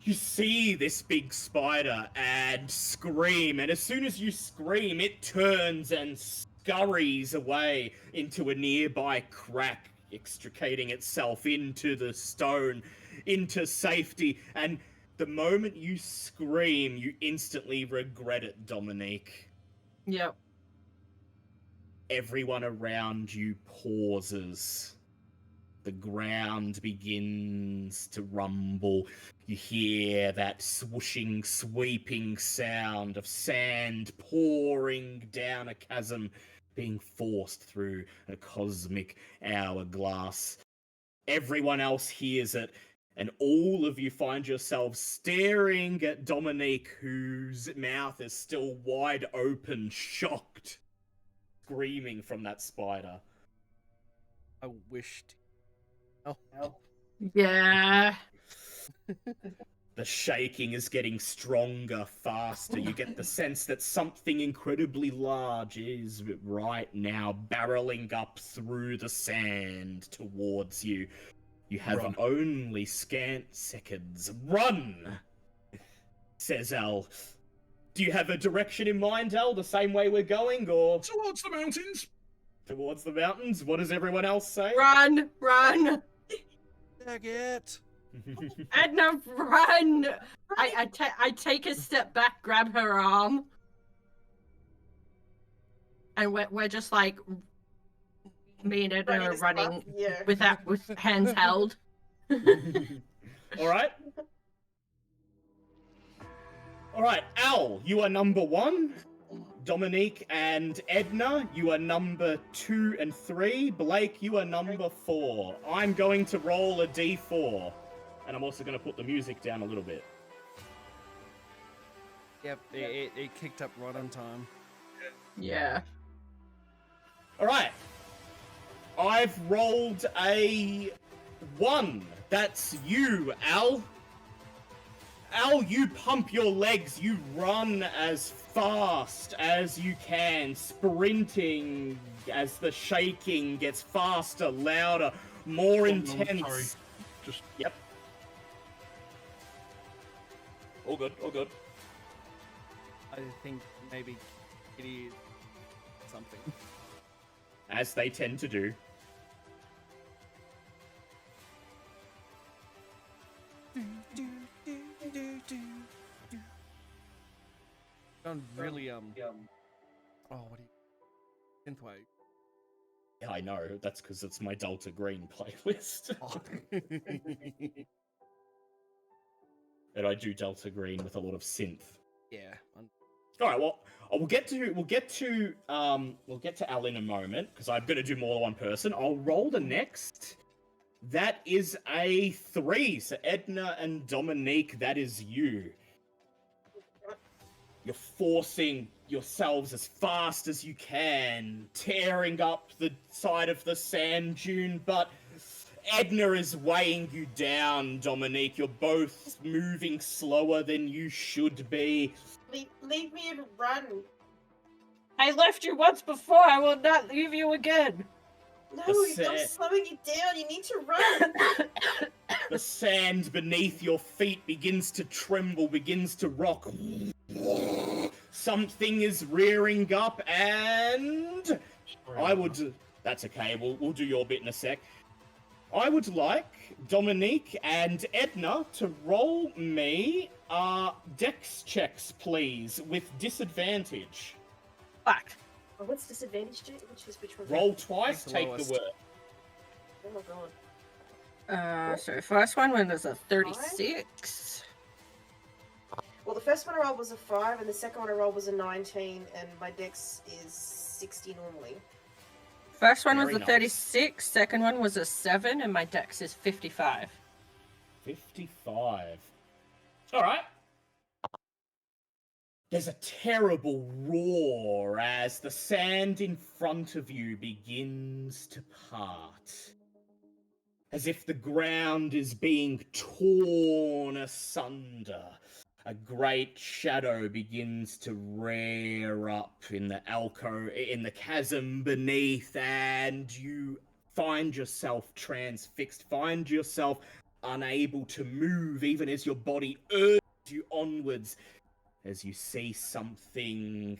You see this big spider and scream, and as soon as you scream, it turns and scurries away into a nearby crack, extricating itself into the stone, into safety, and the moment you scream, you instantly regret it, Dominique. Yep. Everyone around you pauses. The ground begins to rumble. You hear that swooshing, sweeping sound of sand pouring down a chasm, being forced through a cosmic hourglass. Everyone else hears it, and all of you find yourselves staring at Dominique, whose mouth is still wide open, shocked, screaming from that spider. I wished. Oh. Yeah. The shaking is getting stronger, faster. You get the sense that something incredibly large is right now barreling up through the sand towards you. You have Run. only scant seconds. Run! Says Al. Do you have a direction in mind, Al? The same way we're going, or Towards the mountains! towards the mountains? What does everyone else say? Run! Dang it! Edna, run! I take a step back, grab her arm, and we're just like me and Edna are as running fast- Yeah. with hands held. Alright. Alright, Al, you are number 1. Dominique and Edna, you are number 2 and 3. Blake, you are number 4. I'm going to roll a d4. And I'm also going to put the music down a little bit. Yep, it kicked up right on time. Yeah. Alright. I've rolled a 1. That's you, Al. Al, you pump your legs. You run as fast as you can, sprinting as the shaking gets faster, louder, more intense. Sorry. Just Yep. All good, all good. I think maybe Kitty is something. As they tend to do. really oh, what do you synthwave? Yeah, I know. That's because it's my Delta Green playlist. Oh. And I do Delta Green with a lot of synth. Yeah. All right. Well, we'll get to Al in a moment because I'm gonna do more than one person. I'll roll the next. That is a 3. So Edna and Dominique, that is you. You're forcing yourselves as fast as you can, tearing up the side of the sand dune, but Edna is weighing you down, Dominique. You're both moving slower than you should be. Leave me and run. I left you once before. I will not leave you again. No, The I'm sa- slowing you down. You need to run. The sand beneath your feet begins to tremble, begins to rock. Something is rearing up, and I would. That's okay. We'll do your bit in a sec. I would like Dominique and Edna to roll me dex checks, please, with disadvantage. Fuck. Oh, what's disadvantage to? Which one? Roll twice, the take lowest. the word. Oh my god. So first one was a 36. Well, the first one I rolled was a 5, and the second one I rolled was a 19, and my dex is 60 normally. First one was Very a nice. 36. Second one was a 7, and my dex is 55. 55. All right. There's a terrible roar as the sand in front of you begins to part. As if the ground is being torn asunder. A great shadow begins to rear up in the chasm beneath, and you find yourself transfixed, find yourself unable to move, even as your body urges you onwards, as you see something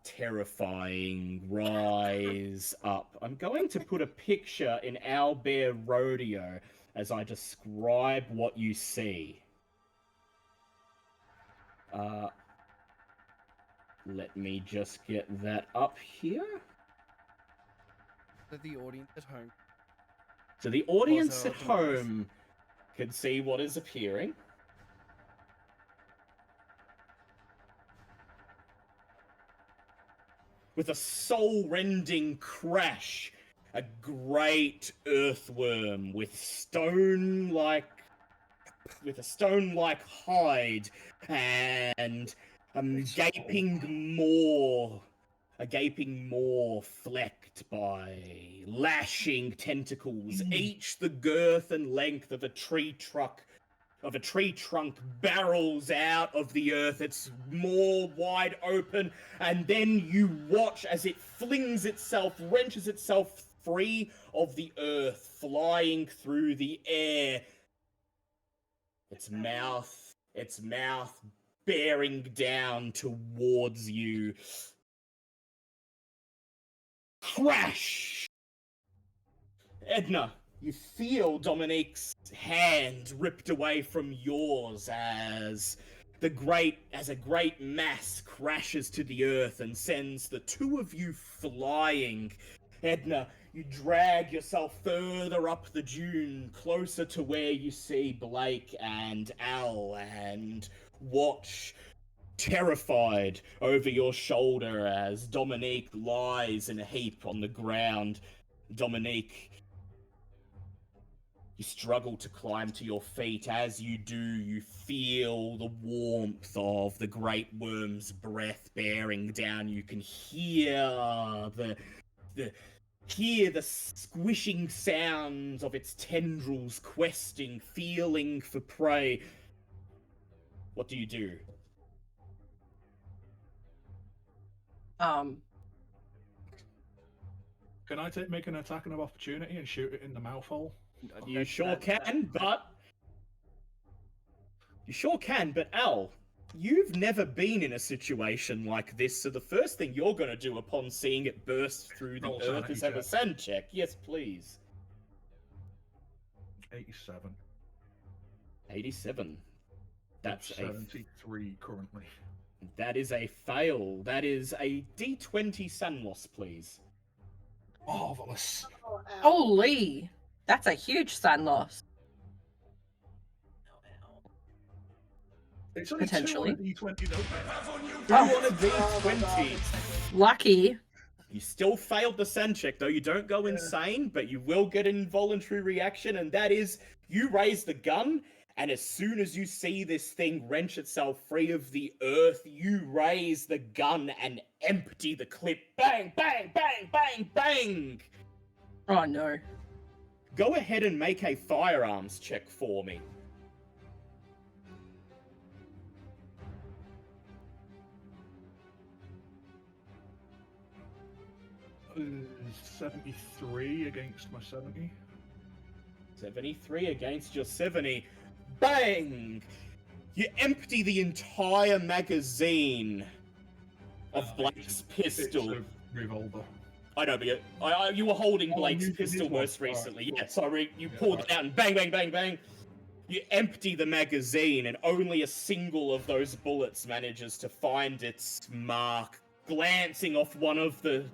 terrifying rise up. I'm going to put a picture in Owlbear Rodeo as I describe what you see. Let me just get that up here. For the audience at home. So the audience Also, at home can see what is appearing. With a soul-rending crash, a great earthworm with a stone-like hide and a gaping maw flecked by lashing tentacles, each the girth and length of a tree trunk barrels out of the earth, its maw wide open, and then you watch as it wrenches itself free of the earth, flying through the air. Its mouth bearing down towards you. Crash! Edna, you feel Dominique's hand ripped away from yours as a great mass crashes to the earth and sends the two of you flying. Edna, you drag yourself further up the dune, closer to where you see Blake and Al, and watch, terrified, over your shoulder as Dominique lies in a heap on the ground. Dominique, you struggle to climb to your feet. As you do, you feel the warmth of the great worm's breath bearing down. You can hear the squishing sounds of its tendrils questing, feeling for prey. What do you do? Can I make an attack of opportunity and shoot it in the mouth hole? You sure can, but Al, you've never been in a situation like this, so the first thing you're gonna do upon seeing it burst through the Roll earth is have a sanity sand check. Yes, please. 87. 87. That's a 73 currently. That is a fail. That is a D20 sand loss, please. Marvelous. Oh, ow. Holy! That's a huge sun loss. It's only Potentially. 2 on a D20 though. Who on a D20? Lucky. You still failed the sand check, though. You don't go insane, but you will get an involuntary reaction, and that is you raise the gun, and as soon as you see this thing wrench itself free of the earth, you raise the gun and empty the clip. Bang, bang, bang, bang, bang! Oh no. Go ahead and make a firearms check for me. 73 against my 70. 73 against your 70. Bang! You empty the entire magazine of Blake's pistol. It's a revolver. I know, but you were holding Oh, Blake's you did pistol one. most Alright, recently. cool. Yeah, sorry, you Yeah, pulled alright. it out and bang, bang, bang, bang. You empty the magazine, and only a single of those bullets manages to find its mark, glancing off one of the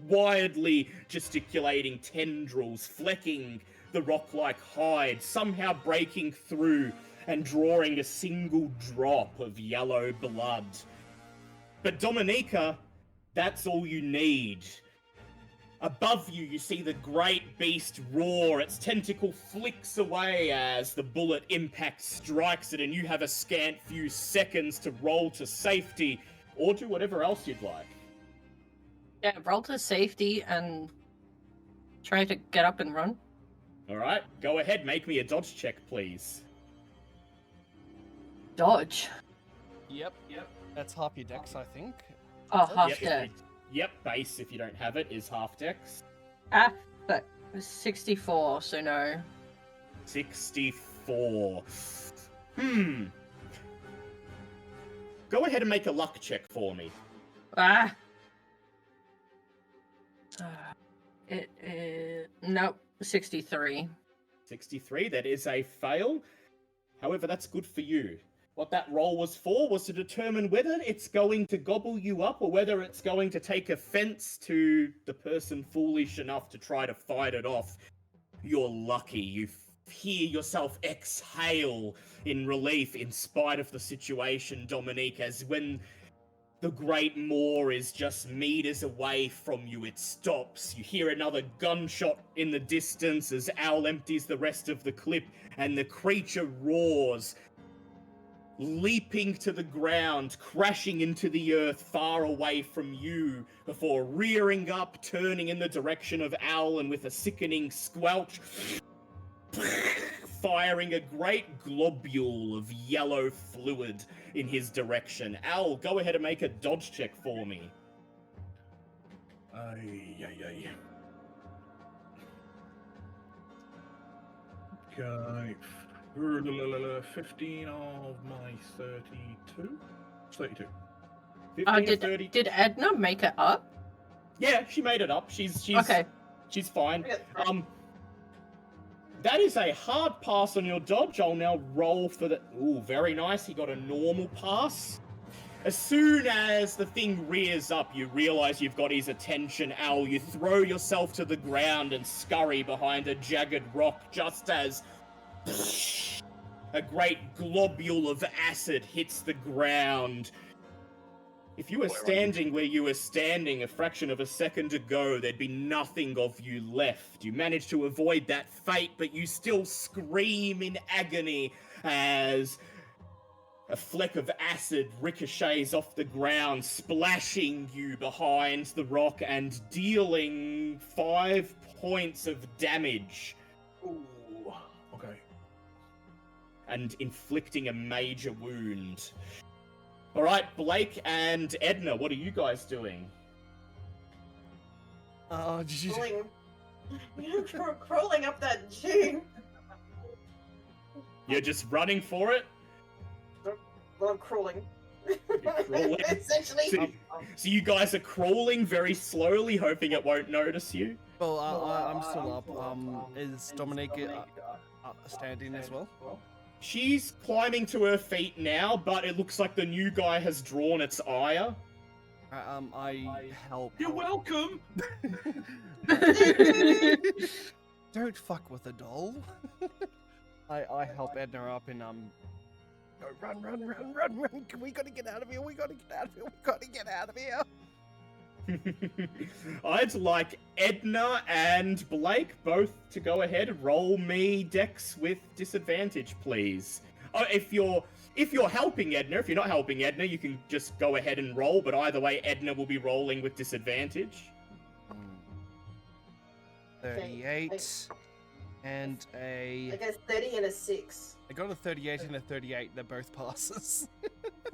wildly gesticulating tendrils, flecking the rock-like hide, somehow breaking through and drawing a single drop of yellow blood. But Dominica, that's all you need. Above you, you see the great beast roar. Its tentacle flicks away as the bullet impact strikes it, and you have a scant few seconds to roll to safety or do whatever else you'd like. Yeah, roll to safety and try to get up and run. All right, go ahead, make me a dodge check, please. Dodge. Yep. That's half your dex, I think. Oh, half Yep, dead. Yep, base, if you don't have it, is half dex. Ah, but 64, so no. 64. Go ahead and make a luck check for me. Ah. It is... Nope, 63. 63, that is a fail. However, that's good for you. What that roll was for was to determine whether it's going to gobble you up or whether it's going to take offense to the person foolish enough to try to fight it off. You're lucky. You hear yourself exhale in relief in spite of the situation, Dominique, as when the Great Moor is just meters away from you, it stops. You hear another gunshot in the distance as Owl empties the rest of the clip, and the creature roars, leaping to the ground, crashing into the earth far away from you, before rearing up, turning in the direction of Owl, and with a sickening squelch, firing a great globule of yellow fluid in his direction. Owl, go ahead and make a dodge check for me. Ay. Okay. 15 of my 32? It's 32. 15 or 30? Did Edna make it up? Yeah, she made it up. She's Okay. She's fine. I got- That is a hard pass on your dodge. I'll now roll for the... Ooh, very nice. He got a normal pass. As soon as the thing rears up, you realize you've got his attention, Owl. You throw yourself to the ground and scurry behind a jagged rock just as a great globule of acid hits the ground. If you were standing where you were standing a fraction of a second ago, there'd be nothing of you left. You managed to avoid that fate, but you still scream in agony as a fleck of acid ricochets off the ground, splashing you behind the rock and dealing 5 points of damage Ooh. Okay. and inflicting a major wound. All right, Blake and Edna, what are you guys doing? Did you? Crawling up that chute. You're just running for it? Well, I'm crawling. crawling? Essentially. So you guys are crawling very slowly, hoping it won't notice you? Well, I'm still up. Is Dominique standing as well? She's climbing to her feet now, but it looks like the new guy has drawn its ire. I help. You're welcome. Don't fuck with a doll. I help Edna up and go run. We gotta get out of here. We gotta get out of here. I'd like Edna and Blake both to go ahead and roll me dex with disadvantage, please. If you're helping Edna, if you're not helping Edna, you can just go ahead and roll, but either way, Edna will be rolling with disadvantage. 38 and I a... guess 30 and a 6. I got a 38 and a 38. They're both passes.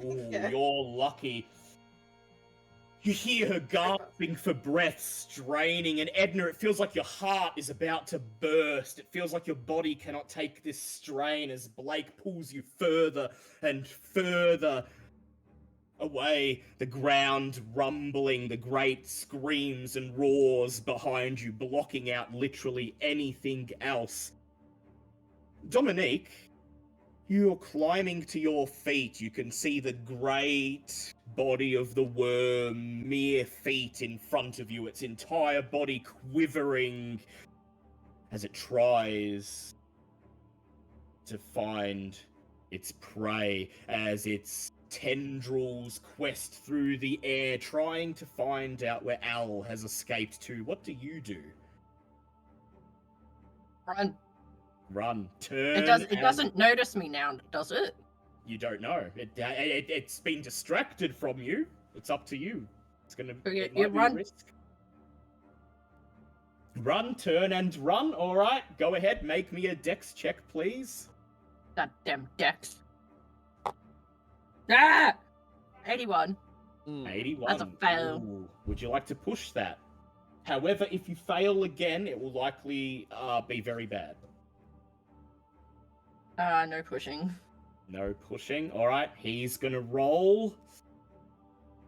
Ooh, Yeah. you're lucky. You hear her gasping for breath, straining, and Edna, it feels like your heart is about to burst. It feels like your body cannot take this strain as Blake pulls you further and further away, the ground rumbling, the great screams and roars behind you, blocking out literally anything else. Dominique, you're climbing to your feet. You can see the great body of the worm mere feet in front of you, its entire body quivering as it tries to find its prey, as its tendrils quest through the air, trying to find out where Al has escaped to. What do you do? Run. Run. Turn. It and- doesn't notice me now, does it? You don't know. It's been distracted from you. It's up to you. It's gonna. Okay, It yeah, might be a run. risk. Run, turn, and run. All right, go ahead. Make me a dex check, please. Goddamn Dex. Ah! 81. 81. That's a fail. Ooh, would you like to push that? However, if you fail again, it will likely be very bad. No pushing. No pushing. All right, he's gonna roll.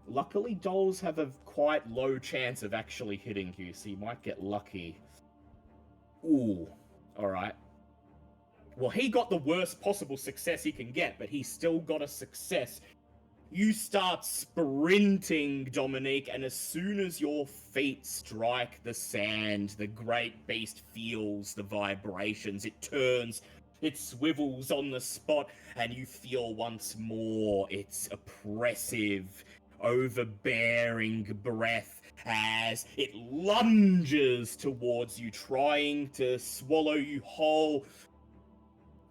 Luckily, dolls have a quite low chance of actually hitting you, so you might get lucky. Ooh. All right. Well, he got the worst possible success he can get, but he still got a success. You start sprinting, Dominique, and as soon as your feet strike the sand, the great beast feels the vibrations. It turns, it swivels on the spot, and you feel once more its oppressive, overbearing breath as it lunges towards you, trying to swallow you whole.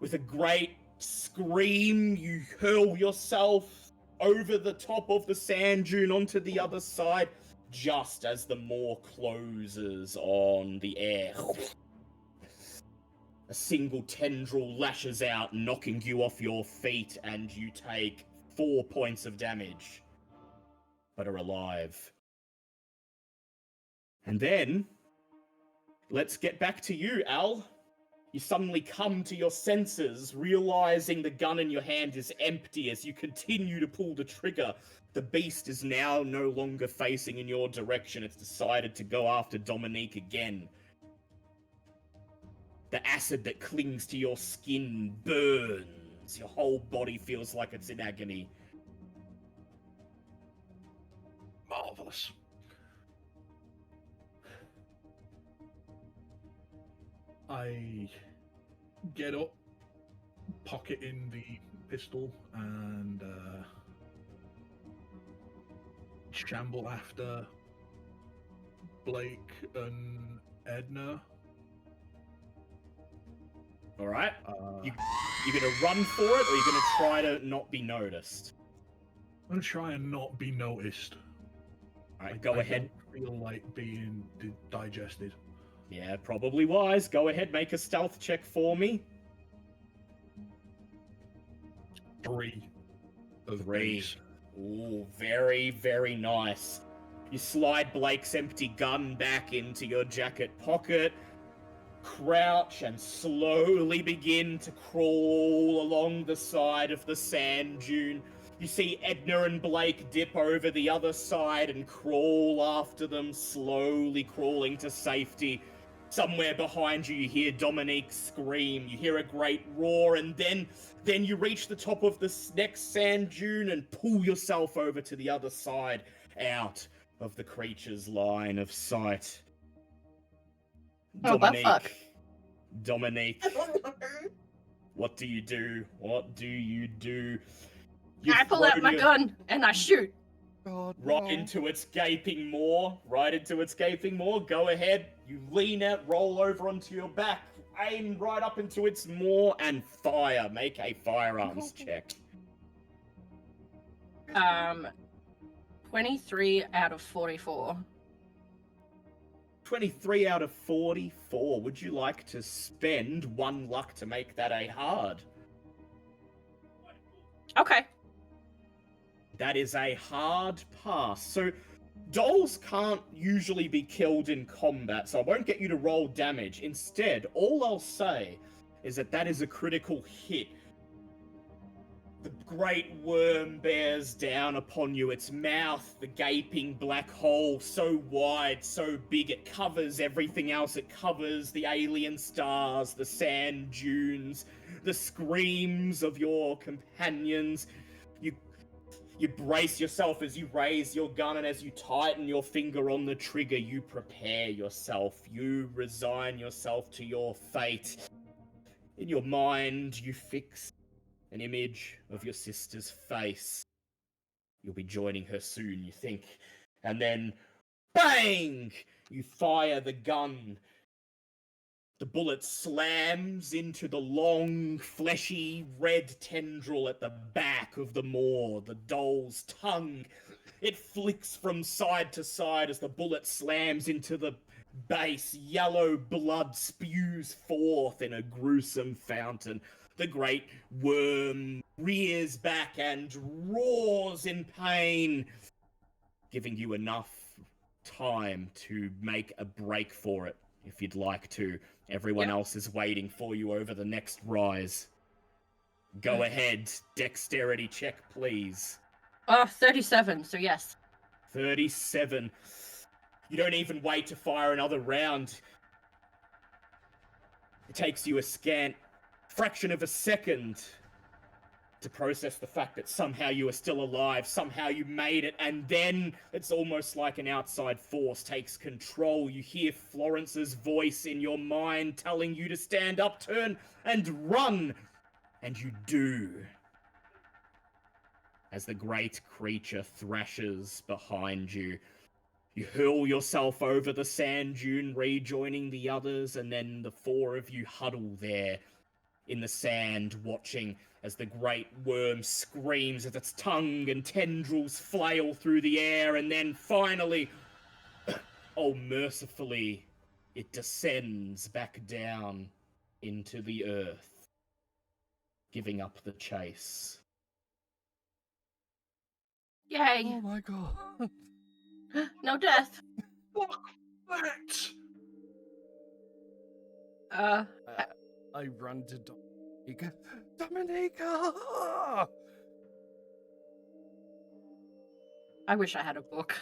With a great scream, you hurl yourself over the top of the sand dune onto the other side, just as the maw closes on the air. A single tendril lashes out, knocking you off your feet, and you take 4 points of damage, but are alive. And then, let's get back to you, Al. You suddenly come to your senses, realizing the gun in your hand is empty as you continue to pull the trigger. The beast is now no longer facing in your direction. It's decided to go after Dominique again. The acid that clings to your skin burns. Your whole body feels like it's in agony. Marvelous. I get up, pocket in the pistol, and shamble after Blake and Edna. All right? I'm You're gonna run for it, or you're gonna try to not be noticed? gonna try and not be noticed. All right, go I ahead. don't feel like being digested. Yeah, probably wise. Go ahead, make a stealth check for me. 3 of 3. base. Ooh, very, very nice. You slide Blake's empty gun back into your jacket pocket, crouch, and slowly begin to crawl along the side of the sand dune. You see Edna and Blake dip over the other side and crawl after them, slowly crawling to safety. Somewhere behind you, you hear Dominique scream. You hear a great roar, and then you reach the top of this next sand dune and pull yourself over to the other side, out of the creature's line of sight. Oh, but fuck. Dominique, what do you do? What do you do? You I pull out throw my your- gun and I shoot. God, Right no. into its gaping maw. Right into its gaping maw. Go ahead. You lean out, roll over onto your back, aim right up into its maw, and fire. Make a firearms check. 23 out of 44. 23 out of 44. Would you like to spend 1 luck to make that a hard? Okay. That is a hard pass. So, dolls can't usually be killed in combat, so I won't get you to roll damage. Instead, all I'll say is that is a critical hit. The great worm bears down upon you, its mouth, the gaping black hole, so wide, so big, it covers everything else. It covers the alien stars, the sand dunes, the screams of your companions. You brace yourself as you raise your gun, and as you tighten your finger on the trigger, you prepare yourself. You resign yourself to your fate. In your mind, you fix an image of your sister's face. You'll be joining her soon, you think. And then, bang! You fire the gun. The bullet slams into the long, fleshy, red tendril at the back of the maw, the doll's tongue. It flicks from side to side as the bullet slams into the base. Yellow blood spews forth in a gruesome fountain. The great worm rears back and roars in pain, giving you enough time to make a break for it, if you'd like to. Everyone else is waiting for you over the next rise. Go ahead. Dexterity check, please. 37, so yes. 37. You don't even wait to fire another round. It takes you a scant fraction of a second to process the fact that somehow you are still alive, somehow you made it, and then it's almost like an outside force takes control. You hear Florence's voice in your mind telling you to stand up, turn, and run. And you do. As the great creature thrashes behind you, you hurl yourself over the sand dune, rejoining the others, and then the 4 of you huddle there in the sand, watching as the great worm screams as its tongue and tendrils flail through the air, and then finally, oh mercifully, it descends back down into the earth, giving up the chase. Yay. Oh my god. No death. Fuck that! I run to Dominica. Dominica! I wish I had a book.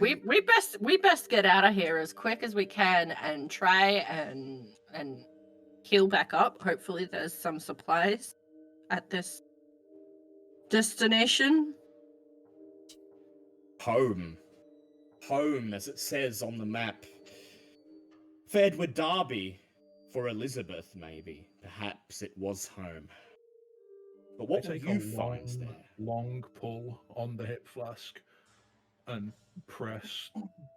We best get out of here as quick as we can and try and heal back up. Hopefully there's some supplies at this destination. Home. Home, as it says on the map. For Edward Darby. For Elizabeth, maybe. Perhaps it was home. But what I will take you a find there? long pull on the hip flask and press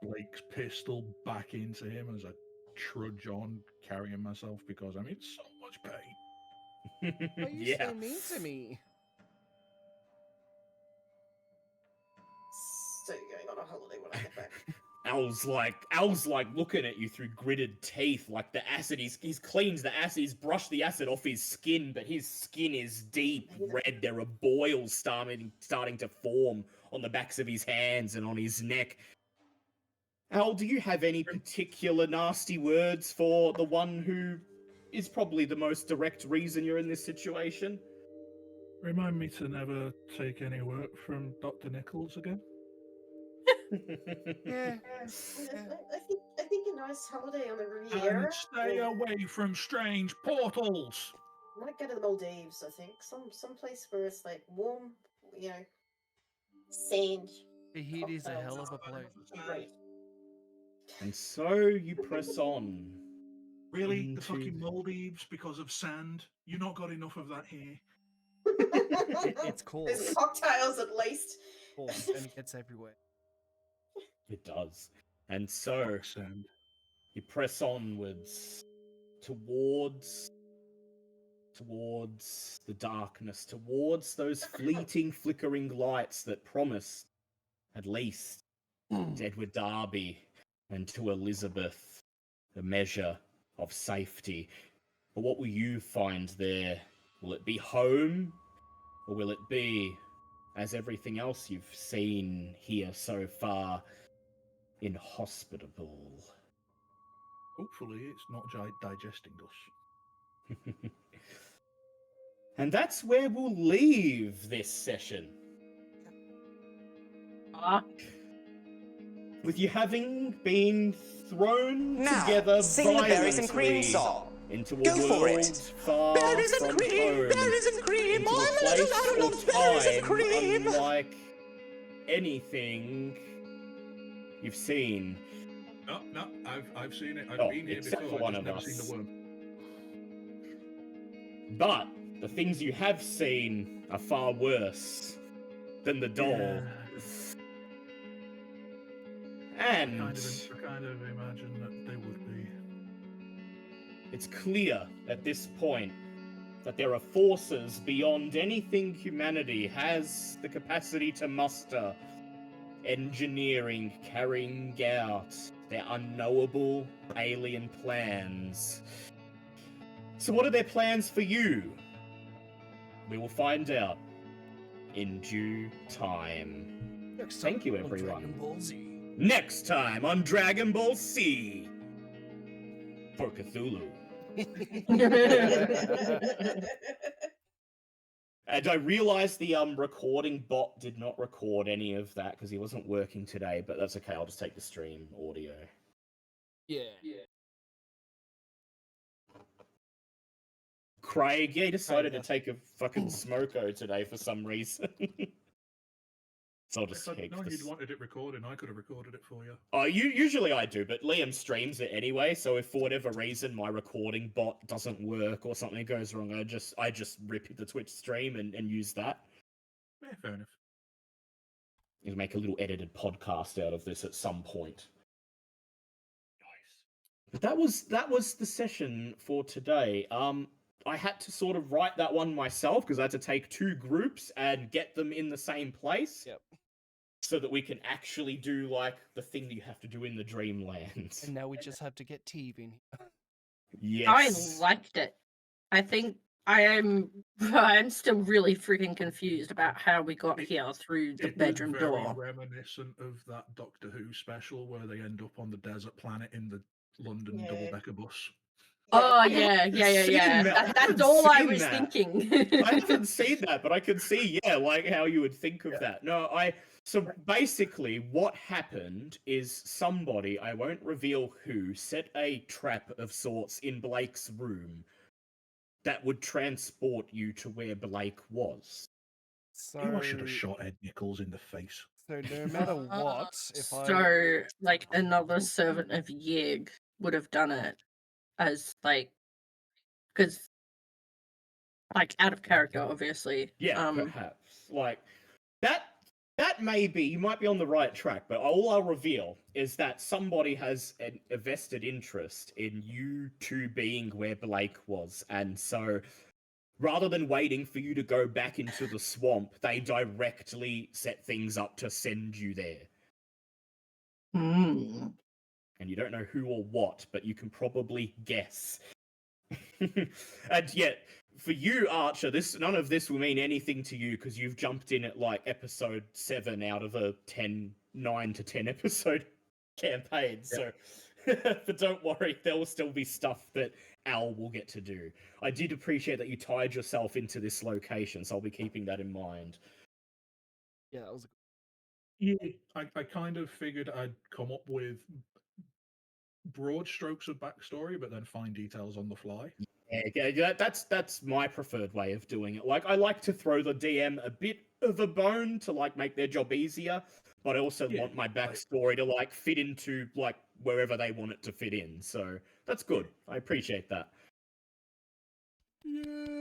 Blake's pistol back into him as I trudge on, carrying myself because I'm in so much pain. Why are you so mean to me? So you're going on a holiday when I get back. Al's like looking at you through gritted teeth, like the acid. He's cleansed the acid, he's brushed the acid off his skin, but his skin is deep red. There are boils starting to form on the backs of his hands and on his neck. Al, do you have any particular nasty words for the one who is probably the most direct reason you're in this situation? Remind me to never take any work from Dr. Nichols again. Yeah. I think a nice holiday on the Riviera. And stay away from strange portals. I might go to the Maldives. I think some place where it's like warm, you know, sand. Tahiti is a hell of a place. Great. And so you press on. Really? The Into- fucking Maldives because of sand? You not got enough of that here? It's There's coarse, cocktails at least. coarse, and it gets everywhere. It does. And so Fuck sand. you press onwards towards the darkness, towards those fleeting flickering lights that promised at least to Edward Darby and to Elizabeth a measure of safety. But what will you find there? Will it be home? Or will it be, as everything else you've seen here so far, inhospitable? Hopefully, it's not digesting us. And that's where we'll leave this session. Ah, With you having been thrown Now, together sing the berries and cream violently song. into a Go for world it. far Berries and from cream, home, berries and cream. into a I'm place I or love berries and time cream. unlike anything you've seen. No, I've seen it. I've Oh, been here except before. for one I've of just never us. seen the worm. But the things you have seen are far worse than the doll. Yeah. And I kind of imagine that they would be. it's clear at this point that there are forces beyond anything humanity has the capacity to muster, engineering, carrying out their unknowable alien plans. So what are their plans for you? We will find out in due time. Next Thank you, time on everyone. Dragon Ball Z. Next time on Dragon Ball C for Cthulhu. And I realized the recording bot did not record any of that because he wasn't working today, but that's okay. I'll just take the stream audio. Yeah. Craig, yeah, he decided to that's- take a fucking smoko today for some reason. So I'll just If I'd take known this. you'd wanted it recording, I could have recorded it for you. Usually I do, but Liam streams it anyway. So if for whatever reason my recording bot doesn't work or something goes wrong, I just rip the Twitch stream and use that. Yeah, fair enough. You can make a little edited podcast out of this at some point. Nice. But that was the session for today. I had to sort of write that one myself because I had to take two groups and get them in the same place. Yep. So that we can actually do like the thing that you have to do in the Dreamlands. And now we just have to get Teve in here. Yes. I liked it. I think I'm still really freaking confused about how we got here through the It was bedroom very door. reminiscent of that Doctor Who special where they end up on the desert planet in the London Yeah. double-decker bus. Oh yeah. Seen that. I That's haven't all I seen was that. thinking. I haven't seen that, but I can see, yeah, like how you would think of that. No, so basically what happened is somebody, I won't reveal who, set a trap of sorts in Blake's room that would transport you to where Blake was. So, I should have shot Ed Nichols in the face. so no matter what, if I So like another servant of Yig would have done it as like because like out of character obviously. Yeah, perhaps. Like that may be, you might be on the right track, but all I'll reveal is that somebody has a vested interest in you two being where Blake was, and so rather than waiting for you to go back into the swamp, they directly set things up to send you there. Hmm. And you don't know who or what, but you can probably guess. And yet, for you, Archer, none of this will mean anything to you because you've jumped in at like episode 7 out of a 9 to 10 episode campaign. So but don't worry, there will still be stuff that Al will get to do. I did appreciate that you tied yourself into this location, so I'll be keeping that in mind. Yeah, that was a Yeah, I kind of figured I'd come up with broad strokes of backstory, but then find details on the fly. Yeah, that's my preferred way of doing it. Like, I like to throw the DM a bit of a bone to like make their job easier, but I also Yeah, want my like- backstory to like fit into like wherever they want it to fit in. So that's good. I appreciate that.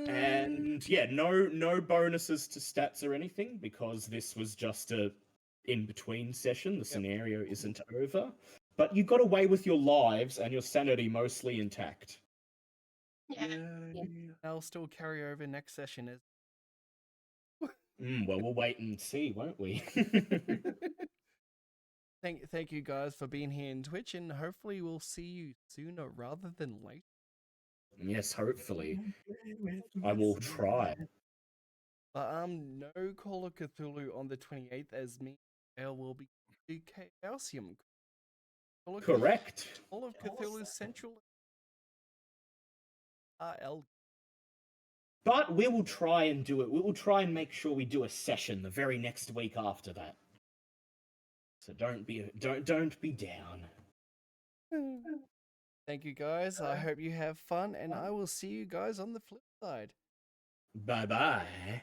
And yeah, no bonuses to stats or anything because this was just a in between session. The scenario isn't over, but you got away with your lives and your sanity mostly intact. I'll still carry over next session as Well, we'll wait and see, won't we? thank you guys for being here in Twitch, and hopefully we'll see you sooner rather than later. Yes, hopefully. I will try. But no Call of Cthulhu on the 28th, as me and Ale will be to Chaosium. Call of Correct. Call of Cthulhu Central RL. But we will try and do it. We will try and make sure we do a session the very next week after that. So don't be down. Thank you guys. I hope you have fun, and I will see you guys on the flip side. Bye bye.